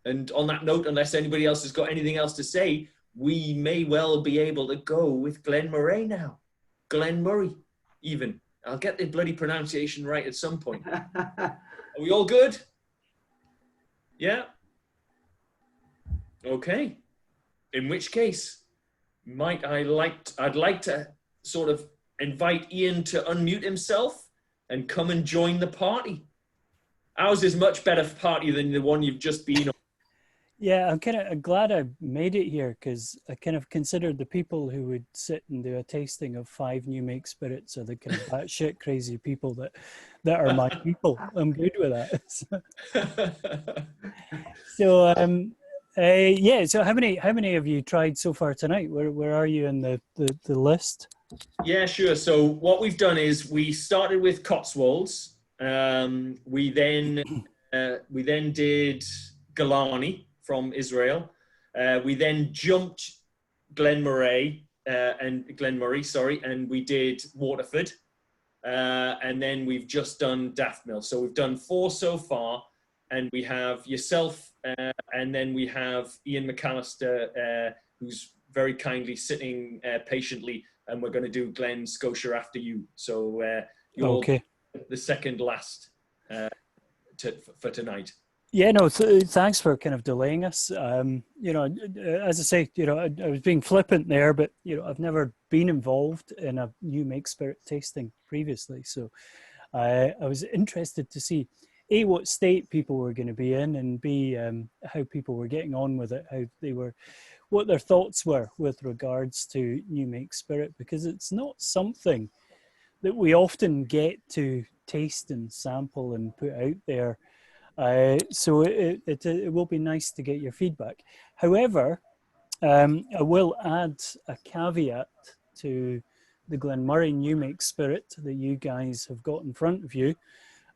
And on that note, unless anybody else has got anything else to say, we may well be able to go with Glen Moray now. Glen Murray, even. I'll get the bloody pronunciation right at some point. Are we all good? Yeah? Okay. In which case, I'd like to sort of invite Ian to unmute himself and come and join the party. Ours is much better party than the one you've just been on. Yeah, I'm glad I made it here, because I kind of considered the people who would sit and do a tasting of 5 new make spirits are the kind of batshit crazy people that are my people. I'm good with that. Yeah. So how many have you tried so far tonight? Where are you in the list? Yeah, sure. So what we've done is we started with Cotswolds. We then did Galani from Israel. We then jumped Glen Murray, and we did Waterford. And then we've just done Daftmill. So we've done 4 so far, and we have yourself, and then we have Ian McAllister, who's very kindly sitting patiently, and we're going to do Glen Scotia after you. So you're okay. The second last for tonight. Yeah, no, thanks for kind of delaying us. You know, as I say, you know, I was being flippant there, but, you know, I've never been involved in a new make spirit tasting previously. So I was interested to see, A, what state people were going to be in, and B, how people were getting on with it, what their thoughts were with regards to new make spirit, because it's not something that we often get to taste and sample and put out there. So it will be nice to get your feedback. However, I will add a caveat to the Glen Murray new make spirit that you guys have got in front of you.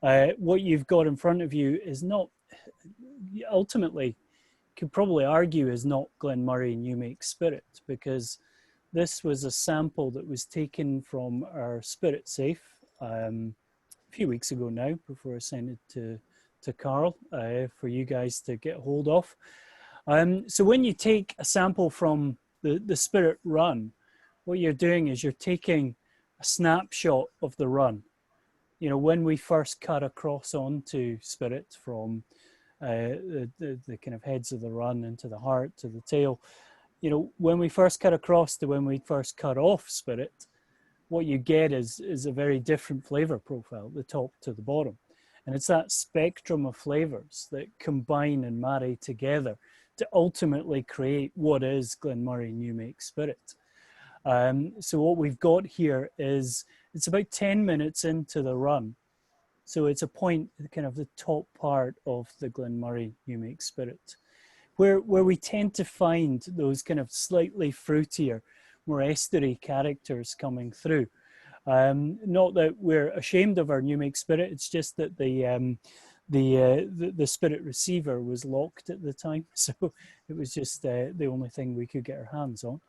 What you've got in front of you is not, ultimately, could probably argue is not Glen Murray new make spirit, because this was a sample that was taken from our spirit safe a few weeks ago now, before I sent it to Carl for you guys to get hold of. So when you take a sample from the spirit run, what you're doing is you're taking a snapshot of the run. You know, when we first cut across onto spirit from the kind of heads of the run into the heart to the tail, you know, when we first cut across to when we first cut off spirit, what you get is a very different flavor profile, the top to the bottom. And it's that spectrum of flavors that combine and marry together to ultimately create what is Glen Murray new make spirit. So what we've got here is, it's about 10 minutes into the run. So it's a point, kind of the top part of the Glen Murray new make spirit, where we tend to find those kind of slightly fruitier, more estery characters coming through. Not that we're ashamed of our new make spirit, it's just that the spirit receiver was locked at the time, so it was just the only thing we could get our hands on.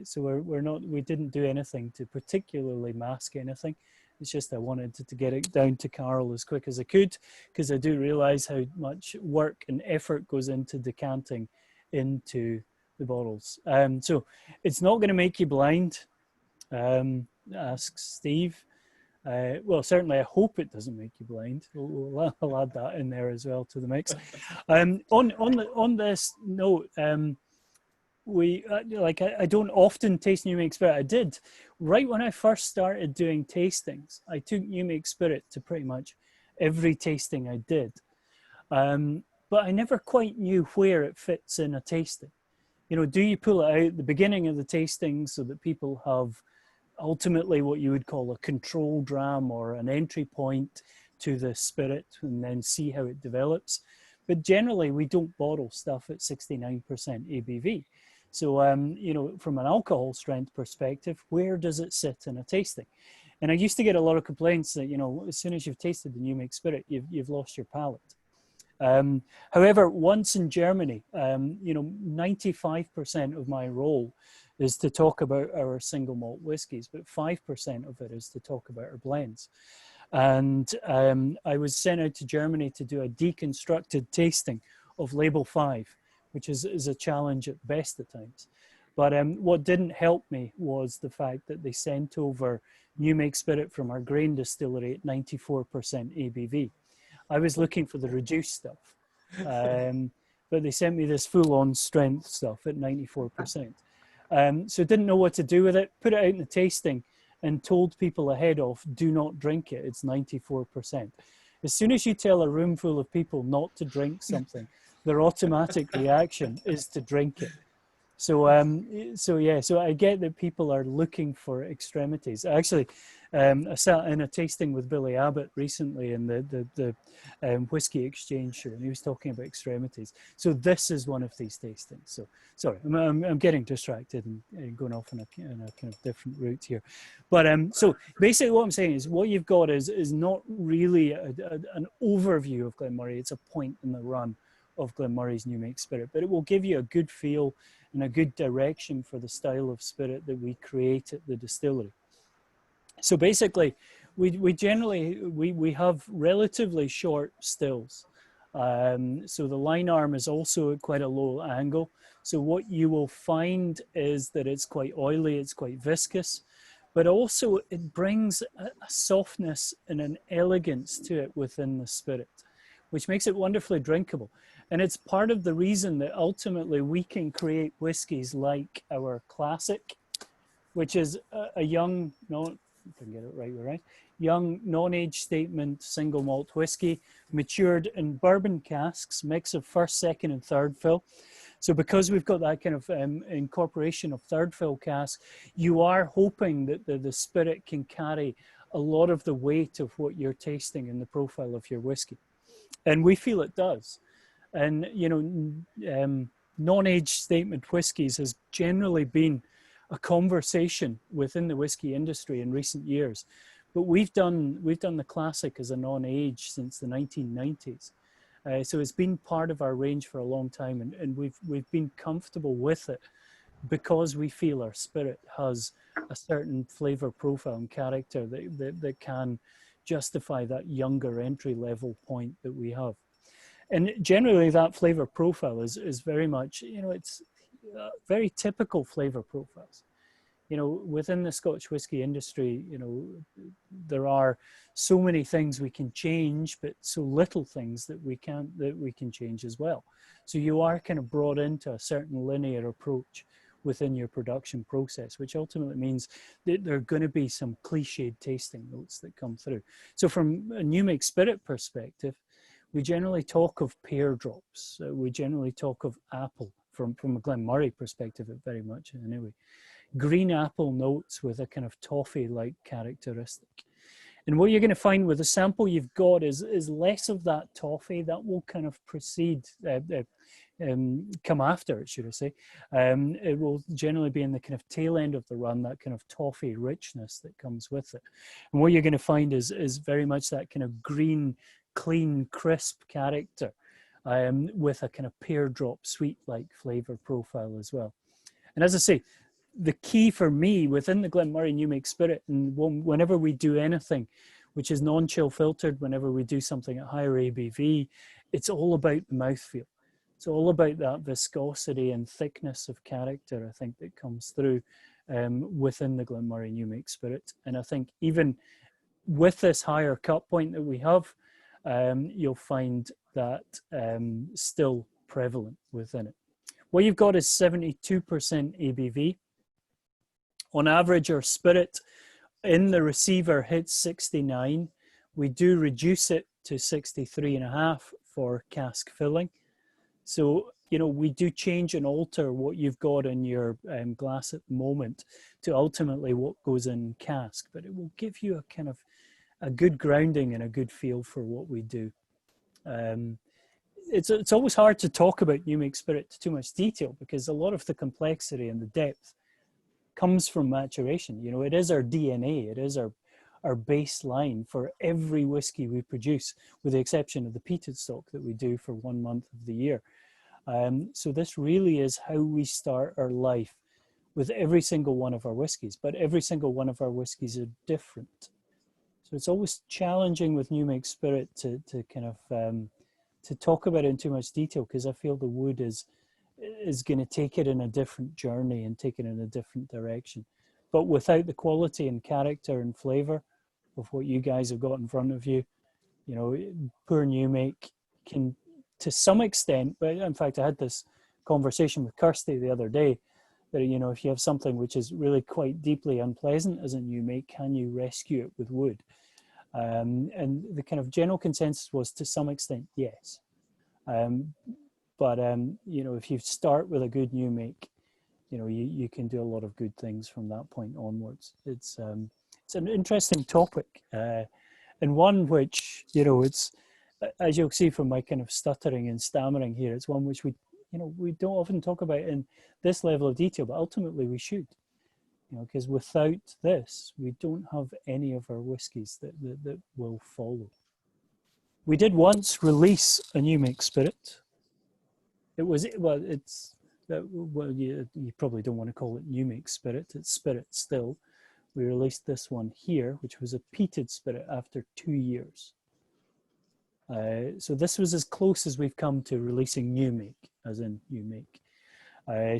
So we didn't do anything to particularly mask anything. It's just I wanted to get it down to Carl as quick as I could, because I do realize how much work and effort goes into decanting into the bottles. So it's not going to make you blind. Asks Steve. Well, certainly I hope it doesn't make you blind. I'll add that in there as well to the mix. On this note, I don't often taste New Make Spirit. I did right when I first started doing tastings. I took New Make Spirit to pretty much every tasting I did, but I never quite knew where it fits in a tasting. You know, do you pull it out at the beginning of the tasting so that people have ultimately what you would call a control dram or an entry point to the spirit and then see how it develops? But generally, we don't bottle stuff at 69% ABV. So, you know, from an alcohol strength perspective, where does it sit in a tasting? And I used to get a lot of complaints that, you know, as soon as you've tasted the New Make Spirit, you've lost your palate. However, once in Germany, you know, 95% of my role is to talk about our single malt whiskies, but 5% of it is to talk about our blends. And I was sent out to Germany to do a deconstructed tasting of Label 5, which is a challenge at best at times. But what didn't help me was the fact that they sent over New Make Spirit from our grain distillery at 94% ABV. I was looking for the reduced stuff, but they sent me this full-on strength stuff at 94%. So didn't know what to do with it, put it out in the tasting and told people ahead of, do not drink it, it's 94%. As soon as you tell a room full of people not to drink something, their automatic reaction is to drink it. So, so I get that people are looking for extremities. Actually, I sat in a tasting with Billy Abbott recently in the Whiskey Exchange show, and he was talking about extremities. So this is one of these tastings. So sorry, I'm getting distracted and going off on a kind of different route here. But so basically what I'm saying is what you've got is not really an overview of Glenmorangie. It's a point in the run of Glenmorray's New Make Spirit, but it will give you a good feel and a good direction for the style of spirit that we create at the distillery. So basically, we generally have relatively short stills. So the line arm is also at quite a low angle. So what you will find is that it's quite oily, it's quite viscous, but also it brings a softness and an elegance to it within the spirit, which makes it wonderfully drinkable. And it's part of the reason that ultimately we can create whiskies like our classic, which is a young, no, if I can get it right, young non-age statement single malt whiskey, matured in bourbon casks, mix of first, second, and third fill. So because we've got that kind of incorporation of third fill cask, you are hoping that the spirit can carry a lot of the weight of what you're tasting in the profile of your whiskey. And we feel it does. And, you know, non-age statement whiskies has generally been a conversation within the whiskey industry in recent years. But we've done the classic as a non-age since the 1990s. So it's been part of our range for a long time, and we've been comfortable with it because we feel our spirit has a certain flavor profile and character that can justify that younger entry level point that we have. And generally that flavor profile is very much, you know, it's very typical flavor profiles. You know, within the Scotch whisky industry, you know, there are so many things we can change, but so little things that we can change as well. So you are kind of brought into a certain linear approach within your production process, which ultimately means that there are going to be some cliched tasting notes that come through. So from a New Make Spirit perspective, we generally talk of pear drops. We generally talk of apple from a Glenmorangie perspective, very much anyway. Green apple notes with a kind of toffee-like characteristic. And what you're going to find with the sample you've got is less of that toffee. That will kind of precede, come after it, should I say. It will generally be in the kind of tail end of the run, that kind of toffee richness that comes with it. And what you're going to find is very much that kind of green, clean, crisp character with a kind of pear drop sweet-like flavor profile as well. And as I say, the key for me within the Glenmorangie New Make Spirit, and whenever we do anything which is non-chill filtered, whenever we do something at higher ABV, it's all about the mouthfeel. It's all about that viscosity and thickness of character, I think, that comes through within the Glenmorangie New Make Spirit. And I think even with this higher cut point that we have, you'll find that still prevalent within it. what you've got is 72% ABV. On average, our spirit in the receiver hits 69. We do reduce it to 63.5 for cask filling. So, you know, we do change and alter what you've got in your glass at the moment to ultimately what goes in cask, but it will give you a kind of a good grounding and a good feel for what we do. It's always hard to talk about new make spirit to too much detail because a lot of the complexity and the depth comes from maturation. You know, it is our DNA, it is our baseline for every whiskey we produce, with the exception of the peated stock that we do for 1 month of the year. So this really is how we start our life with every single one of our whiskies, but every single one of our whiskies are different. So it's always challenging with new make spirit to kind of to talk about it in too much detail, because I feel the wood is going to take it in a different journey and take it in a different direction. But without the quality and character and flavour of what you guys have got in front of you, you know, poor new make can, to some extent, but in fact I had this conversation with Kirsty the other day, that, you know, if you have something which is really quite deeply unpleasant as a new make, can you rescue it with wood? And the kind of general consensus was, to some extent, yes. But you know, if you start with a good new make, you know, you can do a lot of good things from that point onwards. It's an interesting topic, and one which, you know, it's, as you'll see from my kind of stuttering and stammering here, it's one which we, you know, we don't often talk about in this level of detail, but ultimately we should, you know, because without this, we don't have any of our whiskies that will follow. We did once release a new make spirit. It was, well, it's, well, you probably don't want to call it new make spirit, it's spirit still. We released this one here, which was a peated spirit after 2 years. So this was as close as we've come to releasing new make, as in new make.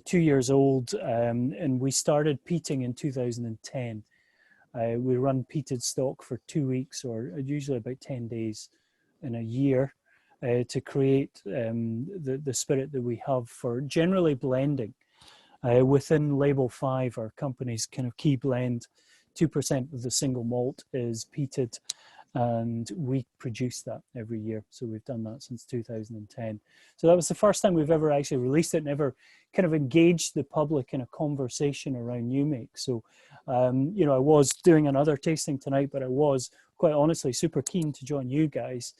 2 years old, and we started peating in 2010. We run peated stock for 2 weeks, or usually about 10 days in a year, to create the spirit that we have for generally blending. Within Label 5, our company's kind of key blend, 2% of the single malt is peated, and we produce that every year. So we've done that since 2010. So that was the first time we've ever actually released it and ever kind of engaged the public in a conversation around new make. So, you know, I was doing another tasting tonight, but I was quite honestly super keen to join you guys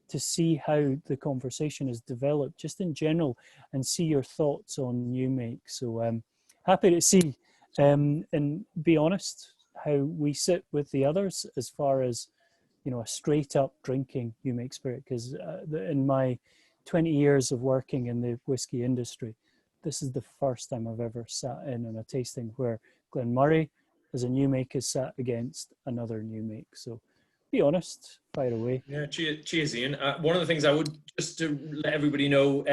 to see how the conversation has developed just in general and see your thoughts on new make. So happy to see, and be honest, how we sit with the others as far as, you know, a straight up drinking new make spirit, because in my 20 years of working in the whiskey industry, this is the first time I've ever sat in on a tasting where Glenmurray as a new make is sat against another new make. So be honest, fire away. Yeah, cheers, Ian. One of the things I would, just to let everybody know,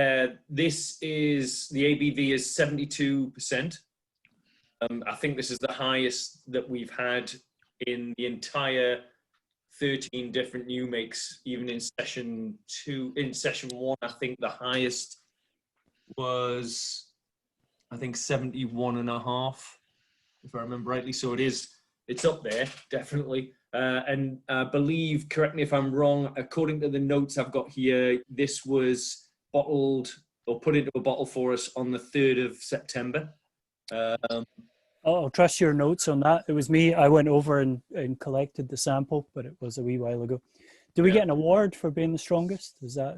this is, the ABV is 72%. I think this is the highest that we've had in the entire 13 different new makes, even in session 2. In session 1, I think the highest was, I think, 71.5, if I remember rightly. So it's up there, definitely. And I believe, correct me if I'm wrong, according to the notes I've got here, this was bottled or put into a bottle for us on the 3rd of September. I'll trust your notes on that. It was me. I went over and collected the sample, but it was a wee while ago. Do we get an award for being the strongest? Is that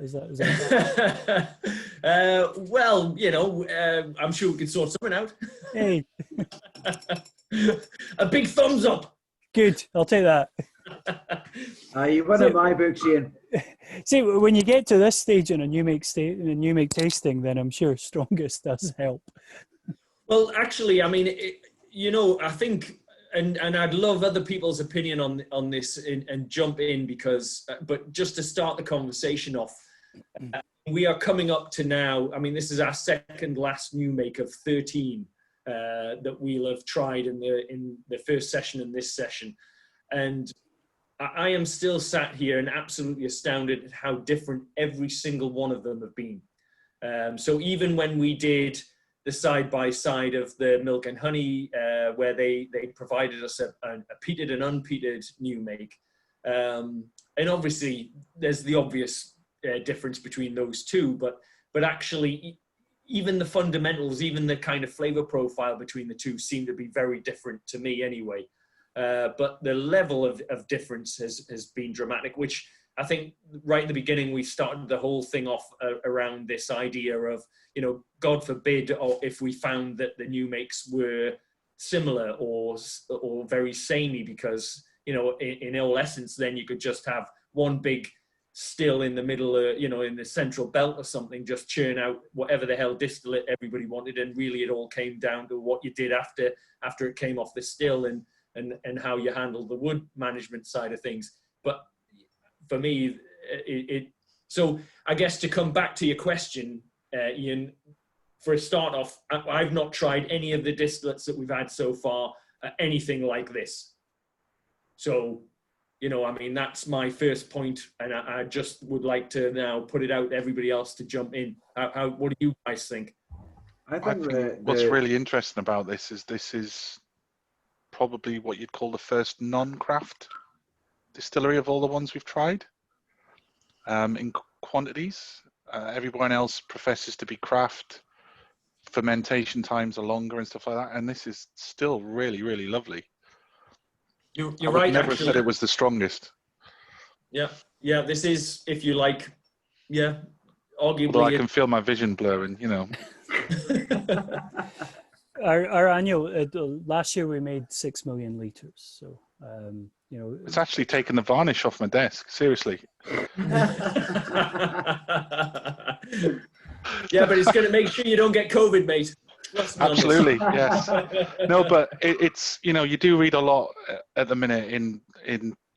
well, you know, I'm sure we could sort something out. Hey. A big thumbs up. Good, I'll take that. You won in my books, Ian. See, when you get to this stage in a new make tasting, then I'm sure strongest does help. Well, actually, I mean, you know, I think, and I'd love other people's opinion on this and jump in, because, but just to start the conversation off, we are coming up to now, I mean, this is our second last new make of 13 that we'll have tried in the first session and this session. And I am still sat here and absolutely astounded at how different every single one of them have been. So even when we did the side by side of the milk and honey, where they provided us a peated and unpeated new make. And obviously, there's the obvious difference between those two, but actually, even the fundamentals, even the kind of flavor profile between the two seem to be very different to me anyway. But the level of difference has been dramatic, which I think right at the beginning, we started the whole thing off around this idea of, you know, God forbid, or if we found that the new makes were similar or very samey, because, you know, in all essence, then you could just have one big still in the middle, you know, in the central belt or something, just churn out whatever the hell distillate everybody wanted. And really it all came down to what you did after it came off the still and how you handled the wood management side of things. But for me, so I guess to come back to your question, Ian, for a start off, I've not tried any of the distillates that we've had so far, anything like this. So, you know, I mean, that's my first point, and I just would like to now put it out to everybody else to jump in. What do you guys think? I think what's really interesting about this is probably what you'd call the first non-craft distillery of all the ones we've tried in quantities. Everyone else professes to be craft, fermentation times are longer and stuff like that, and this is still really, really lovely. You're I would right. never Actually, have said it was the strongest. Yeah. This is, if you like, arguably. Although I can feel my vision blurring, you know. Our annual last year we made 6 million liters, so you know, it's actually taken the varnish off my desk. Seriously. Yeah, but it's going to make sure you don't get COVID, mate. Absolutely, yes. No, but it's, you know, you do read a lot at the minute in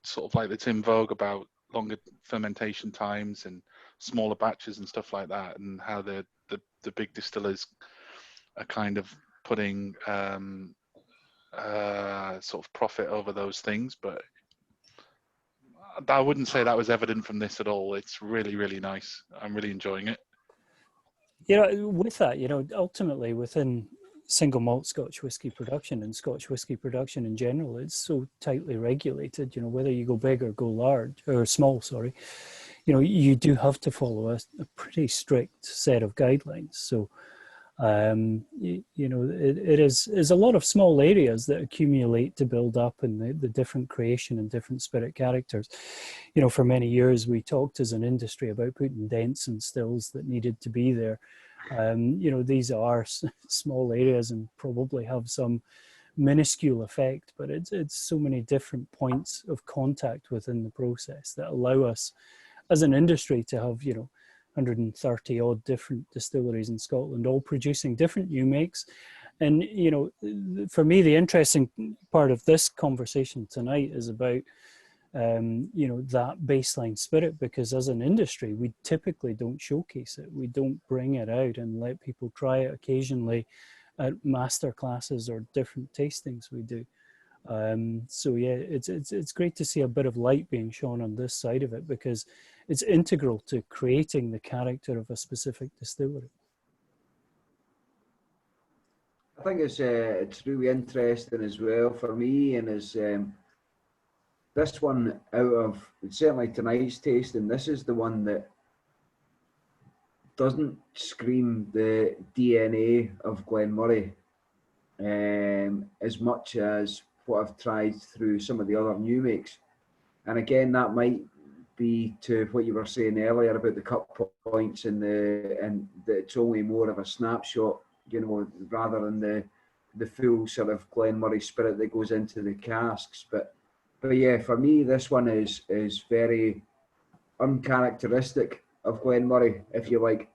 sort of like that's in vogue about longer fermentation times and smaller batches and stuff like that, and how the big distillers are kind of putting sort of profit over those things. But I wouldn't say that was evident from this at all. It's really, really nice. I'm really enjoying it. You know, with that, you know, ultimately within single malt Scotch whisky production and Scotch whisky production in general, it's so tightly regulated. You know, whether you go big or go large or small, sorry, you know, you do have to follow a pretty strict set of guidelines. So, you know, it is a lot of small areas that accumulate to build up, and the different creation and different spirit characters. You know, for many years we talked as an industry about putting dents and stills that needed to be there. You know, these are small areas and probably have some minuscule effect, but it's so many different points of contact within the process that allow us as an industry to have, you know, 130 odd different distilleries in Scotland, all producing different new makes. And, you know, for me, the interesting part of this conversation tonight is about, you know, that baseline spirit, because as an industry, we typically don't showcase it. We don't bring it out and let people try it occasionally at master classes or different tastings we do. So yeah, it's great to see a bit of light being shone on this side of it, because it's integral to creating the character of a specific distillery. I think it's really interesting as well for me, and is this one out of certainly tonight's tasting, this is the one that doesn't scream the DNA of Glenmorangie as much as what I've tried through some of the other new makes. And again, that might be to what you were saying earlier about the cut points and that it's only more of a snapshot, you know, rather than the full sort of Glenmorangie spirit that goes into the casks. But yeah, for me, this one is very uncharacteristic of Glenmorangie, if you like.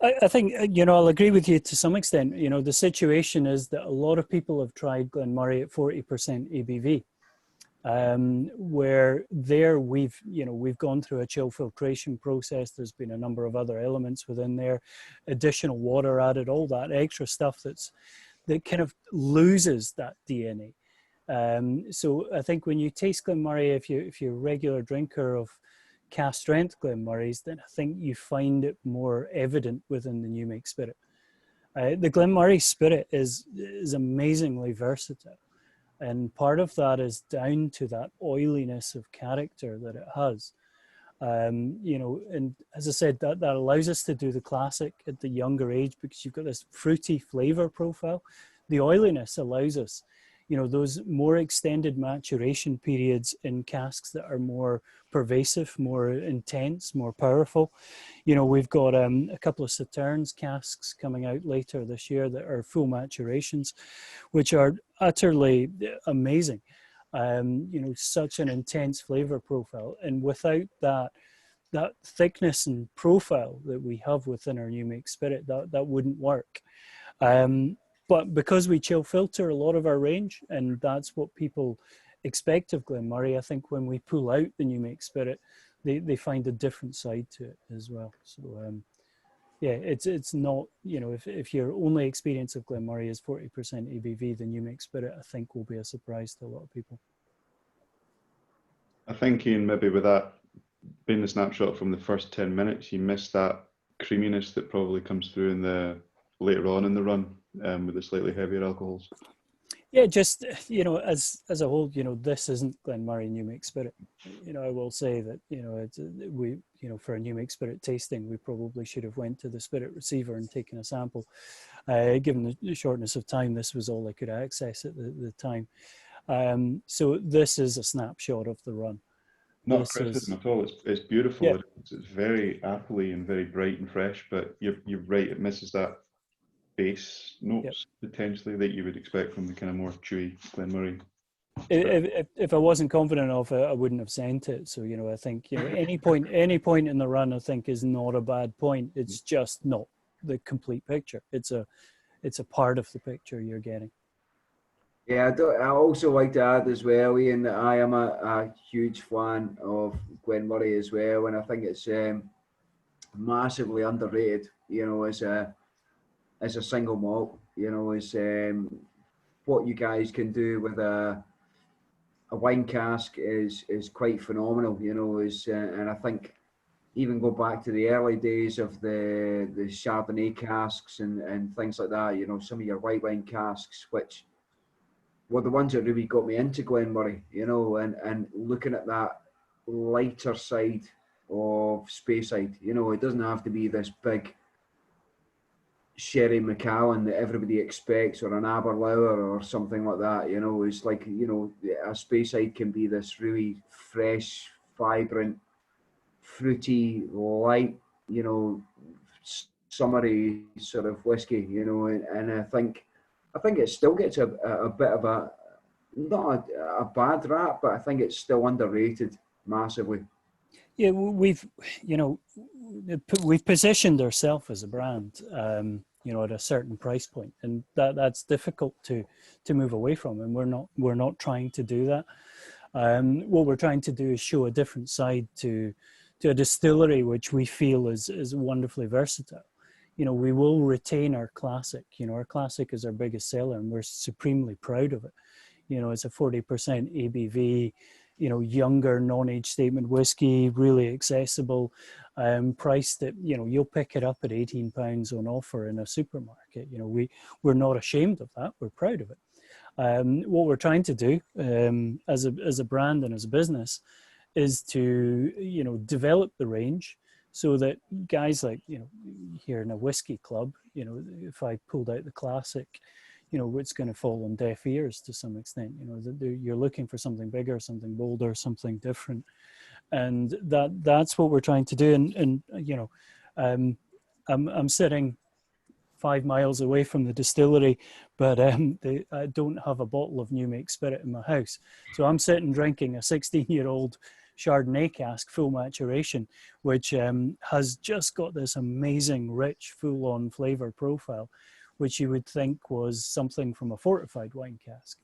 I think, you know, I'll agree with you to some extent. You know, the situation is that a lot of people have tried Glenmorangie at 40% ABV, where there we've gone through a chill filtration process. There's been a number of other elements within there, additional water added, all that extra stuff that kind of loses that DNA. So I think when you taste Glenmorangie, if you're a regular drinker of cast strength Glenmorangies, then I think you find it more evident within the new make spirit. The Glenmorangie Spirit is amazingly versatile. And part of that is down to that oiliness of character that it has. You know, and as I said, that allows us to do the classic at the younger age because you've got this fruity flavor profile. The oiliness allows us, you know, those more extended maturation periods in casks that are more pervasive, more intense, more powerful. You know, we've got a couple of Sauternes casks coming out later this year that are full maturations, which are utterly amazing. You know, such an intense flavor profile, and without that thickness and profile that we have within our new make spirit, that wouldn't work. But because we chill filter a lot of our range, and that's what people expect of Glenmorangie, I think when we pull out the new make spirit, they find a different side to it as well. So yeah, it's not, you know, if your only experience of Glenmorangie is 40% ABV, the new make spirit, I think, will be a surprise to a lot of people. I think, Ian, maybe with that being the snapshot from the first 10 minutes, you missed that creaminess that probably comes through in the later on in the run with the slightly heavier alcohols. Yeah, just, you know, as a whole, you know, this isn't Glenmorangie New Make Spirit. You know, I will say that, you know, you know, for a New Make Spirit tasting, we probably should have went to the spirit receiver and taken a sample. Given the shortness of time, this was all I could access at the time. So this is a snapshot of the run. Not criticism at all. It's beautiful. Yeah. It's very appley and very bright and fresh. But you're right. It misses that base notes potentially that you would expect from the kind of more chewy Glenmorangie. If I wasn't confident of it, I wouldn't have sent it. So, you know, I think, you know, any point in the run, I think, is not a bad point. It's just not the complete picture. It's a part of the picture you're getting. Yeah, I also like to add as well, Ian, that I am a huge fan of Glenmorangie as well, and I think it's massively underrated, you know, as a single malt, you know, as what you guys can do with a wine cask is quite phenomenal, you know, and I think even go back to the early days of the Chardonnay casks and things like that, you know, some of your white wine casks, which were the ones that really got me into Glenmorangie, you know, and looking at that lighter side of Speyside, you know, it doesn't have to be this big Sherry Macallan that everybody expects, or an Aberlour or something like that, you know. It's like, you know, a Speyside can be this really fresh, vibrant, fruity, light, you know, summery sort of whiskey, you know, and I think it still gets a bit of a, not a bad rap, but I think it's still underrated massively. Yeah, we've positioned ourselves as a brand, you know, at a certain price point, and that's difficult to move away from, and we're not trying to do that. What we're trying to do is show a different side to a distillery which we feel is wonderfully versatile. You know, we will retain our classic. You know, our classic is our biggest seller, and we're supremely proud of it. You know, it's a 40% ABV, you know, younger non-age statement whiskey, really accessible, priced at, you know, you'll pick it up at £18 on offer in a supermarket. You know, we're not ashamed of that. We're proud of it. What we're trying to do as a brand and as a business is to, you know, develop the range so that guys like, you know, here in a whiskey club, you know, if I pulled out the classic, you know, it's going to fall on deaf ears to some extent. You know, you're looking for something bigger, something bolder, something different, and that's what we're trying to do. And you know, I'm sitting 5 miles away from the distillery, but I don't have a bottle of New Make Spirit in my house, so I'm sitting drinking a 16-year-old Chardonnay cask, full maturation, which has just got this amazing, rich, full-on flavor profile, which you would think was something from a fortified wine cask,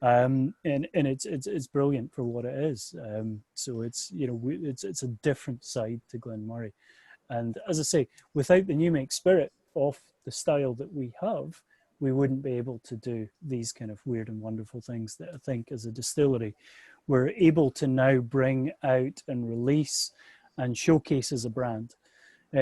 and it's brilliant for what it is. So it's, you know, it's a different side to Glenmorangie, and as I say, without the New Make Spirit of the style that we have, we wouldn't be able to do these kind of weird and wonderful things that I think as a distillery we're able to now bring out and release and showcase as a brand.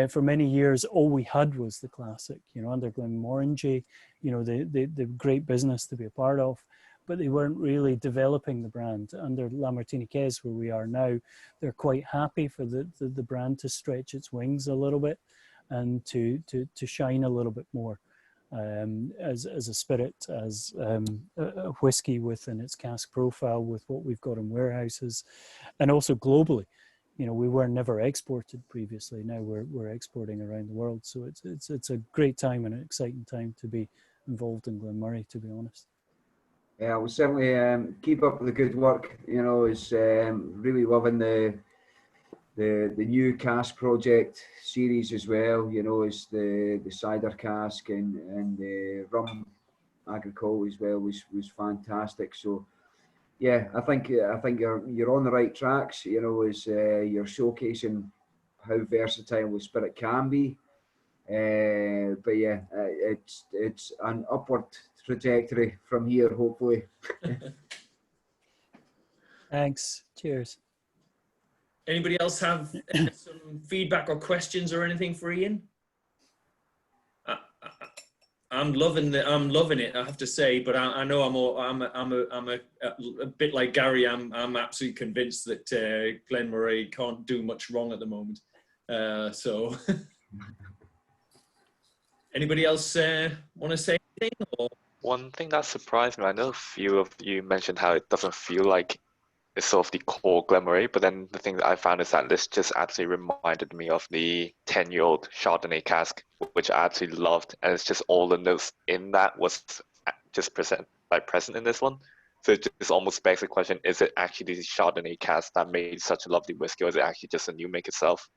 For many years, all we had was the classic, you know, under Glenmorangie, you know, the great business to be a part of, but they weren't really developing the brand. Under La Martiniquez, where we are now, they're quite happy for the brand to stretch its wings a little bit and to shine a little bit more as a spirit, as a whiskey within its cask profile with what we've got in warehouses, and also globally. You know, we were never exported previously. Now we're exporting around the world. So it's a great time and an exciting time to be involved in Glenmorangie, to be honest. Yeah, we'll certainly keep up the good work. You know, it's really loving the new cask project series as well. You know, it's the cider cask and the rum agricole as well was fantastic. So yeah, I think you're on the right tracks. You know, as you're showcasing how versatile the spirit can be. But yeah, it's an upward trajectory from here, hopefully. Thanks. Cheers. Anybody else have some feedback or questions or anything for Ian? I'm loving it, I have to say. But I know I'm a bit like Gary. I'm absolutely convinced that Glenmorangie can't do much wrong at the moment. So, anybody else want to say anything? Or? One thing that surprised me, I know a few of you mentioned how it doesn't feel like it's sort of the core Glenmorangie, but then the thing that I found is that this just absolutely reminded me of the 10-year-old Chardonnay cask, which I absolutely loved, and it's just all the notes in that was just present in this one. So it just almost begs the question: is it actually the Chardonnay cask that made such a lovely whiskey, or is it actually just a new make itself?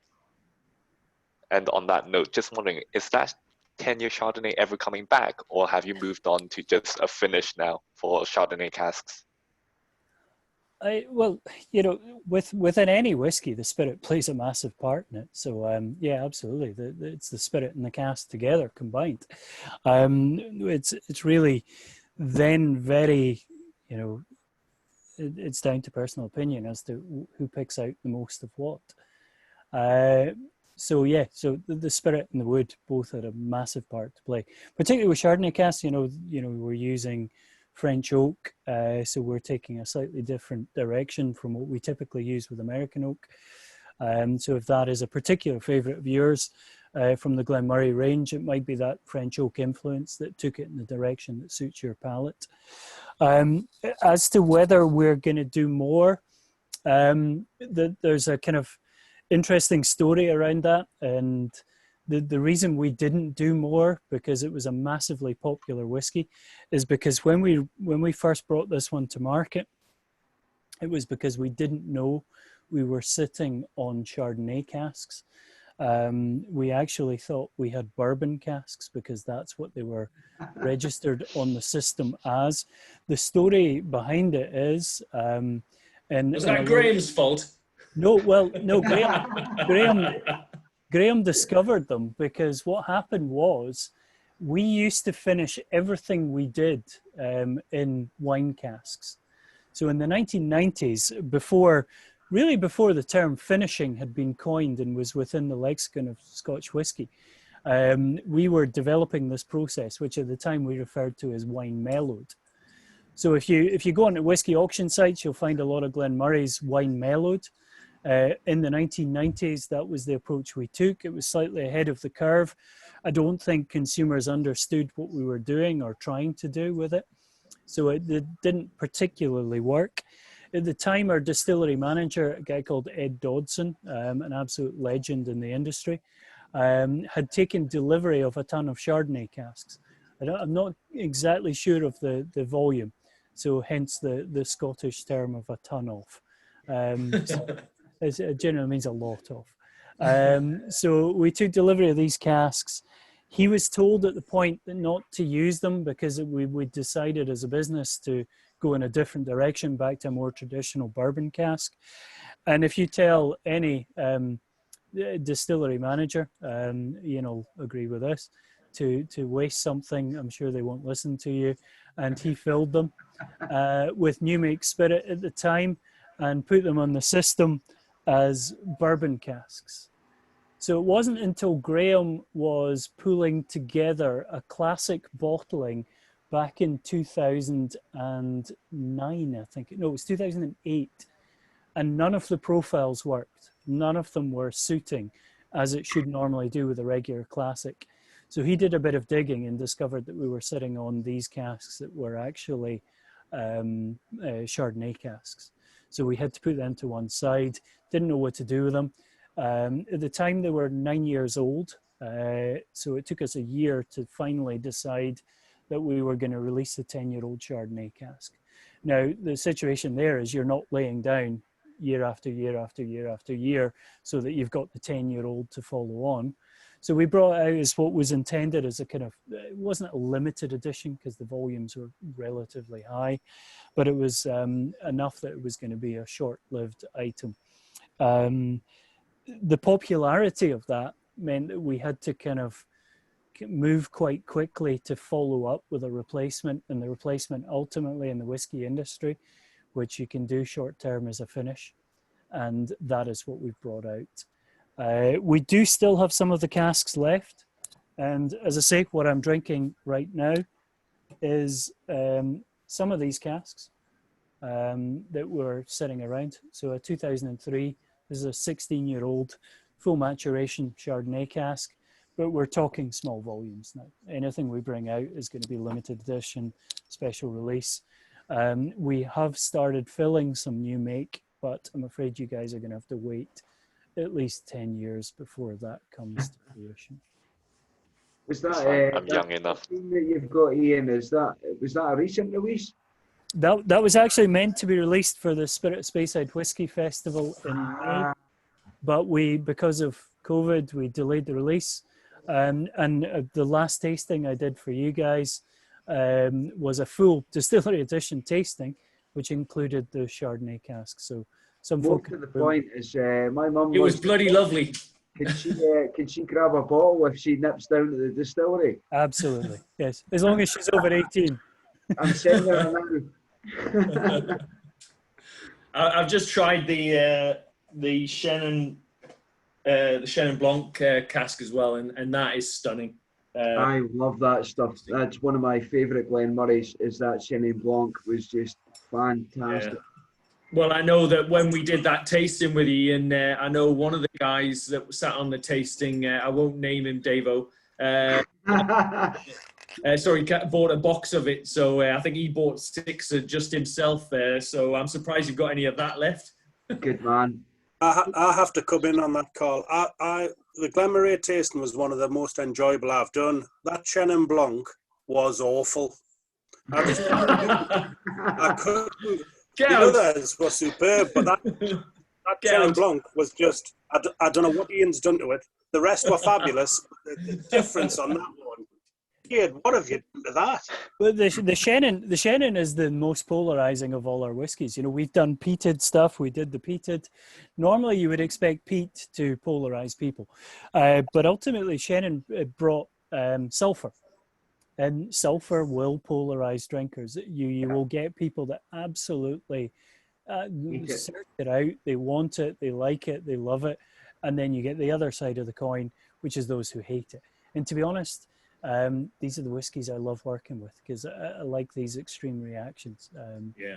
And on that note, just wondering, is that 10-year Chardonnay ever coming back, or have you moved on to just a finish now for Chardonnay casks? Well, you know, within any whiskey, the spirit plays a massive part in it. So yeah, absolutely, it's the spirit and the cask together combined. It's really then very, you know, it's down to personal opinion as to who picks out the most of what. So yeah, so the spirit and the wood both had a massive part to play, particularly with Chardonnay casks. You know, we're using French oak, so we're taking a slightly different direction from what we typically use with American oak. So if that is a particular favourite of yours from the Glenmorangie range, it might be that French oak influence that took it in the direction that suits your palate. As to whether we're going to do more, there's a kind of interesting story around that, and the reason we didn't do more, because it was a massively popular whiskey, is because when we first brought this one to market, it was because we didn't know we were sitting on Chardonnay casks. We actually thought we had bourbon casks because that's what they were registered on the system as. The story behind it is... was that Graham's fault? No, well, no, Graham discovered them because what happened was we used to finish everything we did in wine casks. So in the 1990s, before the term finishing had been coined and was within the lexicon of Scotch whisky, we were developing this process, which at the time we referred to as wine mellowed. So if you go on to whiskey auction sites, you'll find a lot of Glenmorangies wine mellowed. In the 1990s, that was the approach we took. It was slightly ahead of the curve. I don't think consumers understood what we were doing or trying to do with it. So it didn't particularly work. At the time, our distillery manager, a guy called Ed Dodson, an absolute legend in the industry, had taken delivery of a ton of Chardonnay casks. I'm not exactly sure of the volume, so hence the Scottish term of a ton of. It generally means a lot of. So we took delivery of these casks. He was told at the point that not to use them because we decided as a business to go in a different direction, back to a more traditional bourbon cask. And if you tell any distillery manager, Ian will agree with this, to waste something, I'm sure they won't listen to you. And he filled them with new make spirit at the time and put them on the system as bourbon casks. So it wasn't until Graham was pulling together a classic bottling back in 2009, I think. No, it was 2008. And none of the profiles worked. None of them were suiting as it should normally do with a regular classic. So he did a bit of digging and discovered that we were sitting on these casks that were actually Chardonnay casks. So we had to put them to one side, didn't know what to do with them. At the time, they were 9 years old. So it took us a year to finally decide that we were going to release a 10-year-old Chardonnay cask. Now, the situation there is you're not laying down year after year after year after year so that you've got the 10-year-old to follow on. So we brought it out as what was intended as a kind of, it wasn't a limited edition because the volumes were relatively high, but it was enough that it was going to be a short-lived item. The popularity of that meant that we had to kind of move quite quickly to follow up with a replacement, and the replacement ultimately in the whiskey industry, which you can do short term as a finish, and that is what we've brought out. We do still have some of the casks left, and as I say, what I'm drinking right now is some of these casks that were sitting around. So a 2003, this is a 16-year-old full maturation Chardonnay cask, but we're talking small volumes now. Anything we bring out is going to be limited edition, special release. We have started filling some new make, but I'm afraid you guys are going to have to wait at least 10 years before that comes to fruition. Was that I'm young enough. that you've got, Ian? Was that a recent release? That was actually meant to be released for the Spirit of Speyside Whiskey Festival in May, but because of COVID, we delayed the release. And the last tasting I did for you guys was a full distillery edition tasting, which included the Chardonnay cask. So some folk. To the point is, my mum. It was bloody lovely. Can she grab a bottle if she nips down to the distillery? Absolutely, yes. As long as she's over 18. I'm sending her now. I've just tried the Chenin Blanc cask as well, and that is stunning. I love that stuff. That's one of my favourite Glenmurrays. Is that Chenin Blanc was just fantastic. Yeah. Well, I know that when we did that tasting with Ian, I know one of the guys that sat on the tasting, I won't name him, Davo, sorry, bought a box of it. So I think he bought 6 just himself there. So I'm surprised you've got any of that left. Good man. I have to come in on that call. The Glenmorangie tasting was one of the most enjoyable I've done. That Chenin Blanc was awful. I couldn't. The others were superb, but that Chenin Blanc was just, I don't know what Ian's done to it. The rest were fabulous. The difference on that one, Ian, what have you done to that? Well, the Chenin is the most polarizing of all our whiskies. You know, we've done peated stuff. We did the peated. Normally, you would expect peat to polarize people, but ultimately, Chenin brought sulfur. And sulfur will polarize drinkers. You will get people that absolutely search it out. They want it, they like it, they love it. And then you get the other side of the coin, which is those who hate it. And to be honest, these are the whiskies I love working with because I like these extreme reactions. Yeah.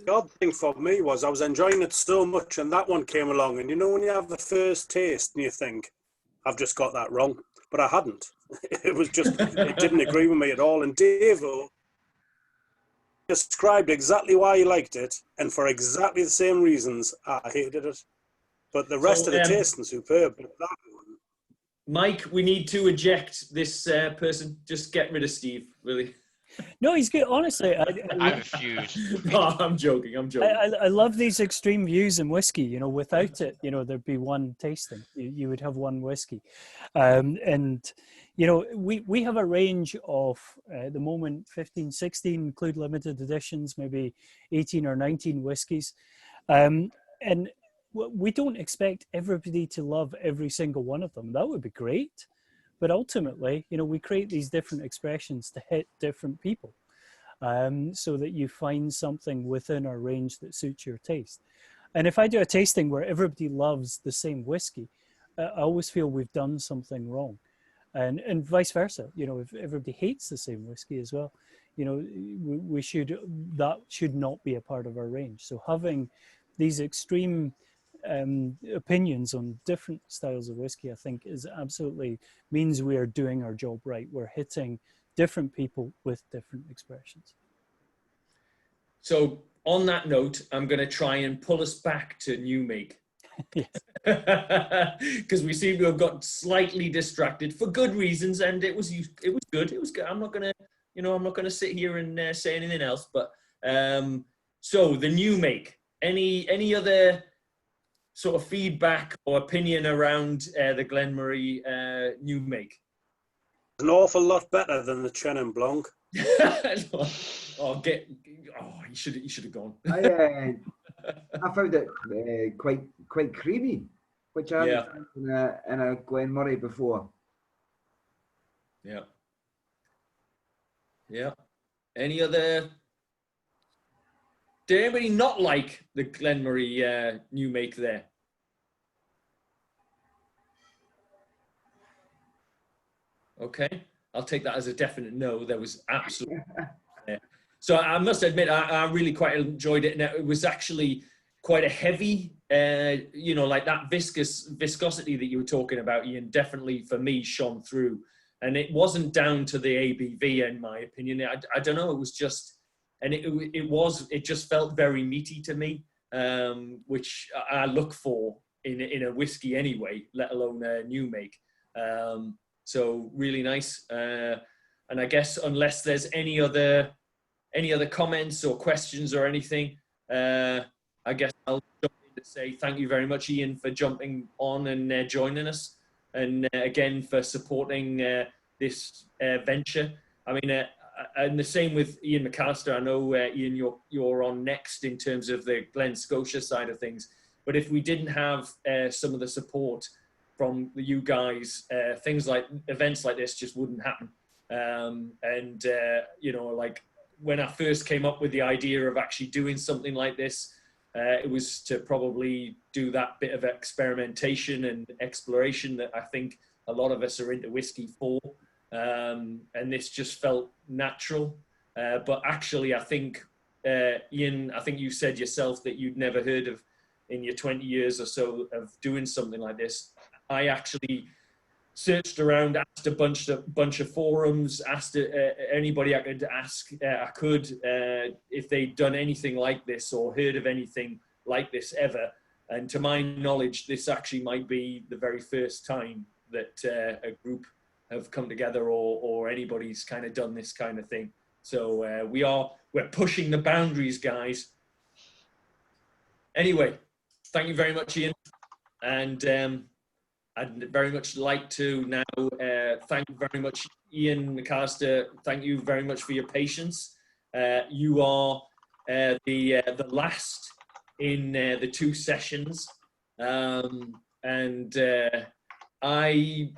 The odd thing for me was I was enjoying it so much, and that one came along. And you know when you have the first taste and you think, I've just got that wrong. But I hadn't. It was just, it didn't agree with me at all. And Davo described exactly why he liked it, and for exactly the same reasons I hated it. But the rest of the tasting superb. But that one. Mike, we need to eject this person. Just get rid of Steve, really. No, he's good. Honestly, I refuse. No, I'm joking. I love these extreme views in whiskey. You know, without it, you know, there'd be one tasting. You would have one whiskey, and you know, we have a range of at the moment 15, 16, include limited editions, maybe 18 or 19 whiskies, and we don't expect everybody to love every single one of them. That would be great. But ultimately, you know, we create these different expressions to hit different people so that you find something within our range that suits your taste. And if I do a tasting where everybody loves the same whiskey, I always feel we've done something wrong, and vice versa. You know, if everybody hates the same whiskey as well, you know, we should, that should not be a part of our range. So having these extreme opinions on different styles of whiskey, I think, is absolutely means we are doing our job right. We're hitting different people with different expressions. So on that note, I'm going to try and pull us back to new make. Because we seem to have got slightly distracted for good reasons, and it was good. It was good. I'm not going to, you know, I'm not going to sit here and say anything else. But so the new make. Any other sort of feedback or opinion around the Glenmorangie new make? An awful lot better than the Chenin Blanc. You should have gone. I found it quite creamy, which I hadn't found in a Glenmorangie before. Yeah. Yeah. Any other? Did anybody not like the Glenmorangie new make there? Okay, I'll take that as a definite no. There was absolutely. So I must admit, I really quite enjoyed it, and it was actually quite a heavy, you know, like that viscosity that you were talking about, Ian, definitely for me shone through. And it wasn't down to the ABV, in my opinion. I don't know, it was just, and it just felt very meaty to me, which I look for in a whiskey anyway, let alone a new make. So really nice. And I guess unless there's any other comments or questions or anything, I guess I'll jump in to say thank you very much, Ian, for jumping on and joining us, and again for supporting this venture. I mean, and the same with Ian McAllister. I know Ian, you're on next in terms of the Glen Scotia side of things, but if we didn't have some of the support from you guys, things like events like this just wouldn't happen. And you know, like when I first came up with the idea of actually doing something like this, it was to probably do that bit of experimentation and exploration that I think a lot of us are into whiskey for. And this just felt natural. But actually, I think, Ian, I think you said yourself that you'd never heard of, in your 20 years or so of doing something like this. I actually searched around, asked a bunch of forums, asked anybody I could ask, if they'd done anything like this or heard of anything like this ever. And to my knowledge, this actually might be the very first time that a group have come together or anybody's kind of done this kind of thing. So we're pushing the boundaries, guys. Anyway, thank you very much, Ian. And I'd very much like to now thank you very much, Ian McAllister. Thank you very much for your patience. You are the last in the two sessions, and I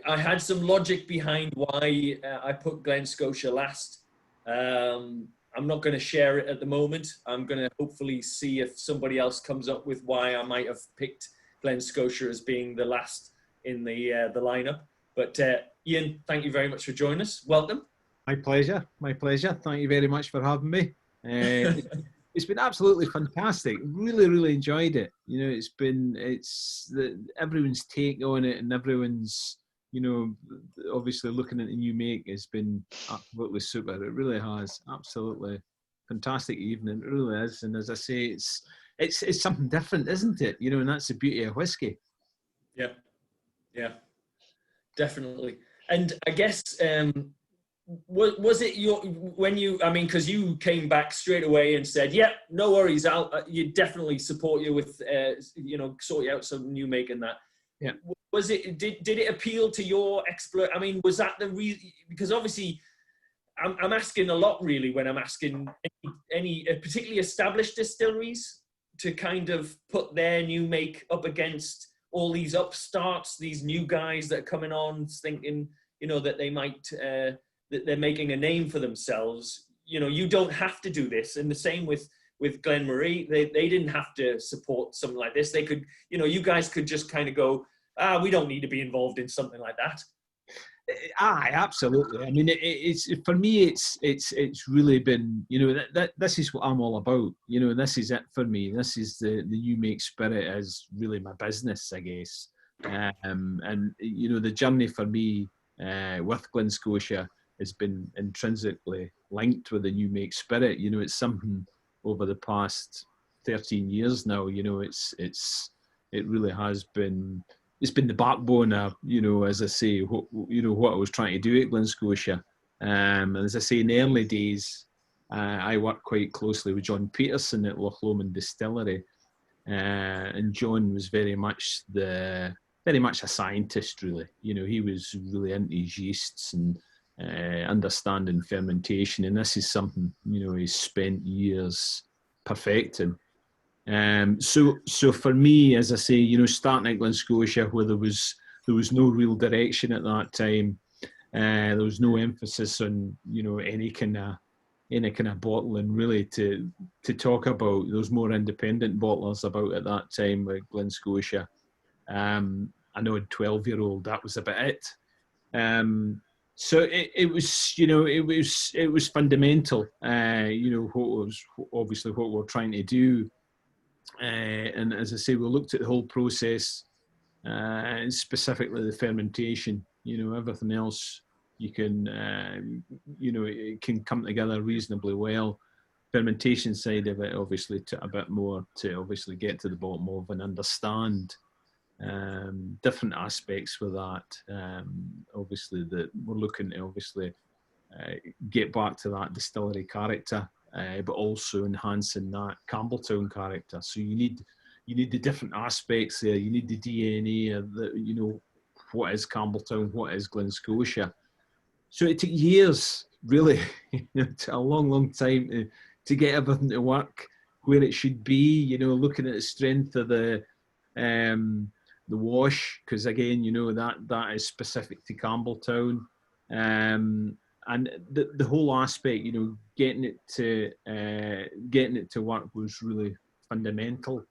had some logic behind why I put Glen Scotia last. I'm not going to share it at the moment. I'm going to hopefully see if somebody else comes up with why I might have picked Glen Scotia as being the last in the lineup. But Ian, thank you very much for joining us. Welcome. My pleasure. My pleasure. Thank you very much for having me. It's been absolutely fantastic. Really, really enjoyed it. You know, everyone's take on it, and everyone's, you know, obviously looking at the new make has been absolutely super. It really has. Absolutely fantastic evening. It really is. And as I say, it's something different, isn't it? You know, and that's the beauty of whiskey. Yeah, yeah, definitely. And I guess was it I mean, because you came back straight away and said, yeah, no worries, you definitely support you with you know, sort you out some new make and that. Yeah. Was it, did it appeal to your I mean, was that the reason? Because obviously I'm asking a lot really when I'm asking any particularly established distilleries to kind of put their new make up against all these upstarts, these new guys that are coming on thinking, you know, that they might, that they're making a name for themselves. You know, you don't have to do this. And the same with Glenmorangie, they didn't have to support something like this. They could, you know, you guys could just kind of go, we don't need to be involved in something like that. Aye, absolutely. I mean, it's for me. It's really been, that this is what I'm all about. This is it for me. This is the new make spirit is really my business, I guess. And the journey for me with Glen Scotia has been intrinsically linked with the new make spirit. It's something over the past 13 years now. It really has been. It's been the backbone of, as I say, what I was trying to do at Glen Scotia. And as I say, in the early days, I worked quite closely with John Peterson at Loch Lomond Distillery, and John was very much a scientist, really. He was really into his yeasts and understanding fermentation, and this is something he's spent years perfecting. So for me, as I say, starting at Glen Scotia, where there was no real direction at that time, there was no emphasis on any kind of bottling really to talk about. There was more independent bottlers about at that time with Glen Scotia. I know in 12-year-old that was about it. So it was fundamental. What we're trying to do. And as I say, we looked at the whole process, and specifically the fermentation. Everything else you can, it can come together reasonably well. Fermentation side of it, obviously, to a bit more to obviously get to the bottom of and understand different aspects with that. Obviously, that we're looking to get back to that distillery character. But also enhancing that Campbelltown character. So you need the different aspects there. You need the DNA of what is Campbelltown, what is Glen Scotia. So it took years, really, a long time to get everything to work where it should be. Looking at the strength of the wash, because again, that is specific to Campbelltown. And the whole aspect, getting it to work was really fundamental,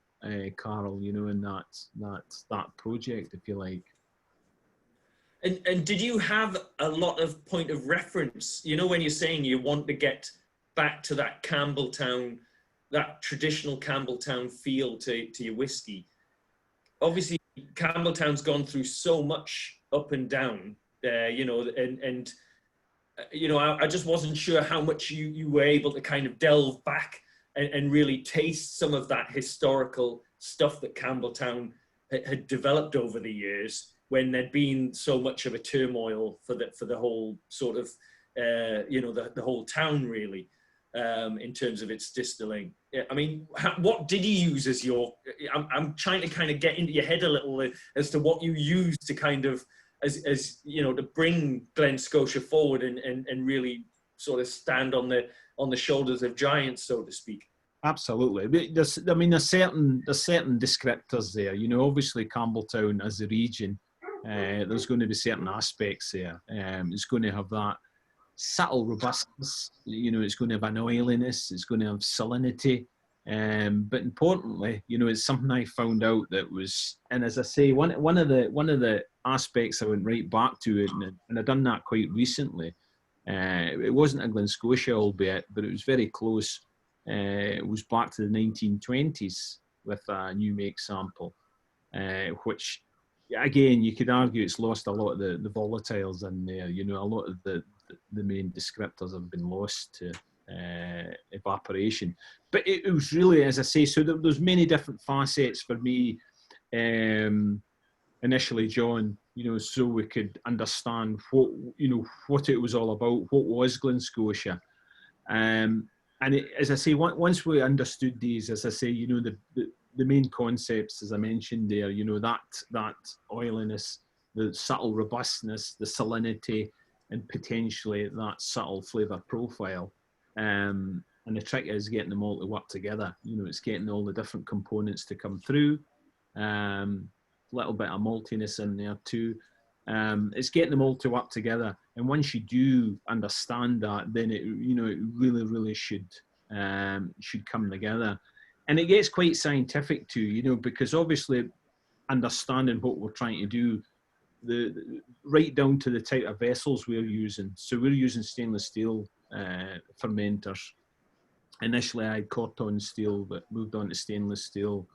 Carl. In that project, if you like. And did you have a lot of point of reference? When you're saying you want to get back to that Campbelltown, that traditional Campbelltown feel to your whiskey. Obviously, Campbelltown's gone through so much up and down, and I just wasn't sure how much you were able to kind of delve back and really taste some of that historical stuff that Campbelltown had developed over the years, when there'd been so much of a turmoil for the whole sort of, the whole town really, in terms of its distilling. I mean, what did you use as your? I'm trying to kind of get into your head a little as to what you used to kind of. As to bring Glen Scotia forward and really sort of stand on the shoulders of giants, so to speak. Absolutely. There's certain descriptors there. Obviously Campbelltown as a region, there's going to be certain aspects there. It's going to have that subtle robustness. It's going to have an oiliness. It's going to have salinity. But importantly, it's something I found out that was, and as I say, one of the aspects I went right back to it, and I've done that quite recently. It wasn't a Glen Scotia, albeit, but it was very close. It was back to the 1920s with a new make sample, which, again, you could argue it's lost a lot of the volatiles in there. A lot of the main descriptors have been lost to evaporation. But it was really, as I say, so there's many different facets for me. Initially, John, so we could understand what it was all about, what was Glen Scotia. And as I say, once we understood these, as I say, the main concepts, as I mentioned there, that oiliness, the subtle robustness, the salinity, and potentially that subtle flavour profile. And the trick is getting them all to work together. It's getting all the different components to come through. Little bit of maltiness in there too. It's getting them all to work together. And once you do understand that, then it really should come together. And it gets quite scientific too, because obviously understanding what we're trying to do, right down to the type of vessels we're using. So we're using stainless steel fermenters. Initially I had Corton steel, but moved on to stainless steel.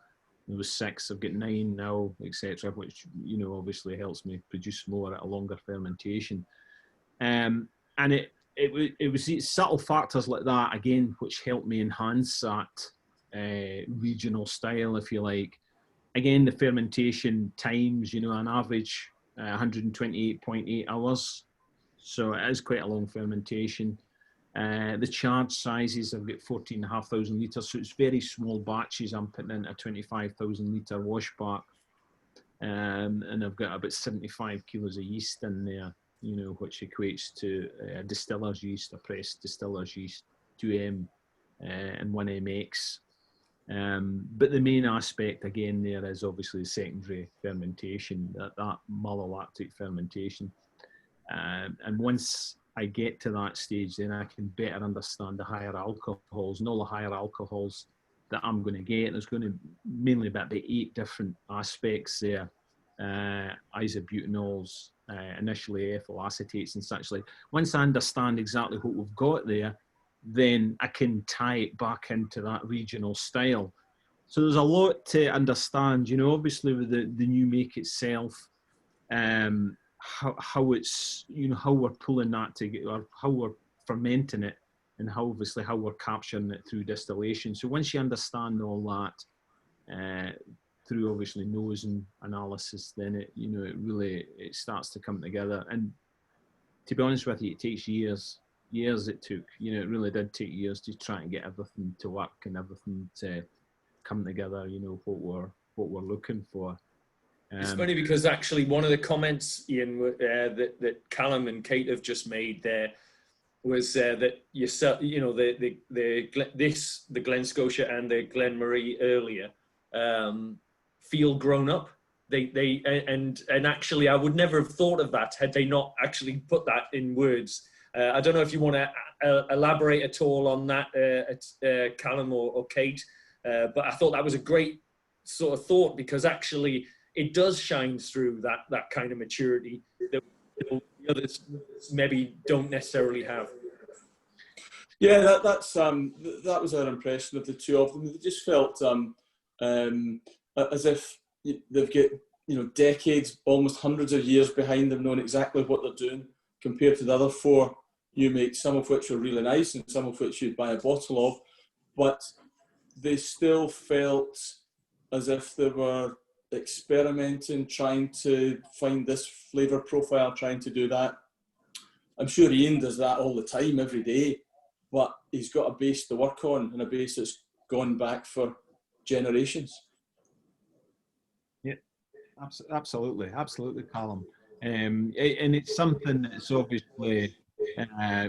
There was 6, I've got 9 now, etc., which, you know, obviously helps me produce more at a longer fermentation. And it was subtle factors like that, again, which helped me enhance that regional style, if you like. Again, the fermentation times, you know, on average 128.8 hours. So it is quite a long fermentation. The charge sizes, I've got 14,500 litres, so it's very small batches I'm putting into a 25,000 litre wash back. And I've got about 75 kilos of yeast in there, you know, which equates to a distiller's yeast, a pressed distiller's yeast, 2M and 1MX. But the main aspect again there is obviously the secondary fermentation, that malolactic fermentation. And once I get to that stage, then I can better understand the higher alcohols, and all the higher alcohols that I'm going to get. There's going to mainly be about 8 different aspects there. Isobutanols, initially ethyl acetates and such like. Once I understand exactly what we've got there, then I can tie it back into that regional style. So there's a lot to understand, you know, obviously with the new make itself, how it's, you know, how we're pulling that together, or how we're fermenting it, and how obviously how we're capturing it through distillation. So once you understand all that through obviously NEWAS and analysis, then it, you know, it starts to come together. And to be honest with you, it takes years it took, you know, it really did take years to try and get everything to work and everything to come together, you know, what we're looking for. It's funny because actually one of the comments, Ian, that Callum and Kate have just made there was that you know, the Glen Scotia and the Glen Marie earlier feel grown up. And actually I would never have thought of that had they not actually put that in words. I don't know if you want to elaborate at all on that, Callum or Kate, but I thought that was a great sort of thought, because actually it does shine through that kind of maturity that the others maybe don't necessarily have. Yeah, that was our impression of the two of them. They just felt as if they've got, you know, decades, almost hundreds of years behind them, knowing exactly what they're doing, compared to the other 4 new makes, some of which are really nice and some of which you'd buy a bottle of, but they still felt as if they were experimenting, trying to find this flavour profile, trying to do that. I'm sure Ian does that all the time, every day, but he's got a base to work on, and a base that's gone back for generations. Yeah, absolutely, Callum. And it's something that's obviously,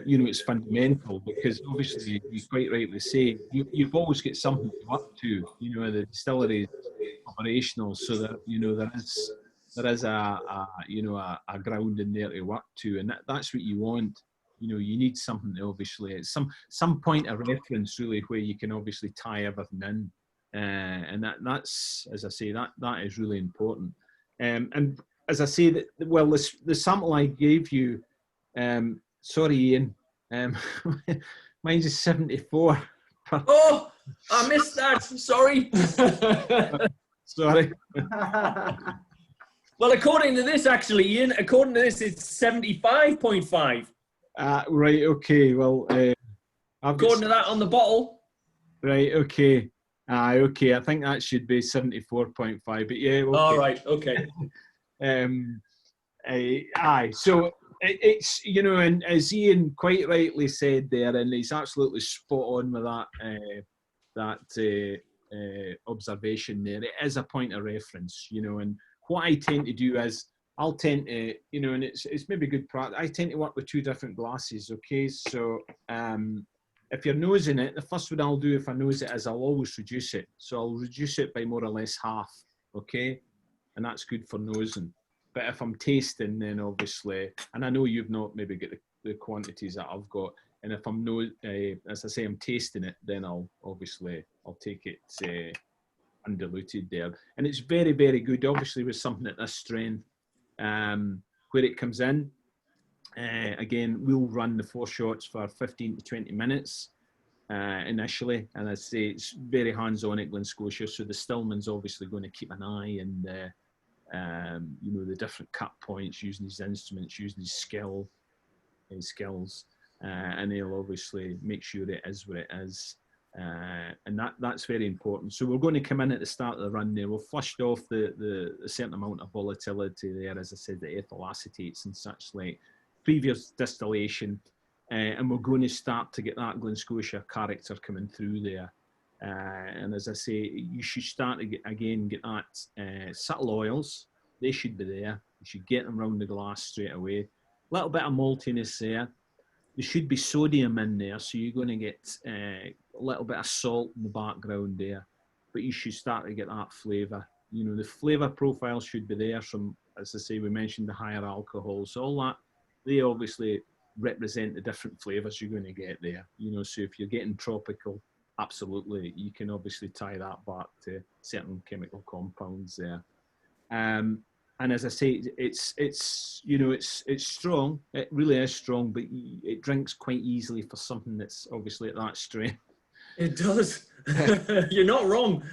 you know, it's fundamental, because obviously you quite rightly say you've always got something to work to. You know, the distillery is operational, so that, you know, there is a ground in there to work to, and that's what you want. You know, you need something to obviously, it's some point of reference really where you can obviously tie everything in, and that's, as I say, that is really important. And as I say, that, well, the sample I gave you, sorry Ian, mine's is 74. Oh, I missed that. Sorry. Sorry. Well, according to this, actually, Ian, according to this, it's 75.5. Right. Okay. Well, according to that on the bottle. Right. Okay. Okay. I think that should be 74.5. But yeah. Okay. All right. Okay. So it's, you know, and as Ian quite rightly said there, and he's absolutely spot on with that observation there. It is a point of reference, you know, and what I tend to do is I'll tend to, you know, and it's maybe good practice, I tend to work with 2 different glasses, okay? So if you're nosing it, the first one I'll do if I nose it is I'll always reduce it. So I'll reduce it by more or less half, okay? And that's good for nosing. But if I'm tasting, then obviously, and I know you've not maybe got the quantities that I've got, and if I'm as I say, I'm tasting it, then I'll take it undiluted there. And it's very, very good, obviously, with something at this strength. Where it comes in, again, we'll run the 4 shots for 15 to 20 minutes initially. And I say it's very hands-on at Glen Scotia, so the Stillman's obviously going to keep an eye and you know, the different cut points, using his instruments, using his skills, and he'll obviously make sure it is what it is. And that's very important. So we're going to come in at the start of the run there. We've flushed off the certain amount of volatility there, as I said, the ethyl acetates and such like previous distillation, and we're going to start to get that Glen Scotia character coming through there. And as I say, you should start to get that subtle oils. They should be there. You should get them around the glass straight away. A little bit of maltiness there. There should be sodium in there, so you're going to get a little bit of salt in the background there. But you should start to get that flavour. You know, the flavour profile should be there from, as I say, we mentioned the higher alcohols. All that, they obviously represent the different flavours you're going to get there. You know, so if you're getting tropical, absolutely, you can obviously tie that back to certain chemical compounds there. And as I say, it's you know, it's strong. It really is strong, but it drinks quite easily for something that's obviously at that strength. It does. You're not wrong.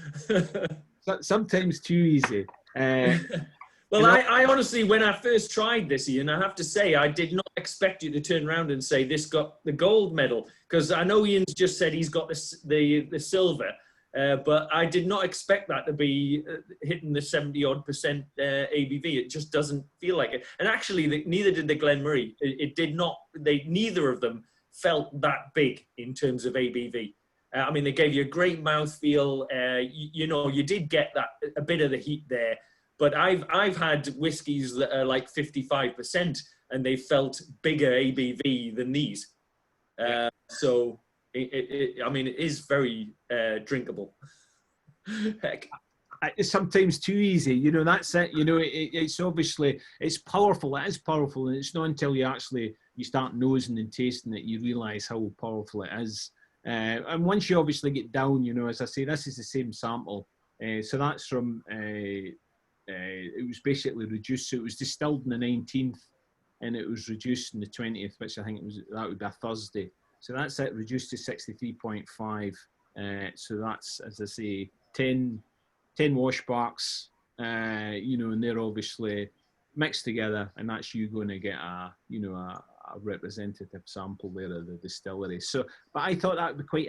Sometimes too easy. Well, I honestly, when I first tried this, Ian, I have to say, I did not expect you to turn around and say this got the gold medal, because I know Ian's just said he's got the silver, but I did not expect that to be hitting the 70-odd% ABV. It just doesn't feel like it. And actually, neither did the Glenmorangie. It did not. Neither of them felt that big in terms of ABV. I mean, they gave you a great mouthfeel. You know, you did get a bit of the heat there. But I've had whiskies that are like 55%, and they felt bigger ABV than these. So I mean, it is very drinkable. Heck. It's sometimes too easy, you know. That's it. You know, it's obviously, it's powerful. It is powerful, and it's not until you start nosing and tasting it you realise how powerful it is. And once you obviously get down, you know, as I say, this is the same sample. So that's from. It was basically reduced. So it was distilled on the 19th, and it was reduced on the 20th, which I think that would be a Thursday. So that's it, reduced to 63.5. So that's, as I say, 10 washbacks, you know, and they're obviously mixed together, and that's you going to get a representative sample there of the distillery. So, but I thought that would be quite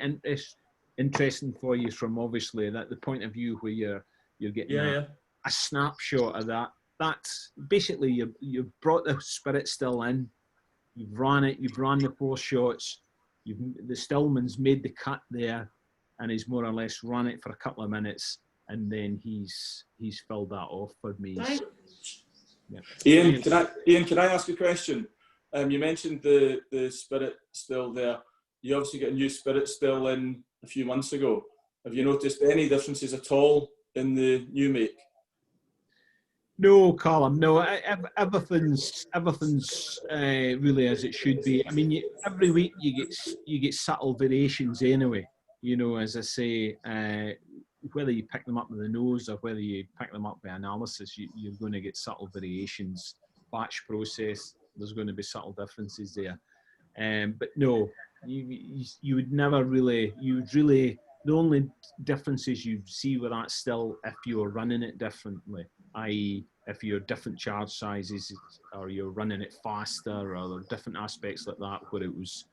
interesting for you from obviously the point of view where you're getting a snapshot of that. That's basically you've brought the spirit still in, you've run the 4 shots, the Stillman's made the cut there, and he's more or less run it for a couple of minutes, and then he's filled that off for me. Ian, can I ask a question? You mentioned the spirit still there. You obviously got a new spirit still in a few months ago. Have you noticed any differences at all in the new make? No, Callum. No, everything's really as it should be. I mean, every week you get subtle variations anyway. You know, as I say, whether you pick them up with the nose or whether you pick them up by analysis, you're going to get subtle variations. Batch process, there's going to be subtle differences there. But no, you would never really. The only differences you'd see with that still if you were running it differently, i.e. if you're different charge sizes or you're running it faster, or there are different aspects like that where it was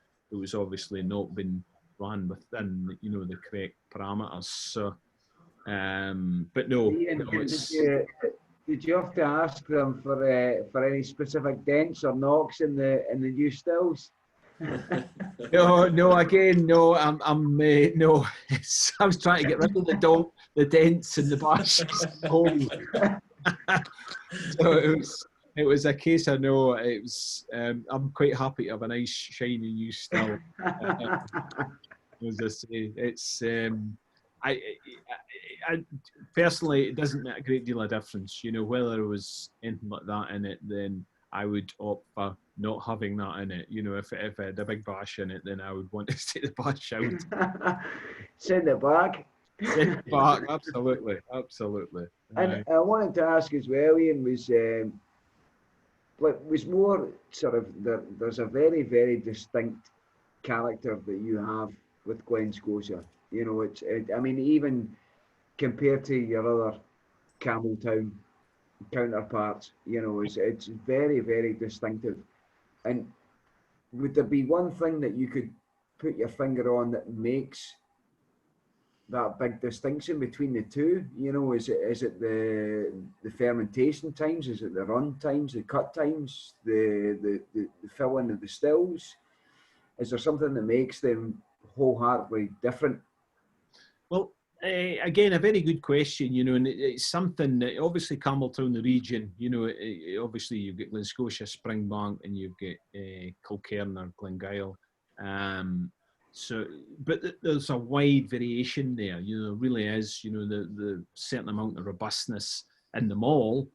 obviously not been run within, you know, the correct parameters. So, but no. Ian, no, did you have to ask them for any specific dents or knocks in the new stills? No. Again, no. No. I was trying to get rid of the dents and the bashes. So it was a case of no. It was. I'm quite happy to have a nice shiny new still. As I say, it's. I personally, it doesn't make a great deal of difference. You know, whether there was anything like that in it, then I would opt for not having that in it. You know, if it had a big bash in it, then I would want to take the bash out. Send it back. Central Park, absolutely, absolutely. And I wanted to ask as well, Ian, was more sort of there's a very, very distinct character that you have with Glen Scotia. You know, I mean, even compared to your other Campbelltown counterparts, you know, it's very, very distinctive. And would there be one thing that you could put your finger on that makes that big distinction between the two? You know, is it the fermentation times? Is it the run times, the cut times, the filling of the stills? Is there something that makes them wholeheartedly different? Well, again, a very good question, you know, and it's something that obviously Campbelltown, the region, you know, obviously you've got Glen Scotia, Springbank, and you've got Kilcairn or Glengyle. So, but there's a wide variation there, you know, really is, you know, the certain amount of robustness in them all,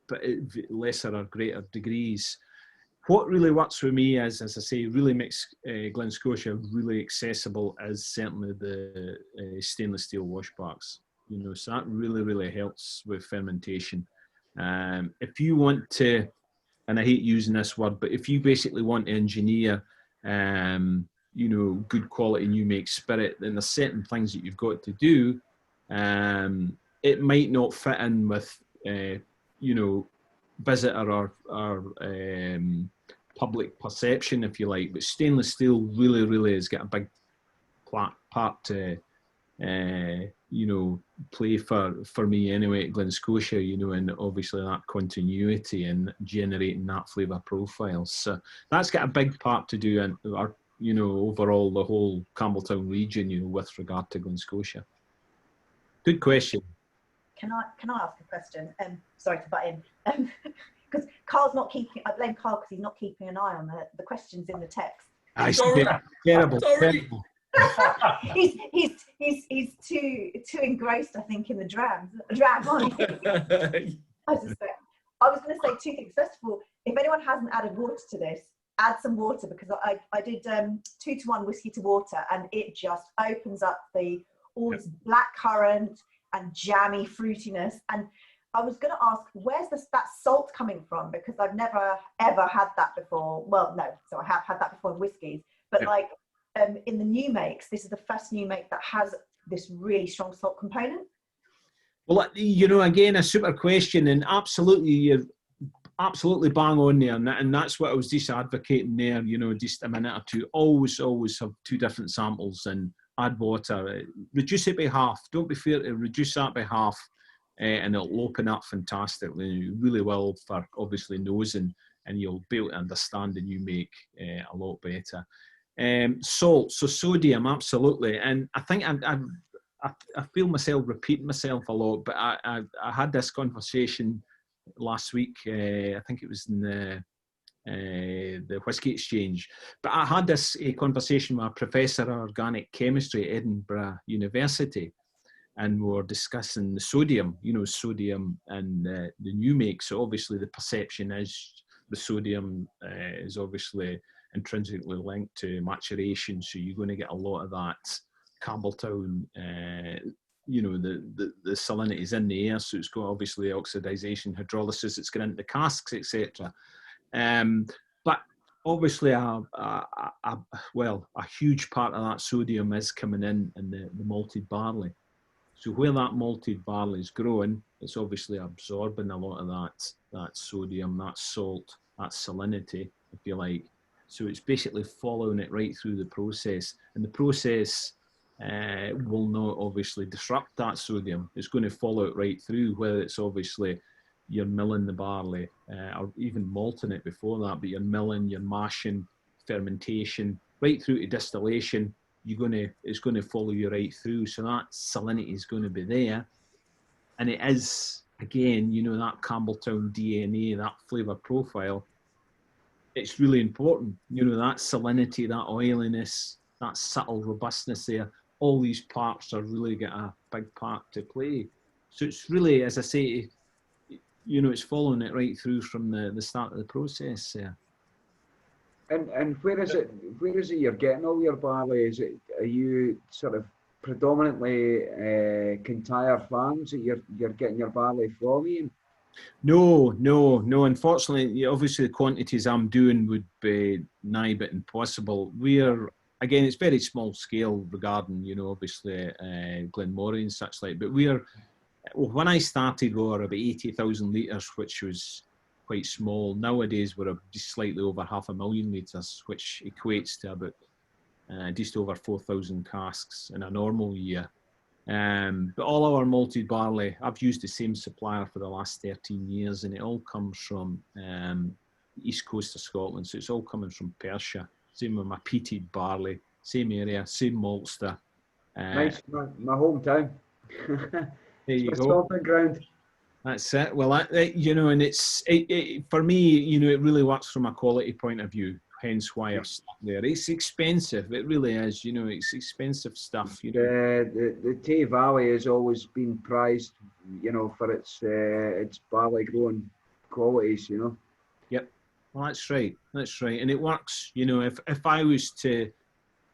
but lesser or greater degrees. What really works for me is, as I say, really makes Glen Scotia really accessible is certainly the stainless steel washbacks. You know, so that really, really helps with fermentation. If you want to, and I hate using this word, but if you basically want to engineer, you know, good quality new make spirit, then there's certain things that you've got to do. It might not fit in with, you know, visitor or public perception, if you like, but stainless steel really, really has got a big part to, you know, play for me anyway at Glen Scotia, you know, and obviously that continuity and generating that flavour profile. So that's got a big part to do in our, you know, overall the whole Campbelltown region, you know, with regard to Glen Scotia. Good question. Can I ask a question? Sorry to butt in. Because Carl's not keeping, I blame Carl because he's not keeping an eye on the questions in the text. Terrible. He's too engrossed, I think, in the drab, aren't he? I suspect. I was going to say two things. First of all, if anyone hasn't added water to this, add some water, because I did 2-to-1 whiskey to water, and it just opens up all this black currant and jammy fruitiness. And I was going to ask, where's that salt coming from? Because I've never ever had that before. Well, no, so I have had that before in whiskies, but like in the new makes, this is the first new make that has this really strong salt component. Well, you know, again, a super question, and absolutely, you're absolutely bang on there, and that's what I was just advocating there. You know, just a minute or two. Always have two different samples and add water. Reduce it by half. Don't be fear to reduce that by half. And it'll open up fantastically. You really will for obviously nosing, and you'll be able to understand the new make a lot better. Salt, so sodium, absolutely. And I think I feel myself repeating myself a lot, but I had this conversation last week. I think it was in the Whisky Exchange. But I had this conversation with a professor of organic chemistry at Edinburgh University, and we were discussing the sodium, you know, sodium and the new make. So obviously the perception is the sodium is obviously intrinsically linked to maturation. So you're going to get a lot of that Campbelltown, you know, the salinity is in the air. So it's got obviously oxidization, hydrolysis, it's going into the casks, etc. But obviously a huge part of that sodium is coming in the malted barley. So where that malted barley is growing, it's obviously absorbing a lot of that sodium, that salt, that salinity, if you like. So it's basically following it right through the process. And the process will not obviously disrupt that sodium. It's going to follow it right through, whether it's obviously you're milling the barley or even malting it before that, but you're milling, you're mashing, fermentation, right through to distillation. It's going to follow you right through. So that salinity is going to be there. And it is, again, you know, that Campbelltown DNA, that flavour profile, it's really important. You know, that salinity, that oiliness, that subtle robustness there, all these parts are really got a big part to play. So it's really, as I say, you know, it's following it right through from the start of the process there. And where is it you're getting all your barley? Are you sort of predominantly Kintyre farms that you're getting your barley from, Ian? No. Unfortunately, obviously the quantities I'm doing would be nigh but impossible. Again, it's very small scale regarding, obviously Glenmorangie and such like. But when I started, we were about 80,000 litres, which was quite small. Nowadays, we're just slightly over 500,000 litres, which equates to about just over 4,000 casks in a normal year. But all our malted barley, I've used the same supplier for the last 13 years, and it all comes from the east coast of Scotland. So it's all coming from Perthshire. Same with my peated barley, same area, same maltster. Nice, my hometown. There you It's go. my stomping ground. That's it. Well, and it's for me, it really works from a quality point of view. Hence why I've stuck there. It's expensive. It really is. It's expensive stuff. The Tay Valley has always been prized, for its barley growing qualities. Yep. Well, that's right. That's right. And it works. If I was to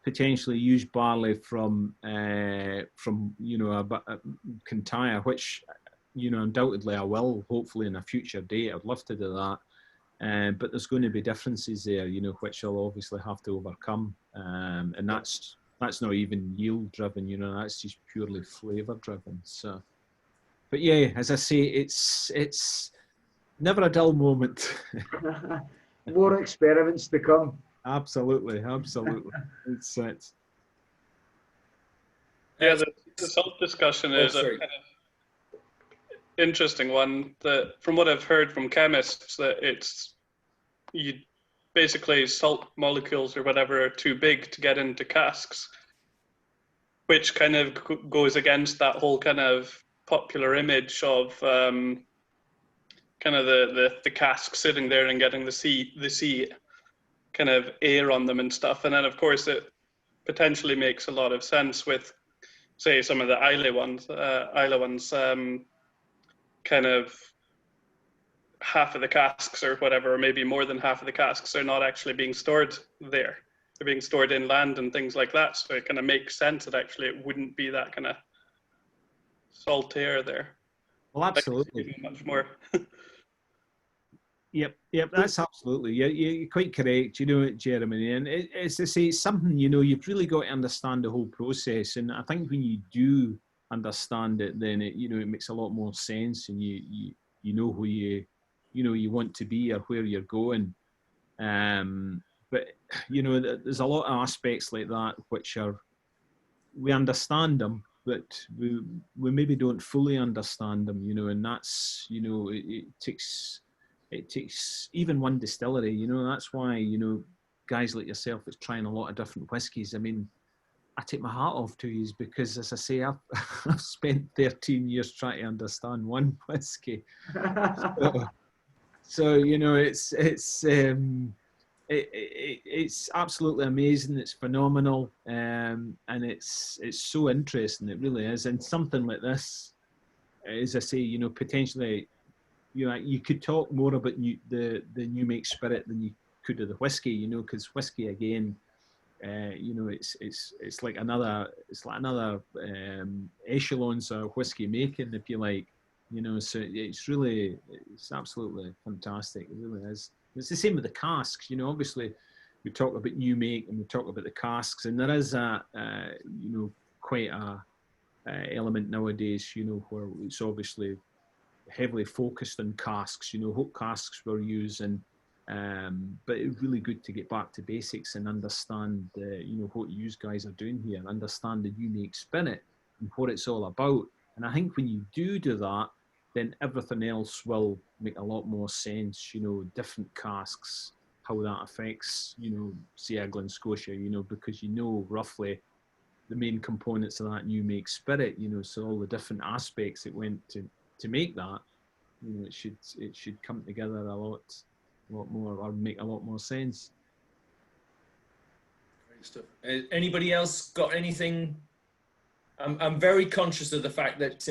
potentially use barley from a Kintyre, which undoubtedly I will, hopefully in a future date. I'd love to do that. But there's going to be differences there, which I'll obviously have to overcome. And that's not even yield driven, that's just purely flavour driven. So, but yeah, as I say, it's never a dull moment. More experiments to come. Absolutely. It's yeah, the salt discussion is a kind of interesting one. That from what I've heard from chemists, that basically salt molecules or whatever are too big to get into casks, which kind of goes against that whole kind of popular image of kind of the cask sitting there and getting the sea kind of air on them and stuff. And then of course it potentially makes a lot of sense with, say, some of the Islay ones, kind of half of the casks or whatever, or maybe more than half of the casks are not actually being stored there. They're being stored inland and things like that. So it kind of makes sense that actually it wouldn't be that kind of salt air there. Well, absolutely. Much more. Yep, that's absolutely. You're quite correct, Jeremy. And as I say, it's something, you've really got to understand the whole process. And I think when you do understand it, then it makes a lot more sense, and you know who you want to be or where you're going. But there's a lot of aspects like that which we understand them, but we maybe don't fully understand them. And that's it takes even one distillery. That's why guys like yourself that's trying a lot of different whiskies. I mean, I take my hat off to you because, as I say, I've spent 13 years trying to understand one whiskey. So it's absolutely amazing. It's phenomenal, and it's so interesting. It really is. And something like this, as I say, potentially, you could talk more about the new make spirit than you could of the whiskey. Because whiskey again. It's like another echelons of whiskey making, if you like, so it's absolutely fantastic. It really is. It's the same with the casks, obviously we talk about new make and we talk about the casks, and there is quite a element nowadays, where it's obviously heavily focused on casks, what casks we're using. But it's really good to get back to basics and understand, what you guys are doing here, understand the unique spirit and what it's all about. And I think when you do that, then everything else will make a lot more sense. Different casks, how that affects, say a Glen Scotia, because roughly the main components of that new make spirit. So all the different aspects it went to make that, it should come together a lot more, or make a lot more sense. Great stuff. Anybody else got anything? I'm very conscious of the fact that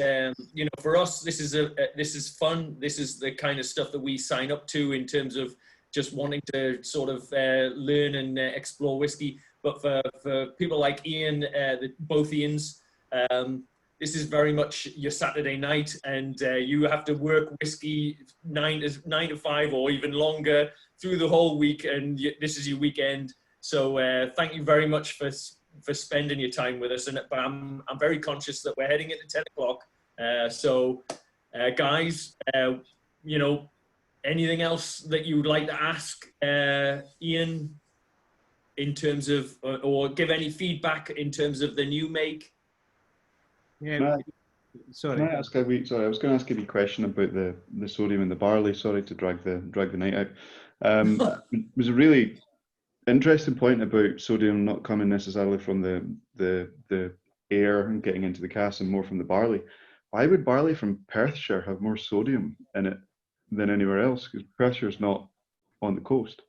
for us this is fun. This is the kind of stuff that we sign up to in terms of just wanting to sort of learn and explore whiskey. But for people like Ian, both Ians, This is very much your Saturday night, and you have to work whiskey 9 to 5 or even longer through the whole week, and this is your weekend. So thank you very much for spending your time with us. But I'm very conscious that we're heading into 10 o'clock. Guys, you know, anything else that you would like to ask Ian in terms of, or give any feedback in terms of the new make? Yeah. Can I ask a wee, sorry, I was going to ask a wee question about the sodium in the barley. Sorry to drag the night out. It was a really interesting point about sodium not coming necessarily from the air and getting into the cask and more from the barley. Why would barley from Perthshire have more sodium in it than anywhere else? Because Perthshire's not on the coast.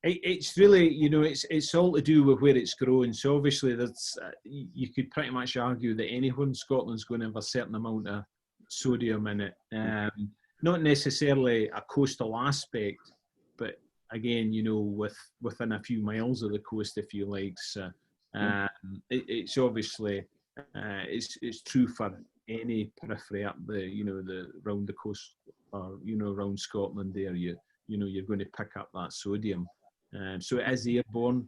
It's really, you know, it's all to do with where it's grown. So obviously, that's you could pretty much argue that anywhere in Scotland's going to have a certain amount of sodium in it. Not necessarily a coastal aspect, but again, you know, within a few miles of the coast, if you like. So it's obviously it's true for any periphery up the, you know, the round the coast, or you know, around Scotland there. You know, you're going to pick up that sodium. So it is airborne,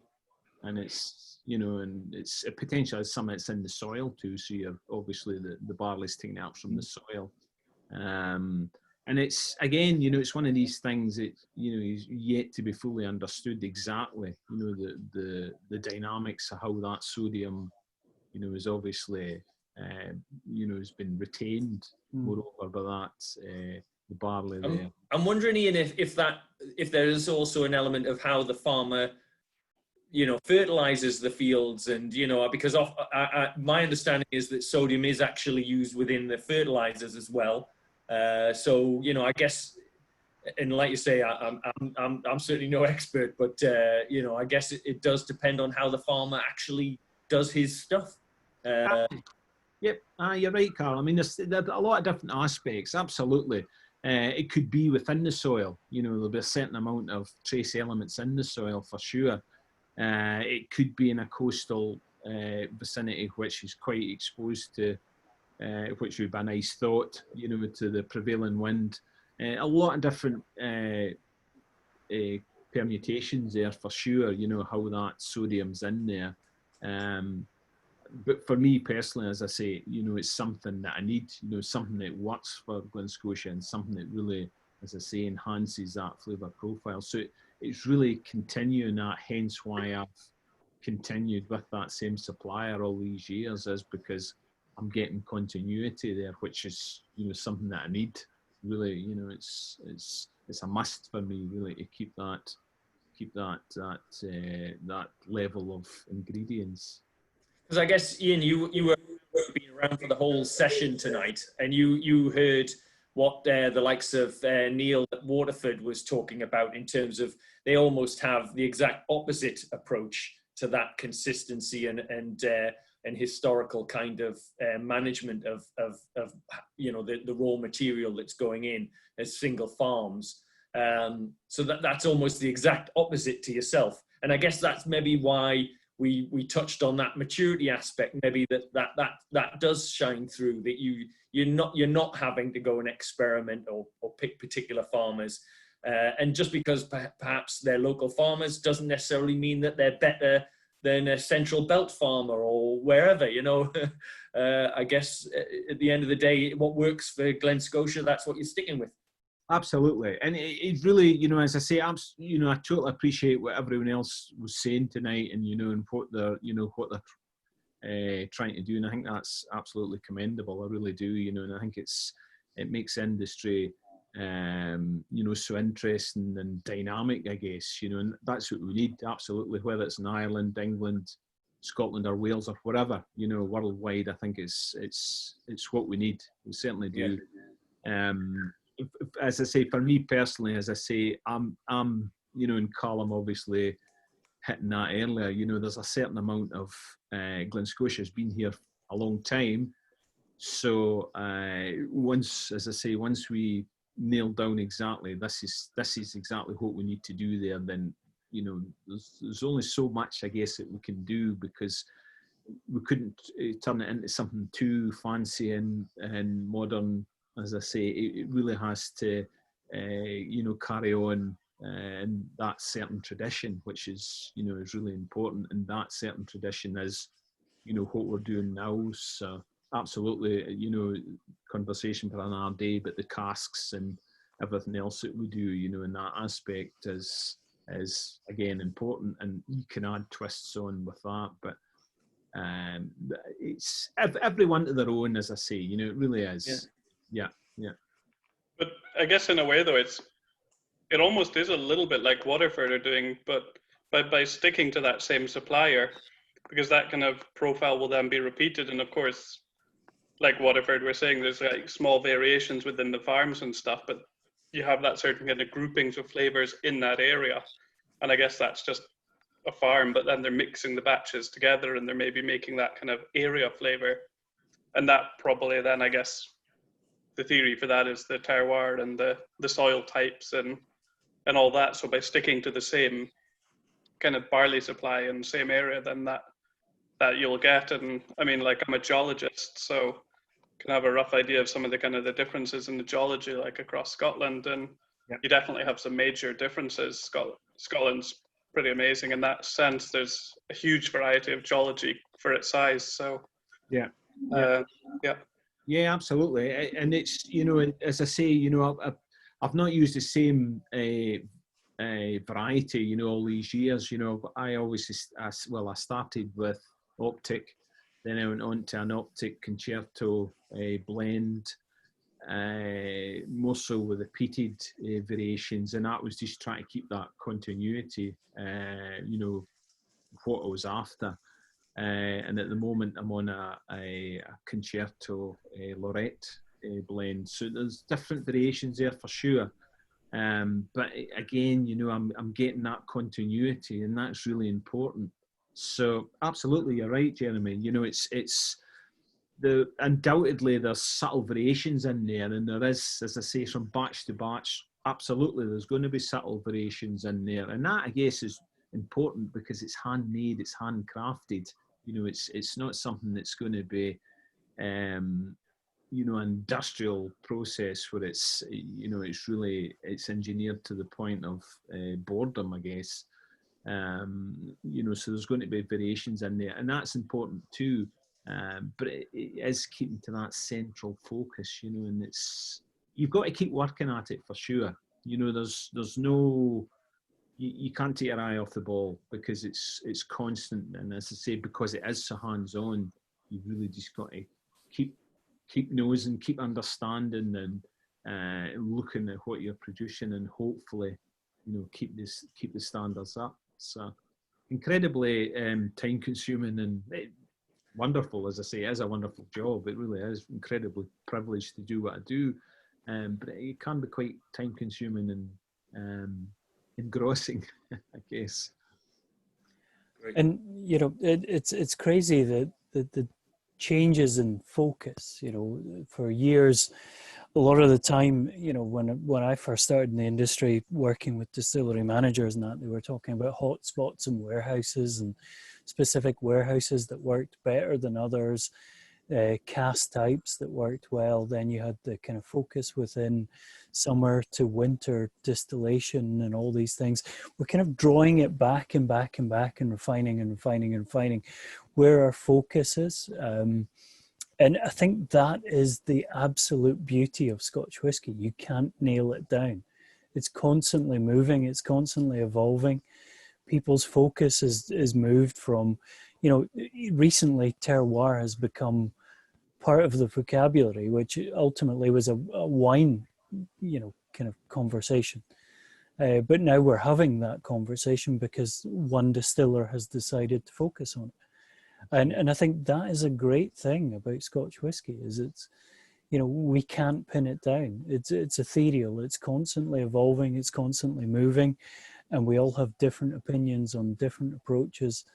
and it's, you know, and it's a potential some that's in the soil too. So you're obviously the barley's taking it up from the soil, and it's, again, you know, it's one of these things that, you know, is yet to be fully understood exactly. You know, the dynamics of how that sodium, you know, is obviously you know, has been retained moreover by that. The barley there. I'm wondering, Ian, if there is also an element of how the farmer, you know, fertilizes the fields, and, you know, because my understanding is that sodium is actually used within the fertilizers as well. So, you know, I guess, and like you say, I'm certainly no expert, but you know, I guess it does depend on how the farmer actually does his stuff. Yep, you're right, Carl. I mean, there's a lot of different aspects. Absolutely. It could be within the soil. You know, there'll be a certain amount of trace elements in the soil for sure. It could be in a coastal vicinity which is quite exposed to, which would be a nice thought, you know, to the prevailing wind. A lot of different permutations there for sure, you know, how that sodium's in there. But for me personally, as I say, you know, it's something that I need, you know, something that works for Glen Scotia, and something that really, as I say, enhances that flavour profile. So it's really continuing that, hence why I've continued with that same supplier all these years, is because I'm getting continuity there, which is, you know, something that I need. Really, you know, it's a must for me, really, to keep that level of ingredients. Because I guess, Ian, you were being around for the whole session tonight, and you heard what the likes of Neil at Waterford was talking about, in terms of they almost have the exact opposite approach to that consistency and historical kind of management of you know, the raw material that's going in as single farms. So that's almost the exact opposite to yourself, and I guess that's maybe why we touched on that maturity aspect. Maybe that does shine through, that you're not having to go and experiment or pick particular farmers, and just because perhaps they're local farmers doesn't necessarily mean that they're better than a Central Belt farmer or wherever, you know. I guess at the end of the day, what works for Glen Scotia, that's what you're sticking with. Absolutely, and it really, you know, as I say, you know, I totally appreciate what everyone else was saying tonight, and, you know, and what they're trying to do, and I think that's absolutely commendable. I really do, you know, and I think it makes industry, you know, so interesting and dynamic, I guess, you know, and that's what we need, absolutely, whether it's in Ireland, England, Scotland, or Wales, or whatever, you know, worldwide. I think it's what we need. We certainly do. Yeah. As I say, for me personally, as I say, I'm you know, and Callum obviously hitting that earlier, you know, there's a certain amount of Glen Scotia's been here a long time. So once we nail down exactly this is exactly what we need to do there, then, you know, there's only so much, I guess, that we can do, because we couldn't turn it into something too fancy and modern. As I say, it really has to, you know, carry on in that certain tradition, which is, you know, is really important. And that certain tradition is, you know, what we're doing now. So absolutely, you know, conversation for another day, but the casks and everything else that we do, you know, in that aspect is again important, and you can add twists on with that. But it's everyone to their own, as I say, you know, it really is. Yeah. But I guess in a way though, it almost is a little bit like Waterford are doing, but by sticking to that same supplier, because that kind of profile will then be repeated. And of course, like Waterford, we're saying there's like small variations within the farms and stuff, but you have that certain kind of groupings of flavors in that area. And I guess that's just a farm, but then they're mixing the batches together and they're maybe making that kind of area flavor. And that probably then, I guess, the theory for that is the terroir and the soil types and all that. So by sticking to the same kind of barley supply in the same area, then that you'll get. And I mean, like, I'm a geologist, so can have a rough idea of some of the kind of the differences in the geology, like across Scotland, and you definitely have some major differences. Scotland's pretty amazing in that sense. There's a huge variety of geology for its size. So yeah. Yeah, Absolutely. And it's, you know, as I say, you know, I've not used the same variety, you know, all these years. You know, I started with Optic, then I went on to an Optic Concerto blend, more so with the peated variations, and that was just trying to keep that continuity, you know, what I was after. And at the moment, I'm on a Concerto Lorette blend. So there's different variations there for sure. But again, you know, I'm getting that continuity, and that's really important. So absolutely, you're right, Jeremy. You know, it's undoubtedly there's subtle variations in there, and there is, as I say, from batch to batch. Absolutely, there's going to be subtle variations in there, and that, I guess, is important because it's handmade, it's handcrafted. You know, it's not something that's going to be, you know, an industrial process where it's, you know, it's engineered to the point of boredom, I guess. You know, so there's going to be variations in there, and that's important too. But it is keeping to that central focus, you know, and you've got to keep working at it for sure. You know, there's no, you can't take your eye off the ball because it's constant, and as I say, because it is so hands-on, you've really just got to keep nosing, keep understanding, and looking at what you're producing, and hopefully, you know, keep the standards up. So incredibly time-consuming and wonderful, as I say. It is a wonderful job. It really is incredibly privileged to do what I do, but it can be quite time-consuming and engrossing, I guess. And you know, it's crazy that the changes in focus. You know, for years, a lot of the time, you know, when I first started in the industry, working with distillery managers and that, they were talking about hotspots and warehouses and specific warehouses that worked better than others, cast types that worked well. Then you had the kind of focus within summer to winter distillation and all these things. We're kind of drawing it back and back and back and refining where our focus is. And I think that is the absolute beauty of Scotch whisky. You can't nail it down. It's constantly moving. It's constantly evolving. People's focus is moved from, you know, recently terroir has become part of the vocabulary, which ultimately was a wine, you know, kind of conversation. But now we're having that conversation because one distiller has decided to focus on it. And I think that is a great thing about Scotch whisky, is it's, you know, we can't pin it down. It's ethereal. It's constantly evolving. It's constantly moving, and we all have different opinions on different approaches,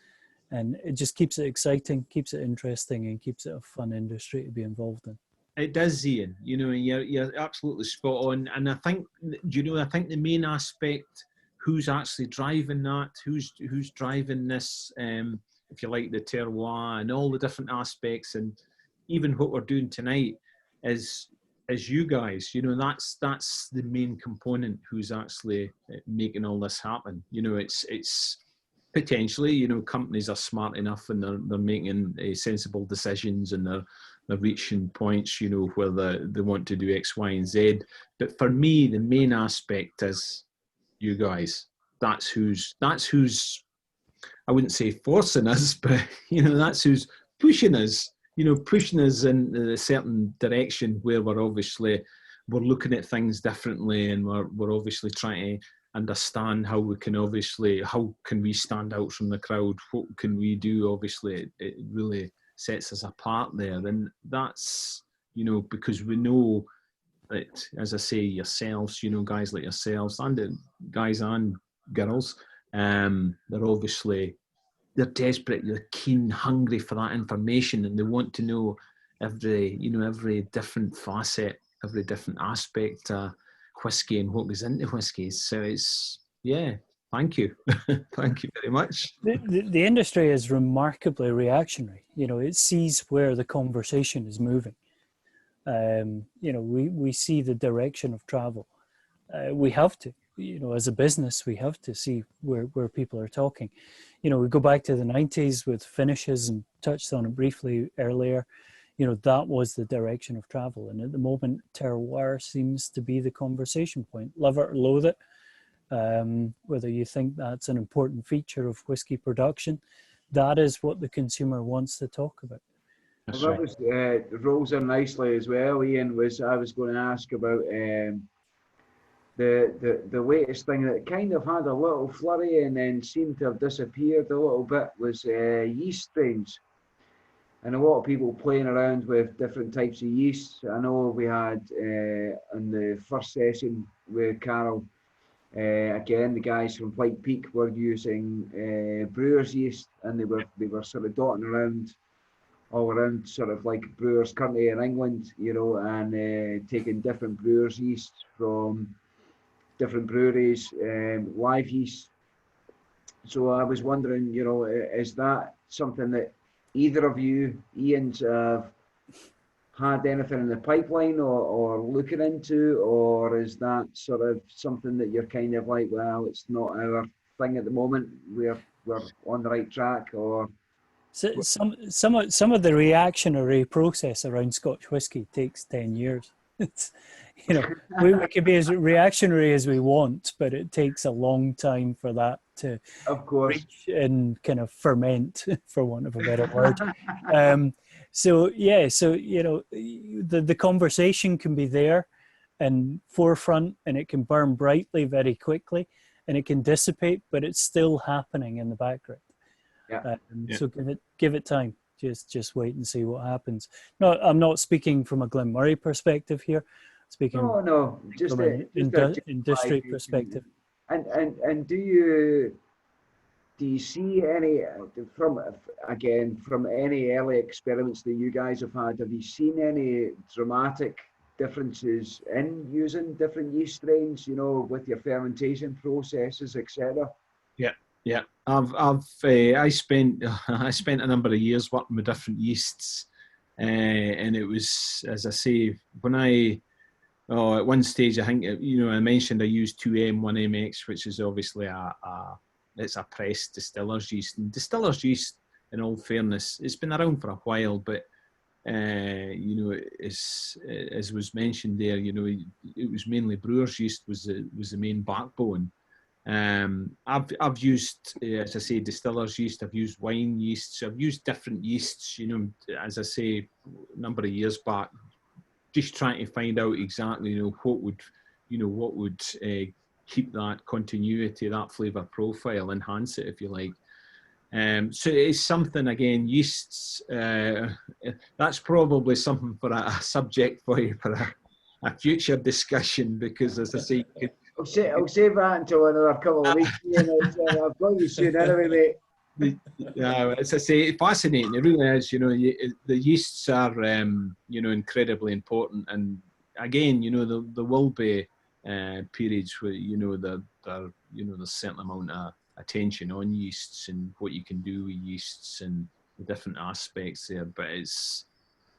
and it just keeps it exciting, keeps it interesting, and keeps it a fun industry to be involved in. It does, Ian. You know, you're absolutely spot on. And I think, you know, I think the main aspect, who's actually driving that, who's driving this if you like, the terroir and all the different aspects, and even what we're doing tonight is you guys. You know, that's the main component who's actually making all this happen. You know, it's potentially, you know, companies are smart enough and they're making sensible decisions, and they're reaching points, you know, where they want to do X, Y, and Z. But for me, the main aspect is you guys. That's who's I wouldn't say forcing us, but you know, that's who's pushing us. You know, pushing us in a certain direction where we're looking at things differently, and we're obviously trying to understand how we can we stand out from the crowd? What can we do? Obviously, it really sets us apart there, and that's, you know, because we know that, as I say, yourselves, you know, guys like yourselves, and guys and girls, they're desperate, they're keen, hungry for that information, and they want to know every different facet, every different aspect of whiskey and what goes into whiskies. So it's, yeah, thank you. Thank you very much. The industry is remarkably reactionary. You know, it sees where the conversation is moving. You know, we see the direction of travel. We have to, you know, as a business, we have to see where people are talking. You know, we go back to the 90s with finishes, and touched on it briefly earlier. You know, that was the direction of travel. And at the moment, terroir seems to be the conversation point. Love it or loathe it, whether you think that's an important feature of whiskey production, that is what the consumer wants to talk about. Well, that was rolls in nicely as well, Ian. I was going to ask about the latest thing that kind of had a little flurry and then seemed to have disappeared a little bit was yeast strains. And a lot of people playing around with different types of yeasts. I know we had in the first session with Carol, again, the guys from White Peak were using brewer's yeast, and they were sort of dotting around all around sort of like brewers currently in England, you know, and taking different brewers yeast from different breweries, live yeast. So I was wondering, you know, is that something that either of you, Ian's, have had anything in the pipeline or looking into, or is that sort of something that you're kind of like, well, it's not our thing at the moment, we're on the right track? Or so some of the reactionary process around Scotch whisky takes 10 years. It's, you know, we can be as reactionary as we want, but it takes a long time for that to, of course, reach and kind of ferment, for want of a better word. So yeah, so you know, the conversation can be there and forefront, and it can burn brightly very quickly, and it can dissipate, but it's still happening in the background. Yeah. So give it time. Just wait and see what happens. No, I'm not speaking from a Glenmurray perspective here. Speaking just from an industry perspective. And do you see any from any early experiments that you guys have had? Have you seen any dramatic differences in using different yeast strains, you know, with your fermentation processes, etc.? Yeah, I spent a number of years working with different yeasts, and it was, as I say, at one stage, I think, you know, I mentioned I used 2M, 1MX, which is obviously it's a pressed distiller's yeast. And distiller's yeast, in all fairness, it's been around for a while, but you know, as was mentioned there, you know, it was mainly brewer's yeast was the main backbone. I've used, as I say, distiller's yeast. I've used wine yeasts. I've used different yeasts, you know, as I say, a number of years back, just trying to find out exactly, you know, what would keep that continuity, that flavour profile, enhance it, if you like. So it's something, again, yeasts, that's probably something for a subject for you for a future discussion, because, as I say, I'll save that until another couple of weeks. I've got you soon anyway, mate. As I say, it's fascinating. It really is. You know, the yeasts are, you know, incredibly important. And again, you know, there will be periods where, you know, there's a certain amount of attention on yeasts and what you can do with yeasts and the different aspects there. But it's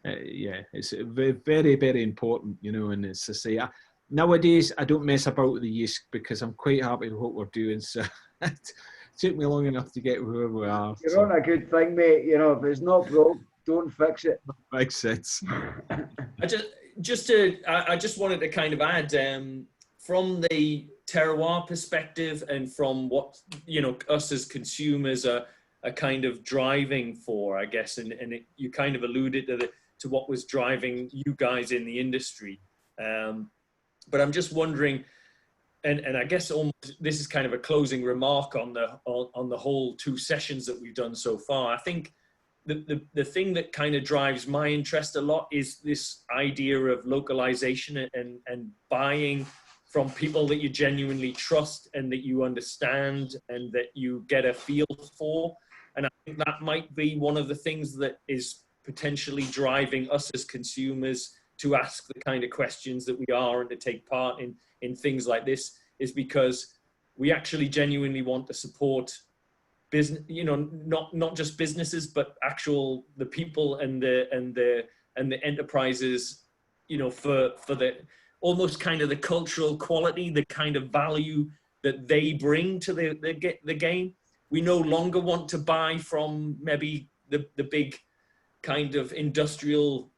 yeah, it's very, very important, you know. And it's to say, nowadays I don't mess about with the yeast because I'm quite happy with what we're doing. So it took me long enough to get where we are. You're on a good thing, mate. You know, if it's not broke, don't fix it. Makes sense. I just wanted to kind of add from the terroir perspective and from what, you know, us as consumers are kind of driving for, I guess, and you kind of alluded to what was driving you guys in the industry. But I'm just wondering, and I guess almost this is kind of a closing remark on the whole 2 sessions that we've done so far. I think the thing that kind of drives my interest a lot is this idea of localization and buying from people that you genuinely trust and that you understand and that you get a feel for. And I think that might be one of the things that is potentially driving us as consumers to ask the kind of questions that we are and to take part in things like this, is because we actually genuinely want to support business, you know, not just businesses, but the people and the enterprises, you know, for the almost kind of the cultural quality, the kind of value that they bring to the game. We no longer want to buy from maybe the big kind of industrial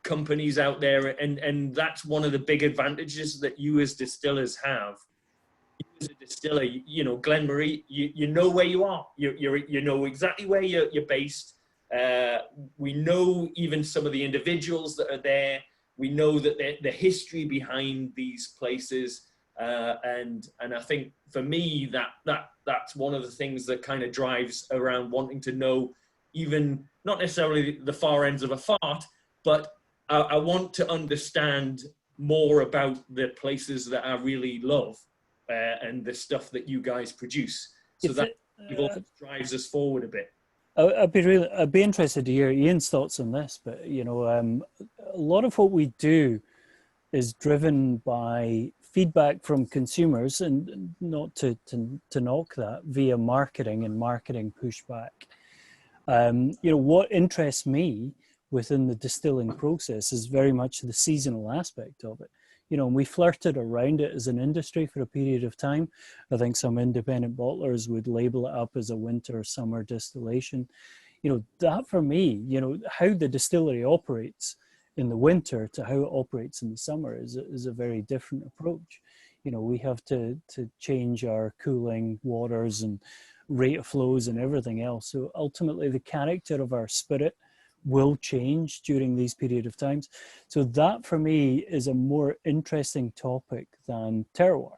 companies out there, and that's one of the big advantages that you as distillers have. You as a distiller, you know, Glenmarie, you know where you are. You know exactly where you're based. We know even some of the individuals that are there. We know that the history behind these places, and I think for me that's one of the things that kind of drives around wanting to know, even not necessarily the far ends of a fart, but I want to understand more about the places that I really love and the stuff that you guys produce. So that drives us forward a bit. I'd be interested to hear Ian's thoughts on this, but you know, a lot of what we do is driven by feedback from consumers, and not to knock that, via marketing and marketing pushback. You know, what interests me within the distilling process is very much the seasonal aspect of it. You know, and we flirted around it as an industry for a period of time. I think some independent bottlers would label it up as a winter or summer distillation. You know, that for me, you know, how the distillery operates in the winter to how it operates in the summer is a very different approach. You know, we have to change our cooling waters and rate of flows and everything else. So ultimately the character of our spirit will change during these period of times. So that for me is a more interesting topic than terroir.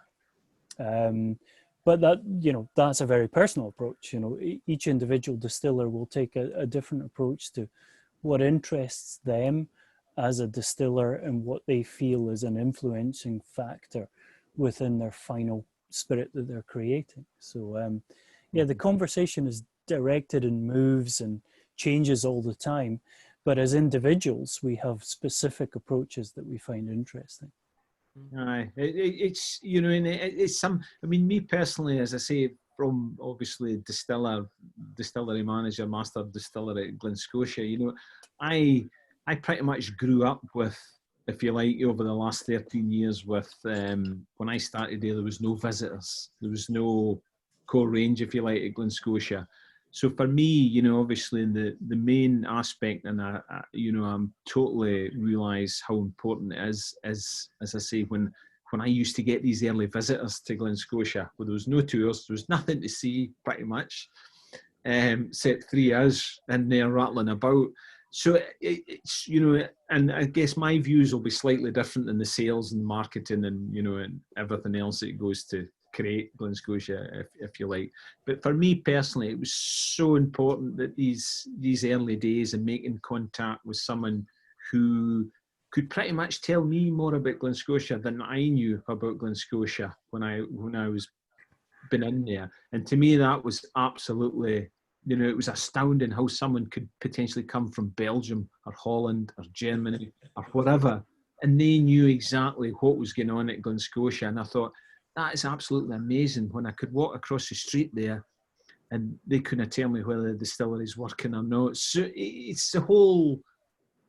But that, you know, that's a very personal approach. You know, each individual distiller will take a different approach to what interests them as a distiller and what they feel is an influencing factor within their final spirit that they're creating. So yeah, the conversation is directed and moves and changes all the time, but as individuals we have specific approaches that we find interesting. Aye, it's, you know, and it's some, I mean, me personally, as I say, from obviously distillery manager, master distiller at Glen Scotia, you know, I pretty much grew up with, if you like, over the last 13 years with, when I started there was no visitors, there was no core range, if you like, at Glen Scotia. So for me, you know, obviously the main aspect, and you know, I'm totally realise how important it is, as I say, when I used to get these early visitors to Glen Scotia, where there was no tours, there was nothing to see pretty much, except 3 hours in there rattling about. So it's, you know, and I guess my views will be slightly different than the sales and marketing and, you know, and everything else that goes to create Glen Scotia, if you like. But for me personally, it was so important that these early days and making contact with someone who could pretty much tell me more about Glen Scotia than I knew about Glen Scotia when I was been in there. And to me, that was absolutely, you know, it was astounding how someone could potentially come from Belgium or Holland or Germany or whatever, and they knew exactly what was going on at Glen Scotia. And I thought, that is absolutely amazing. When I could walk across the street there, and they couldn't tell me whether the distillery is working or not. So it's the whole,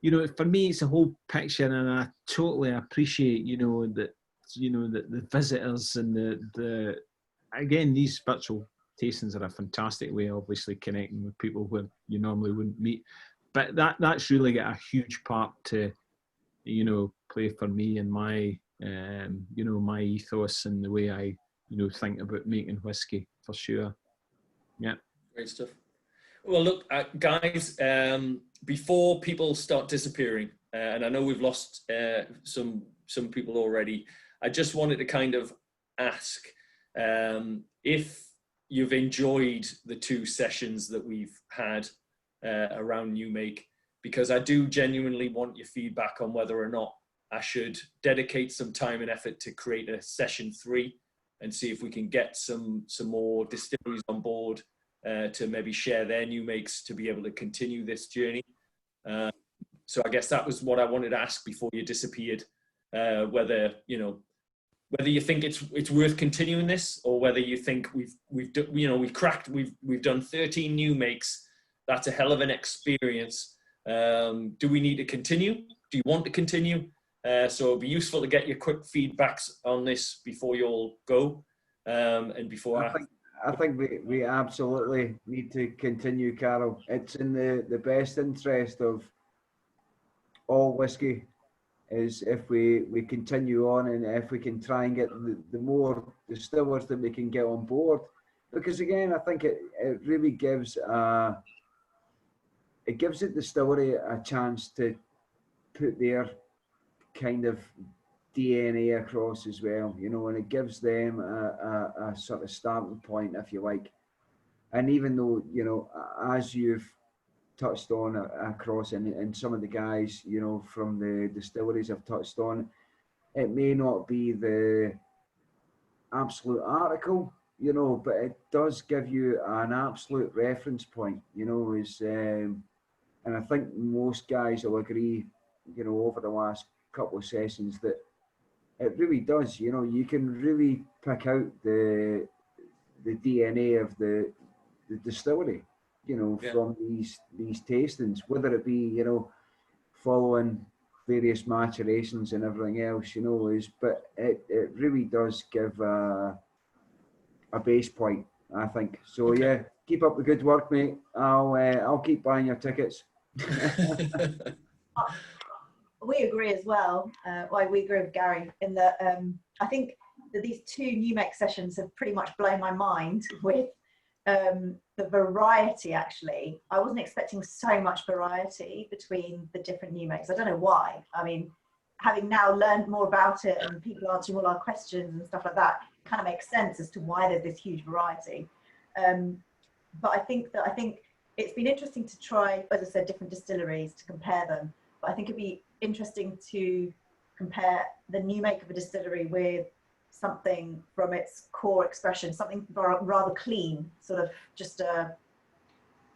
you know, for me, it's a whole picture, and I totally appreciate, you know, that, you know, the visitors and the again, these virtual tastings are a fantastic way, obviously, connecting with people where you normally wouldn't meet. But that's really got a huge part to, you know, play for me and my, you know, my ethos and the way I, you know, think about making whiskey, for sure. Yeah. Great stuff. Well, look, guys, before people start disappearing, and I know we've lost some people already, I just wanted to kind of ask if you've enjoyed the 2 sessions that we've had around New Make, because I do genuinely want your feedback on whether or not I should dedicate some time and effort to create a session 3 and see if we can get some more distilleries on board to maybe share their new makes to be able to continue this journey. So I guess that was what I wanted to ask before you disappeared, whether you think it's worth continuing this, or whether you think we've done 13 new makes. That's a hell of an experience. Do we need to continue? Do you want to continue? So it'd be useful to get your quick feedbacks on this before you all go, and before I think we absolutely need to continue, Carol. It's in the best interest of all whiskey is if we continue on, and if we can try and get the more distillers that we can get on board. Because again, I think it really gives the distillery a chance to put their kind of DNA across as well, you know, and it gives them a sort of starting point, if you like. And even though, you know, as you've touched on across, and some of the guys, you know, from the distilleries have touched on, it may not be the absolute article, you know, but it does give you an absolute reference point, you know, and I think most guys will agree, you know, over the last couple of sessions that it really does, you know, you can really pick out the DNA of the distillery, you know, from these tastings, whether it be, you know, following various maturations and everything else, you know, but it really does give a base point, I think. So yeah, keep up the good work, mate. I'll keep buying your tickets. We agree as well. We agree with Gary in that I think that these 2 new make sessions have pretty much blown my mind with the variety. Actually, I wasn't expecting so much variety between the different new makes. I don't know why. I mean, having now learned more about it and people answering all our questions and stuff like that, kind of makes sense as to why there's this huge variety. But I think it's been interesting to try, as I said, different distilleries to compare them. But I think it'd be interesting to compare the new make of a distillery with something from its core expression, something rather clean, sort of just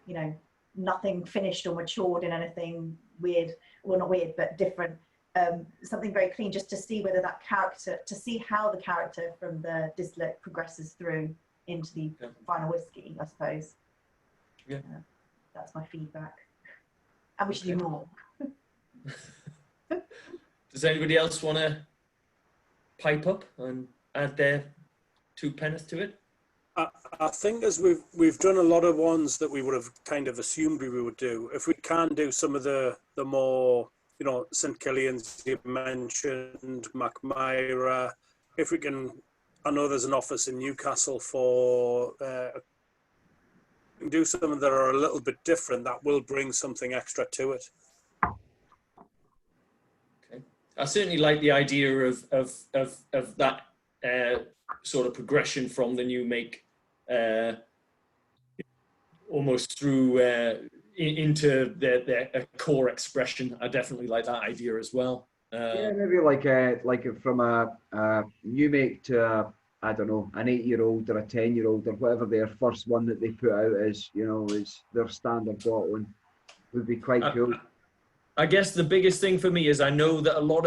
you know, nothing finished or matured in anything weird, well, not weird, but different, something very clean, just to see whether that character, to see how the character from the distillate progresses through into the final whiskey, I suppose. Yeah. That's my feedback. And we should do more. Does anybody else want to pipe up and add their 2 pence to it? I think as we've done a lot of ones that we would have kind of assumed we would do, if we can do some of the more, you know, St. Killian's you mentioned, Macmyra, if we can, I know there's an office in Newcastle for do some that are a little bit different, that will bring something extra to it. Okay, I certainly like the idea of that sort of progression from the new make, almost through into their core expression. I definitely like that idea as well. Yeah, maybe like from a new make to I don't know, an 8-year-old or a 10-year-old or whatever their first one that they put out is, you know, is their standard bottling, would be quite cool. I guess the biggest thing for me is I know that a lot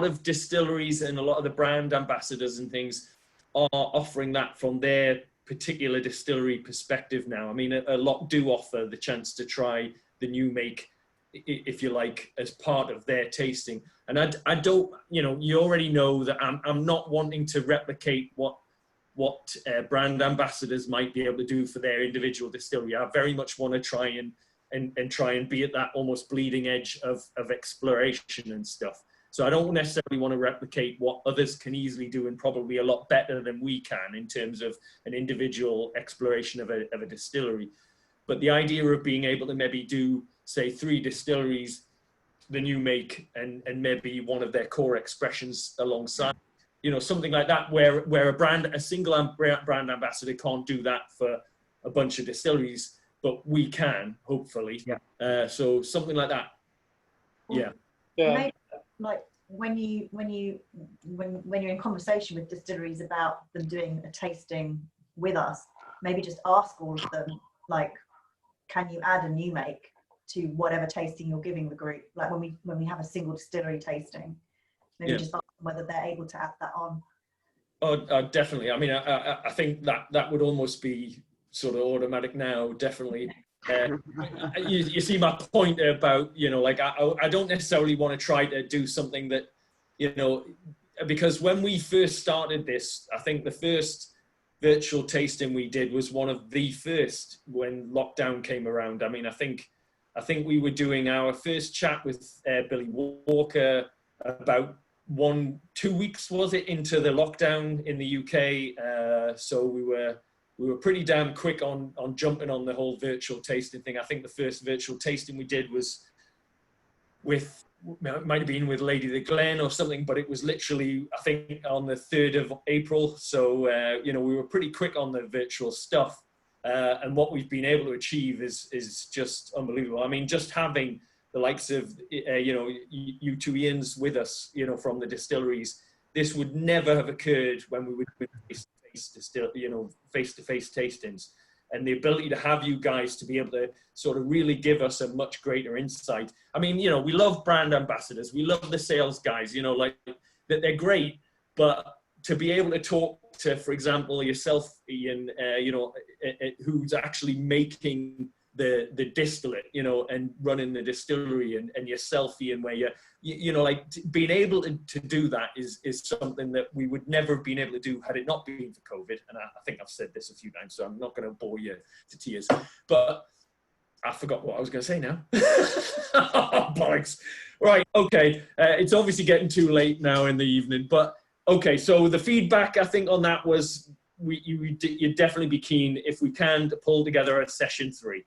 of distilleries and a lot of the brand ambassadors and things are offering that from their particular distillery perspective now. I mean, a lot do offer the chance to try the new make, if you like, as part of their tasting. And I don't, you know, you already know that I'm not wanting to replicate what brand ambassadors might be able to do for their individual distillery. I very much want to try and try and be at that almost bleeding edge of exploration and stuff. So I don't necessarily want to replicate what others can easily do, and probably a lot better than we can in terms of an individual exploration of a distillery. But the idea of being able to maybe do, say, 3 distilleries, the new make, and maybe one of their core expressions alongside, you know, something like that, where a single brand ambassador can't do that for a bunch of distilleries, but we can, hopefully. Yeah. So something like that. Yeah. Yeah. Maybe, like when you're in conversation with distilleries about them doing a tasting with us, maybe just ask all of them, like, can you add a new make to whatever tasting you're giving the group? Like when we have a single distillery tasting, maybe just ask them whether they're able to add that on. Oh, definitely. I mean, I think that would almost be sort of automatic now, definitely. You see my point about, you know, like I don't necessarily want to try to do something that, you know, because when we first started this, I think the first virtual tasting we did was one of the first when lockdown came around. I mean, I think we were doing our first chat with Billy Walker about 1-2 weeks, was it, into the lockdown in the UK. So we were pretty damn quick on jumping on the whole virtual tasting thing. I think the first virtual tasting we did was with, it might have been with Lady the Glen or something, but it was literally, I think, on the 3rd of April. So, you know, we were pretty quick on the virtual stuff. And what we've been able to achieve is just unbelievable. I mean, just having the likes of, you know, you two Ians with us, you know, from the distilleries, this would never have occurred when we were doing face-to-face tastings. And the ability to have you guys to be able to sort of really give us a much greater insight. I mean, you know, we love brand ambassadors. We love the sales guys, you know, like that they're great, but to be able to talk to, for example, yourself, Ian, you know, who's actually making the distillate, you know, and running the distillery, and yourself, Ian, where you know, like being able to do that is something that we would never have been able to do had it not been for COVID. And I think I've said this a few times, so I'm not going to bore you to tears, but I forgot what I was going to say now. Oh, bollocks. Right. Okay. It's obviously getting too late now in the evening, but okay. So the feedback, I think, on that was you'd definitely be keen, if we can, to pull together a session 3.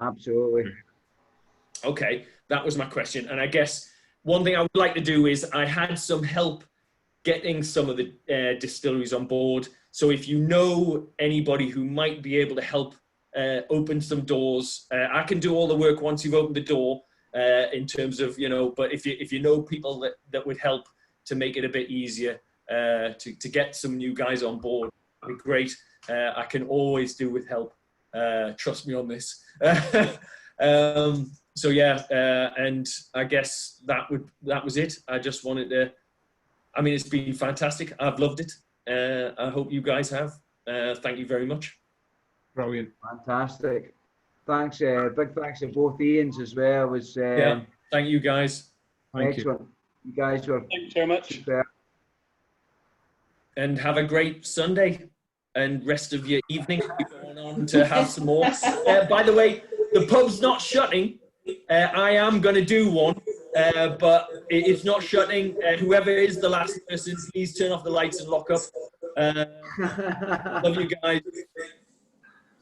Absolutely. Okay, that was my question. And I guess one thing I would like to do is, I had some help getting some of the distilleries on board. So if you know anybody who might be able to help open some doors, I can do all the work once you've opened the door, in terms of, you know, but if you know people that would help to make it a bit easier to get some new guys on board, that'd be great. I can always do with help. Trust me on this. So yeah, and I guess that was it. I just wanted to, I mean, it's been fantastic. I've loved it. I hope you guys have. Thank you very much. Brilliant. Fantastic. Thanks. Big thanks to both Ians as well. It was, yeah, thank you guys. Excellent. You guys were. Thanks very much. Super. And have a great Sunday and rest of your evening. We're going on to have some more. By the way, the pub's not shutting. I am going to do one, but it's not shutting. Whoever is the last person, please turn off the lights and lock up. Love you guys.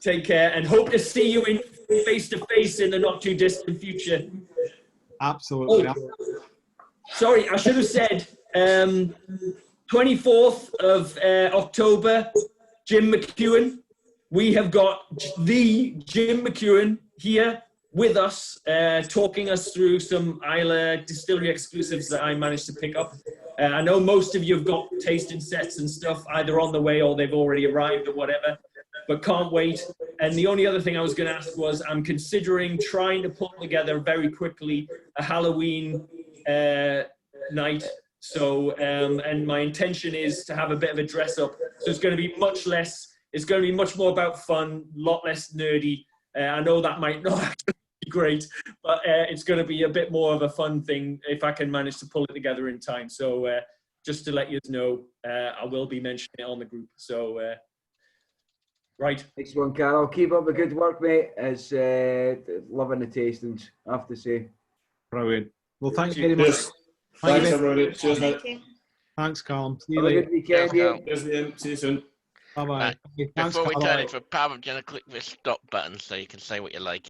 Take care, and hope to see you in face-to-face in the not-too-distant future. Absolutely. Oh, sorry, I should have said 24th of October, Jim McEwen. We have got the Jim McEwen here with us, talking us through some Isla distillery exclusives that I managed to pick up. I know most of you have got tasting sets and stuff either on the way or they've already arrived or whatever, but can't wait. And the only other thing I was going to ask was, I'm considering trying to put together very quickly a Halloween night. So, and my intention is to have a bit of a dress up. So it's going to be much less. It's going to be much more about fun, a lot less nerdy. I know that might not actually be great, but it's going to be a bit more of a fun thing if I can manage to pull it together in time. So just to let you know, I will be mentioning it on the group. So right. Next one, Carol. Keep up the good work, mate. It's loving the tastings, I have to say. Brilliant. Well, thanks very much. Cheers. Thanks, everybody. Cheers, mate. Thanks, Callum. See you Have a later. good weekend. Cheers, Liam. See you soon. Bye-bye. Right. Thanks, Before we Carl. turn it for Pam, I'm going to click this stop button so you can say what you like.